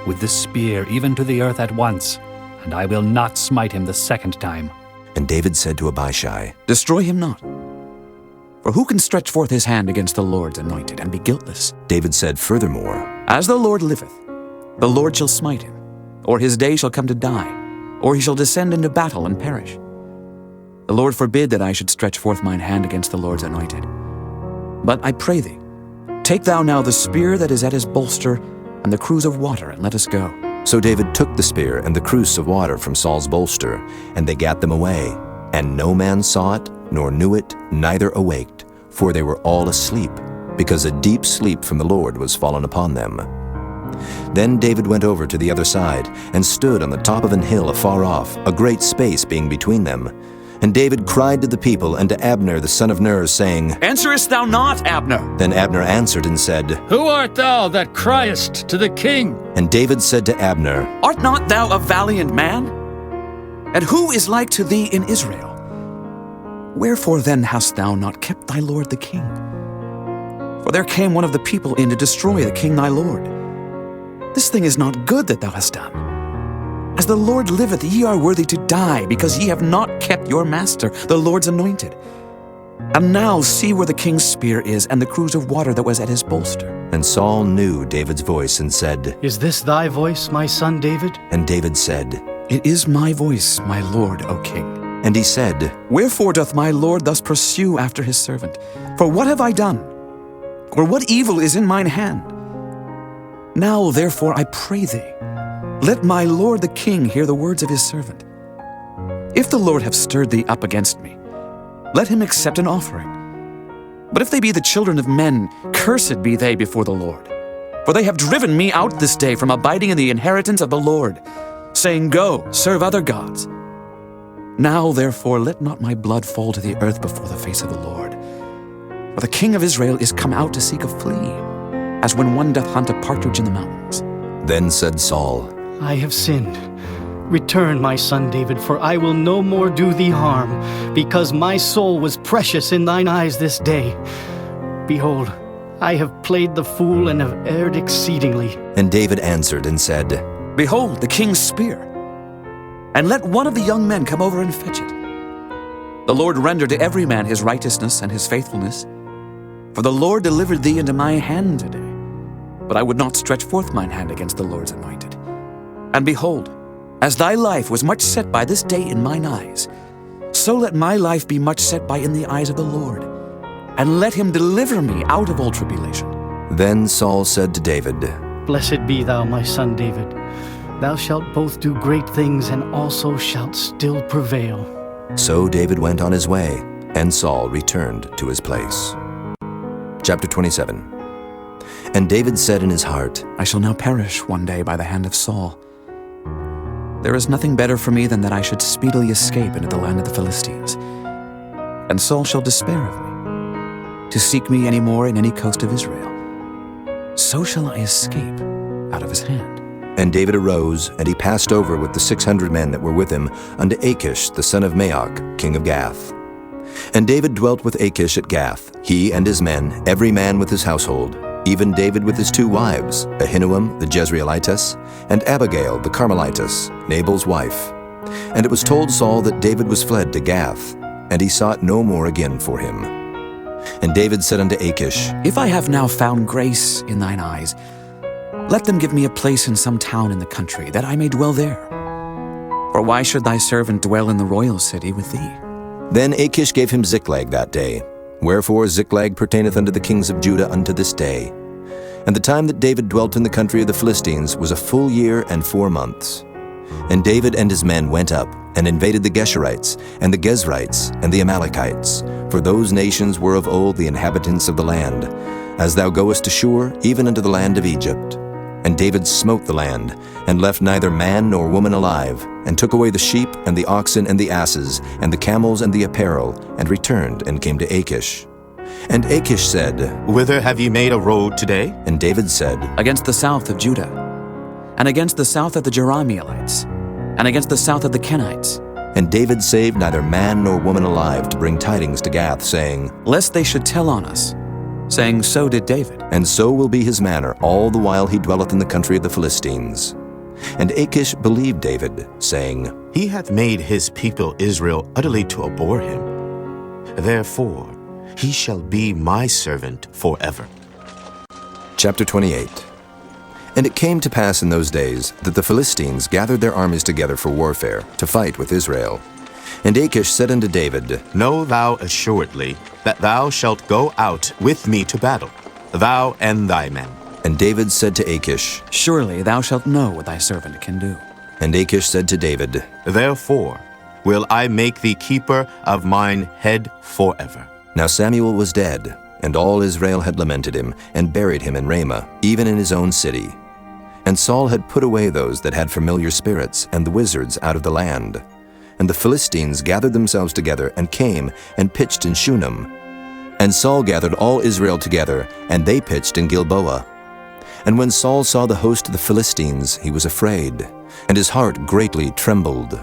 Speaker 20: with the spear even to the earth at once, and I will not smite him the second time.
Speaker 1: And David said to Abishai,
Speaker 22: Destroy him not. For who can stretch forth his hand against the Lord's anointed and be guiltless?
Speaker 1: David said furthermore,
Speaker 22: As the Lord liveth, the Lord shall smite him, or his day shall come to die, or he shall descend into battle and perish. The Lord forbid that I should stretch forth mine hand against the Lord's anointed. But I pray thee, take thou now the spear that is at his bolster, and the cruse of water, and let us go.
Speaker 1: So David took the spear and the cruse of water from Saul's bolster, and they gat them away. And no man saw it, nor knew it, neither awaked, for they were all asleep, because a deep sleep from the Lord was fallen upon them. Then David went over to the other side, and stood on the top of an hill afar off, a great space being between them. And David cried to the people and to Abner the son of Ner, saying,
Speaker 22: Answerest thou not, Abner?
Speaker 1: Then Abner answered and said,
Speaker 21: Who art thou that criest to the king?
Speaker 1: And David said to Abner,
Speaker 22: Art not thou a valiant man? And who is like to thee in Israel? Wherefore then hast thou not kept thy lord the king? For there came one of the people in to destroy the king thy lord. This thing is not good that thou hast done. As the Lord liveth, ye are worthy to die, because ye have not kept your master, the Lord's anointed. And now see where the king's spear is, and the cruse of water that was at his bolster.
Speaker 1: And Saul knew David's voice, and said,
Speaker 18: Is this thy voice, my son David?
Speaker 1: And David said,
Speaker 22: It is my voice, my lord, O king.
Speaker 1: And he said,
Speaker 22: Wherefore doth my lord thus pursue after his servant? For what have I done? Or what evil is in mine hand? Now therefore I pray thee, let my lord the king hear the words of his servant. If the Lord have stirred thee up against me, let him accept an offering. But if they be the children of men, cursed be they before the Lord. For they have driven me out this day from abiding in the inheritance of the Lord, saying, Go, serve other gods. Now therefore let not my blood fall to the earth before the face of the Lord. For the king of Israel is come out to seek a flea, as when one doth hunt a partridge in the mountains.
Speaker 1: Then said Saul,
Speaker 18: I have sinned. Return, my son David, for I will no more do thee harm, because my soul was precious in thine eyes this day. Behold, I have played the fool and have erred exceedingly.
Speaker 1: And David answered and said,
Speaker 22: Behold, the king's spear, and let one of the young men come over and fetch it. The Lord render to every man his righteousness and his faithfulness. For the Lord delivered thee into my hand today. But I would not stretch forth mine hand against the Lord's anointed. And behold, as thy life was much set by this day in mine eyes, so let my life be much set by in the eyes of the Lord, and let him deliver me out of all tribulation.
Speaker 1: Then Saul said to David,
Speaker 18: Blessed be thou, my son David. Thou shalt both do great things, and also shalt still prevail.
Speaker 1: So David went on his way, and Saul returned to his place. Chapter 27. And David said in his heart,
Speaker 22: I shall now perish one day by the hand of Saul. There is nothing better for me than that I should speedily escape into the land of the Philistines. And Saul shall despair of me, to seek me any more in any coast of Israel. So shall I escape out of his hand.
Speaker 1: And David arose, and he passed over with the 600 men that were with him unto Achish the son of Maoch, king of Gath. And David dwelt with Achish at Gath, he and his men, every man with his household, even David with his 2 wives, Ahinoam the Jezreelitess, and Abigail the Carmelitess, Nabal's wife. And it was told Saul that David was fled to Gath, and he sought no more again for him. And David said unto Achish,
Speaker 22: If I have now found grace in thine eyes, Let them give me a place in some town in the country, that I may dwell there. For why should thy servant dwell in the royal city with thee?
Speaker 1: Then Achish gave him Ziklag that day. Wherefore Ziklag pertaineth unto the kings of Judah unto this day. And the time that David dwelt in the country of the Philistines was a full year and 4 months. And David and his men went up, and invaded the Geshurites, and the Gezrites, and the Amalekites, for those nations were of old the inhabitants of the land, as thou goest to Shur, even unto the land of Egypt. And David smote the land, and left neither man nor woman alive, and took away the sheep, and the oxen, and the asses, and the camels, and the apparel, and returned, and came to Achish. And Achish said,
Speaker 3: Whither have ye made a road today?
Speaker 1: And David said,
Speaker 22: Against the south of Judah, and against the south of the Jerahmeelites, and against the south of the Kenites.
Speaker 1: And David saved neither man nor woman alive to bring tidings to Gath, saying,
Speaker 22: Lest they should tell on us, saying, So did David.
Speaker 1: And so will be his manner all the while he dwelleth in the country of the Philistines. And Achish believed David, saying,
Speaker 3: He hath made his people Israel utterly to abhor him. Therefore he shall be my servant forever.
Speaker 1: Chapter 28. And it came to pass in those days that the Philistines gathered their armies together for warfare, to fight with Israel. And Achish said unto David,
Speaker 3: Know thou assuredly that thou shalt go out with me to battle, thou and thy men.
Speaker 1: And David said to Achish,
Speaker 22: Surely thou shalt know what thy servant can do.
Speaker 1: And Achish said to David,
Speaker 3: Therefore will I make thee keeper of mine head forever.
Speaker 1: Now Samuel was dead, and all Israel had lamented him, and buried him in Ramah, even in his own city. And Saul had put away those that had familiar spirits, and the wizards out of the land. And the Philistines gathered themselves together, and came, and pitched in Shunem. And Saul gathered all Israel together, and they pitched in Gilboa. And when Saul saw the host of the Philistines, he was afraid, and his heart greatly trembled.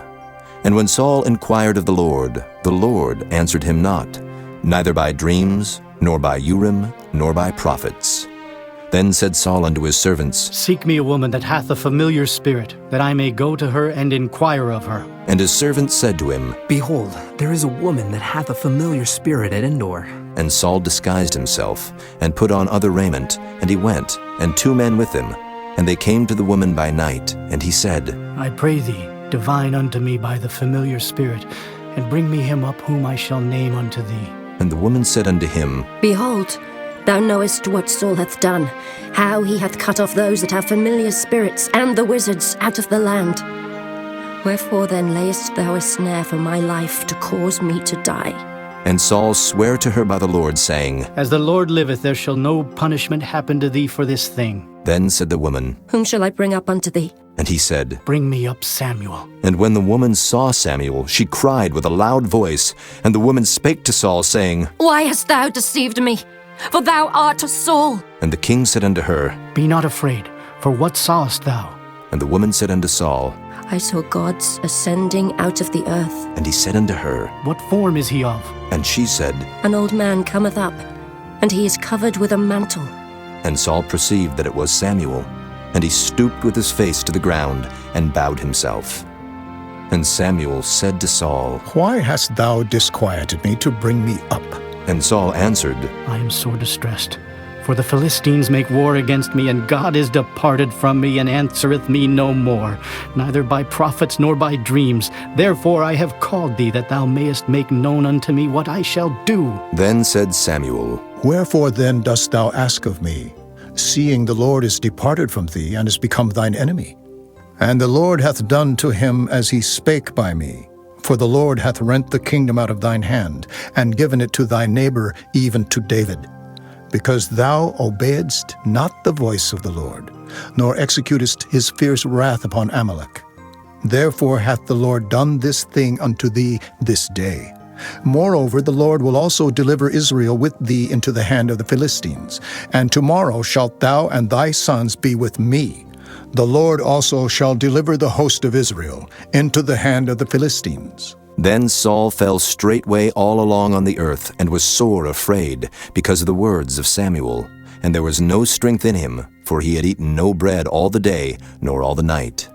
Speaker 1: And when Saul inquired of the Lord answered him not, neither by dreams, nor by Urim, nor by prophets. Then said Saul unto his servants,
Speaker 18: Seek me a woman that hath a familiar spirit, that I may go to her and inquire of her.
Speaker 1: And his servants said to him,
Speaker 2: Behold, there is a woman that hath a familiar spirit at Endor.
Speaker 1: And Saul disguised himself, and put on other raiment, and he went, and 2 men with him. And they came to the woman by night, and he said,
Speaker 18: I pray thee, divine unto me by the familiar spirit, and bring me him up whom I shall name unto thee.
Speaker 1: And the woman said unto him,
Speaker 13: Behold, thou knowest what Saul hath done, how he hath cut off those that have familiar spirits, and the wizards out of the land. Wherefore then layest thou a snare for my life, to cause me to die?
Speaker 1: And Saul sware to her by the Lord, saying,
Speaker 18: As the Lord liveth, there shall no punishment happen to thee for this thing.
Speaker 1: Then said the woman,
Speaker 13: Whom shall I bring up unto thee?
Speaker 1: And he said,
Speaker 18: Bring me up Samuel.
Speaker 1: And when the woman saw Samuel, she cried with a loud voice. And the woman spake to Saul, saying,
Speaker 13: Why hast thou deceived me? For thou art Saul.
Speaker 1: And the king said unto her,
Speaker 18: Be not afraid, for what sawest thou?
Speaker 1: And the woman said unto Saul,
Speaker 13: I saw gods ascending out of the earth.
Speaker 1: And he said unto her,
Speaker 18: What form is he of?
Speaker 1: And she said,
Speaker 13: An old man cometh up, and he is covered with a mantle.
Speaker 1: And Saul perceived that it was Samuel. And he stooped with his face to the ground, and bowed himself. And Samuel said to Saul,
Speaker 17: Why hast thou disquieted me to bring me up?
Speaker 1: And Saul answered,
Speaker 18: I am sore distressed, for the Philistines make war against me, and God is departed from me, and answereth me no more, neither by prophets nor by dreams. Therefore I have called thee, that thou mayest make known unto me what I shall do.
Speaker 1: Then said Samuel,
Speaker 17: Wherefore then dost thou ask of me, seeing the Lord is departed from thee, and is become thine enemy? And the Lord hath done to him as he spake by me. For the Lord hath rent the kingdom out of thine hand, and given it to thy neighbor, even to David. Because thou obeyedst not the voice of the Lord, nor executest his fierce wrath upon Amalek. Therefore hath the Lord done this thing unto thee this day. Moreover, the Lord will also deliver Israel with thee into the hand of the Philistines. And tomorrow shalt thou and thy sons be with me. The Lord also shall deliver the host of Israel into the hand of the Philistines.
Speaker 1: Then Saul fell straightway all along on the earth, and was sore afraid, because of the words of Samuel. And there was no strength in him, for he had eaten no bread all the day, nor all the night.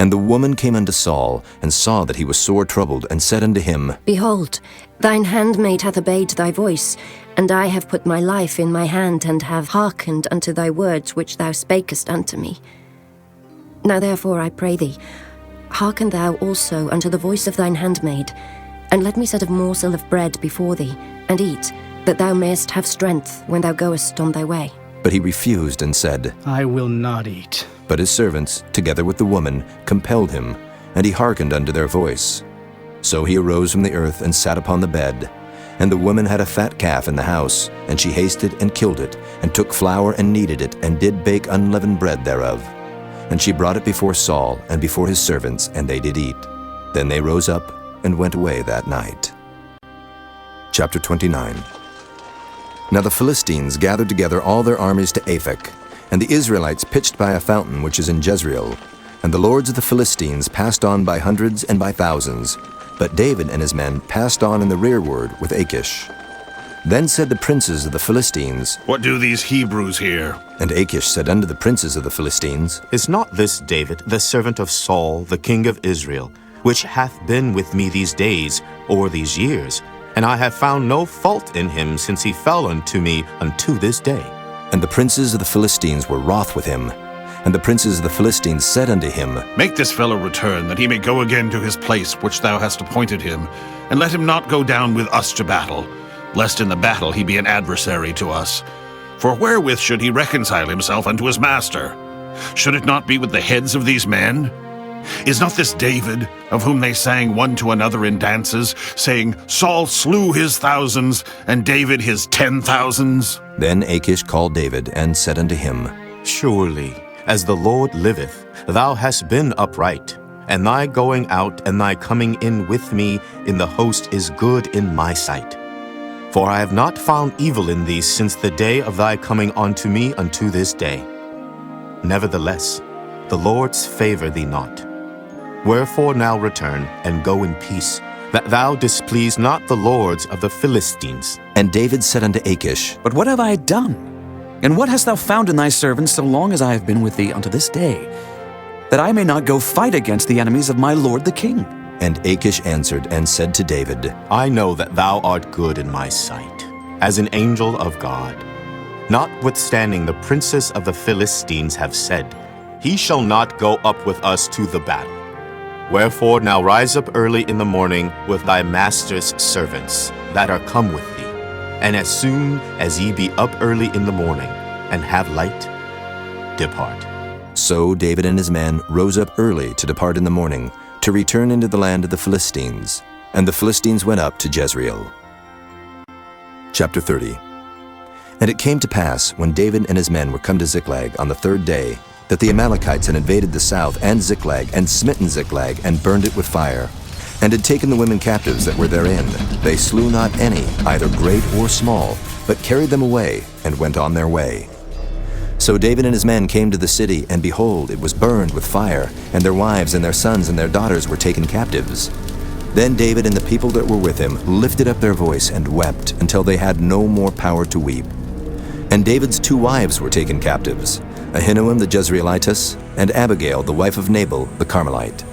Speaker 1: And the woman came unto Saul, and saw that he was sore troubled, and said unto him,
Speaker 13: Behold, thine handmaid hath obeyed thy voice, and I have put my life in my hand, and have hearkened unto thy words which thou spakest unto me. Now therefore, I pray thee, hearken thou also unto the voice of thine handmaid, and let me set a morsel of bread before thee, and eat, that thou mayest have strength when thou goest on thy way.
Speaker 1: But he refused and said,
Speaker 18: I will not eat.
Speaker 1: But his servants, together with the woman, compelled him, and he hearkened unto their voice. So he arose from the earth and sat upon the bed. And the woman had a fat calf in the house, and she hasted and killed it, and took flour and kneaded it, and did bake unleavened bread thereof. And she brought it before Saul and before his servants, and they did eat. Then they rose up and went away that night. Chapter 29. Now the Philistines gathered together all their armies to Aphek, and the Israelites pitched by a fountain which is in Jezreel. And the lords of the Philistines passed on by hundreds and by thousands, but David and his men passed on in the rearward with Achish. Then said the princes of the Philistines,
Speaker 6: What do these Hebrews here?
Speaker 1: And Achish said unto the princes of the Philistines,
Speaker 3: Is not this David, the servant of Saul, the king of Israel, which hath been with me these days, or these years? And I have found no fault in him since he fell unto me unto this day.
Speaker 1: And the princes of the Philistines were wroth with him. And the princes of the Philistines said unto him,
Speaker 6: Make this fellow return, that he may go again to his place which thou hast appointed him, and let him not go down with us to battle, lest in the battle he be an adversary to us. For wherewith should he reconcile himself unto his master? Should it not be with the heads of these men? Is not this David, of whom they sang one to another in dances, saying, Saul slew his thousands, and David his 10,000s?
Speaker 1: Then Achish called David, and said unto him,
Speaker 3: Surely, as the Lord liveth, thou hast been upright, and thy going out and thy coming in with me in the host is good in my sight. For I have not found evil in thee since the day of thy coming unto me unto this day. Nevertheless, the Lord's favor thee not. Wherefore now return, and go in peace, that thou displease not the lords of the Philistines.
Speaker 1: And David said unto Achish,
Speaker 22: But what have I done? And what hast thou found in thy servants so long as I have been with thee unto this day, that I may not go fight against the enemies of my lord the king?
Speaker 1: And Achish answered and said to David,
Speaker 3: I know that thou art good in my sight, as an angel of God. Notwithstanding the princes of the Philistines have said, He shall not go up with us to the battle. Wherefore now rise up early in the morning with thy master's servants that are come with thee, and as soon as ye be up early in the morning, and have light, depart.
Speaker 1: So David and his men rose up early to depart in the morning, to return into the land of the Philistines. And the Philistines went up to Jezreel. Chapter 30. And it came to pass, when David and his men were come to Ziklag on the third day, that the Amalekites had invaded the south and Ziklag, and smitten Ziklag, and burned it with fire, and had taken the women captives that were therein. They slew not any, either great or small, but carried them away, and went on their way. So David and his men came to the city, and behold, it was burned with fire, and their wives and their sons and their daughters were taken captives. Then David and the people that were with him lifted up their voice and wept, until they had no more power to weep. And David's 2 wives were taken captives, Ahinoam the Jezreelitess, and Abigail the wife of Nabal the Carmelite.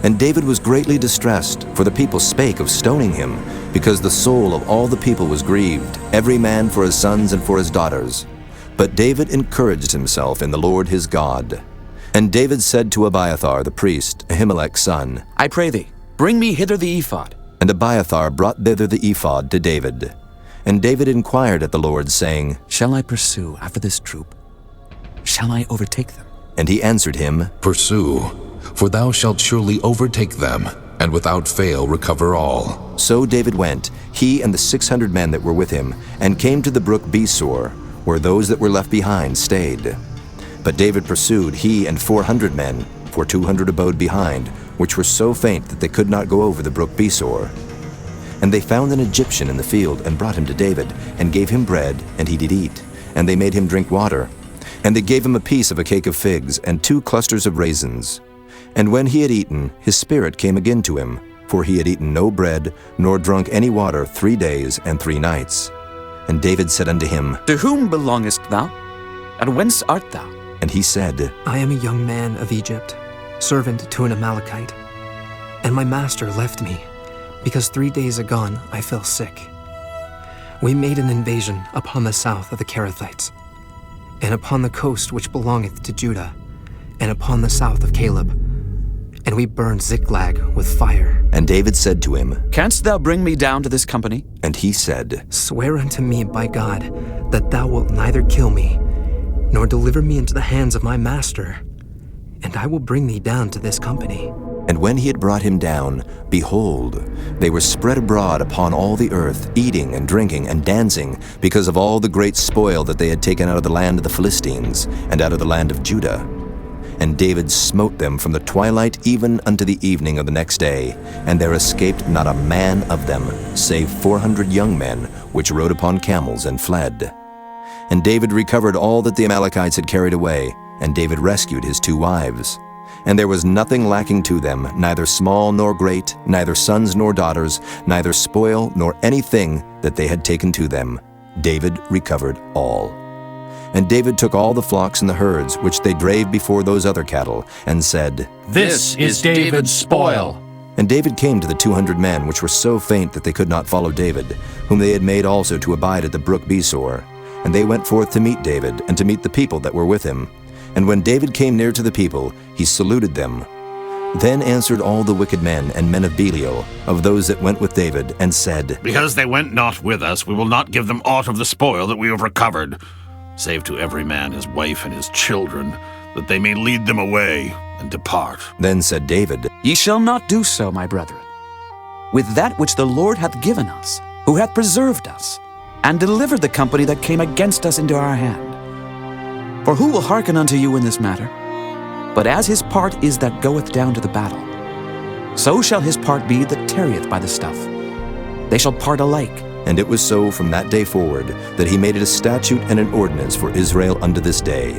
Speaker 1: And David was greatly distressed, for the people spake of stoning him, because the soul of all the people was grieved, every man for his sons and for his daughters. But David encouraged himself in the Lord his God. And David said to Abiathar the priest, Ahimelech's son,
Speaker 22: I pray thee, bring me hither the ephod.
Speaker 1: And Abiathar brought thither the ephod to David. And David inquired at the Lord, saying,
Speaker 22: Shall I pursue after this troop? Shall I overtake them?
Speaker 1: And he answered him,
Speaker 9: Pursue, for thou shalt surely overtake them, and without fail recover all.
Speaker 1: So David went, he and the 600 men that were with him, and came to the brook Besor, where those that were left behind stayed. But David pursued, he and 400 men, for 200 abode behind, which were so faint that they could not go over the brook Besor. And they found an Egyptian in the field, and brought him to David, and gave him bread, and he did eat. And they made him drink water. And they gave him a piece of a cake of figs, and 2 clusters of raisins. And when he had eaten, his spirit came again to him, for he had eaten no bread, nor drunk any water 3 days and 3 nights. And David said unto him,
Speaker 22: To whom belongest thou? And whence art thou?
Speaker 1: And he said,
Speaker 2: I am a young man of Egypt. servant to an Amalekite. And my master left me, because 3 days agone I fell sick. We made an invasion upon the south of the Kerethites, and upon the coast which belongeth to Judah, and upon the south of Caleb. And we burned Ziklag with fire.
Speaker 1: And David said to him,
Speaker 22: Canst thou bring me down to this company?
Speaker 1: And he said,
Speaker 2: Swear unto me by God that thou wilt neither kill me, nor deliver me into the hands of my master, and I will bring thee down to this company.
Speaker 1: And when he had brought him down, behold, they were spread abroad upon all the earth, eating and drinking and dancing, because of all the great spoil that they had taken out of the land of the Philistines, and out of the land of Judah. And David smote them from the twilight even unto the evening of the next day, and there escaped not a man of them, save 400 young men, which rode upon camels and fled. And David recovered all that the Amalekites had carried away, and David rescued his 2 wives. And there was nothing lacking to them, neither small nor great, neither sons nor daughters, neither spoil nor anything that they had taken to them. David recovered all. And David took all the flocks and the herds which they drave before those other cattle, and said,
Speaker 21: This is David's spoil.
Speaker 1: And David came to the 200 men which were so faint that they could not follow David, whom they had made also to abide at the brook Besor. And they went forth to meet David, and to meet the people that were with him. And when David came near to the people, he saluted them. Then answered all the wicked men and men of Belial, of those that went with David, and said,
Speaker 6: Because they went not with us, we will not give them aught of the spoil that we have recovered, save to every man his wife and his children, that they may lead them away and depart.
Speaker 1: Then said David,
Speaker 22: Ye shall not do so, my brethren, with that which the Lord hath given us, who hath preserved us, and delivered the company that came against us into our hand. For who will hearken unto you in this matter? But as his part is that goeth down to the battle, so shall his part be that tarrieth by the stuff. They shall part alike.
Speaker 1: And it was so from that day forward, that he made it a statute and an ordinance for Israel unto this day.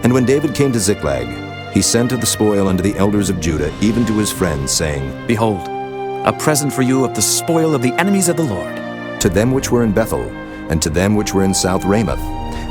Speaker 1: And when David came to Ziklag, he sent of the spoil unto the elders of Judah, even to his friends, saying,
Speaker 22: Behold, a present for you of the spoil of the enemies of the Lord.
Speaker 1: To them which were in Bethel, and to them which were in South Ramoth,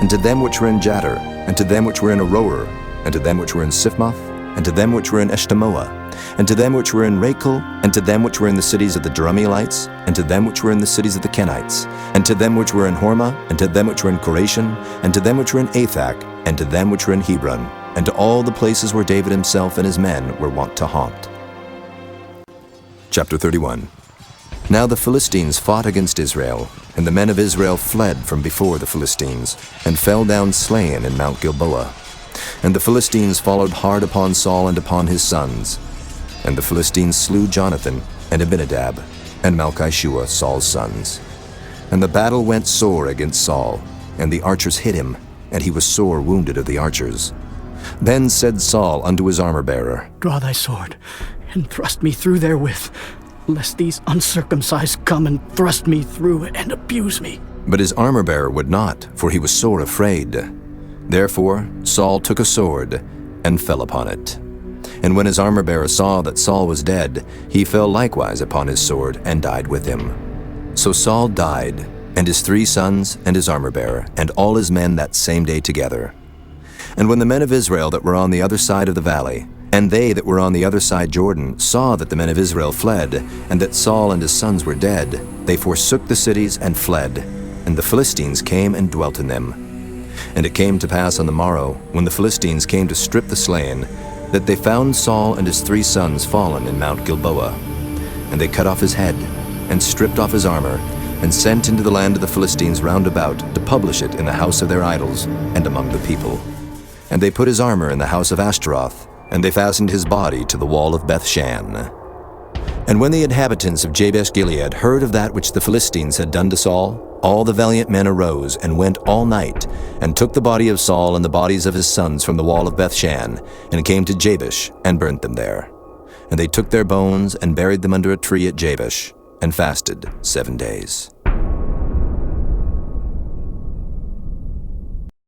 Speaker 1: and to them which were in Jattir, and to them which were in Aroer, and to them which were in Siphmoth, and to them which were in Eshtemoa, and to them which were in Rachel, and to them which were in the cities of the Jerahmeelites, and to them which were in the cities of the Kenites, and to them which were in Hormah, and to them which were in Koration, and to them which were in Athak, and to them which were in Hebron, and to all the places where David himself and his men were wont to haunt. Chapter 31. Now the Philistines fought against Israel, and the men of Israel fled from before the Philistines, and fell down slain in Mount Gilboa. And the Philistines followed hard upon Saul and upon his sons. And the Philistines slew Jonathan, and Abinadab, and Malchishua, Saul's sons. And the battle went sore against Saul, and the archers hit him, and he was sore wounded of the archers. Then said Saul unto his armor-bearer,
Speaker 18: Draw thy sword, and thrust me through therewith, lest these uncircumcised come and thrust me through and abuse me.
Speaker 1: But his armor-bearer would not, for he was sore afraid. Therefore Saul took a sword, and fell upon it. And when his armor-bearer saw that Saul was dead, he fell likewise upon his sword, and died with him. So Saul died, and his 3 sons, and his armor-bearer, and all his men that same day together. And when the men of Israel that were on the other side of the valley, and they that were on the other side Jordan, saw that the men of Israel fled, and that Saul and his sons were dead, they forsook the cities and fled, and the Philistines came and dwelt in them. And it came to pass on the morrow, when the Philistines came to strip the slain, that they found Saul and his 3 sons fallen in Mount Gilboa. And they cut off his head, and stripped off his armor, and sent into the land of the Philistines round about to publish it in the house of their idols, and among the people. And they put his armor in the house of Ashtaroth, and they fastened his body to the wall of Bethshan. And when the inhabitants of Jabesh-Gilead heard of that which the Philistines had done to Saul, all the valiant men arose and went all night, and took the body of Saul and the bodies of his sons from the wall of Bethshan, and came to Jabesh, and burnt them there. And they took their bones, and buried them under a tree at Jabesh, and fasted 7 days.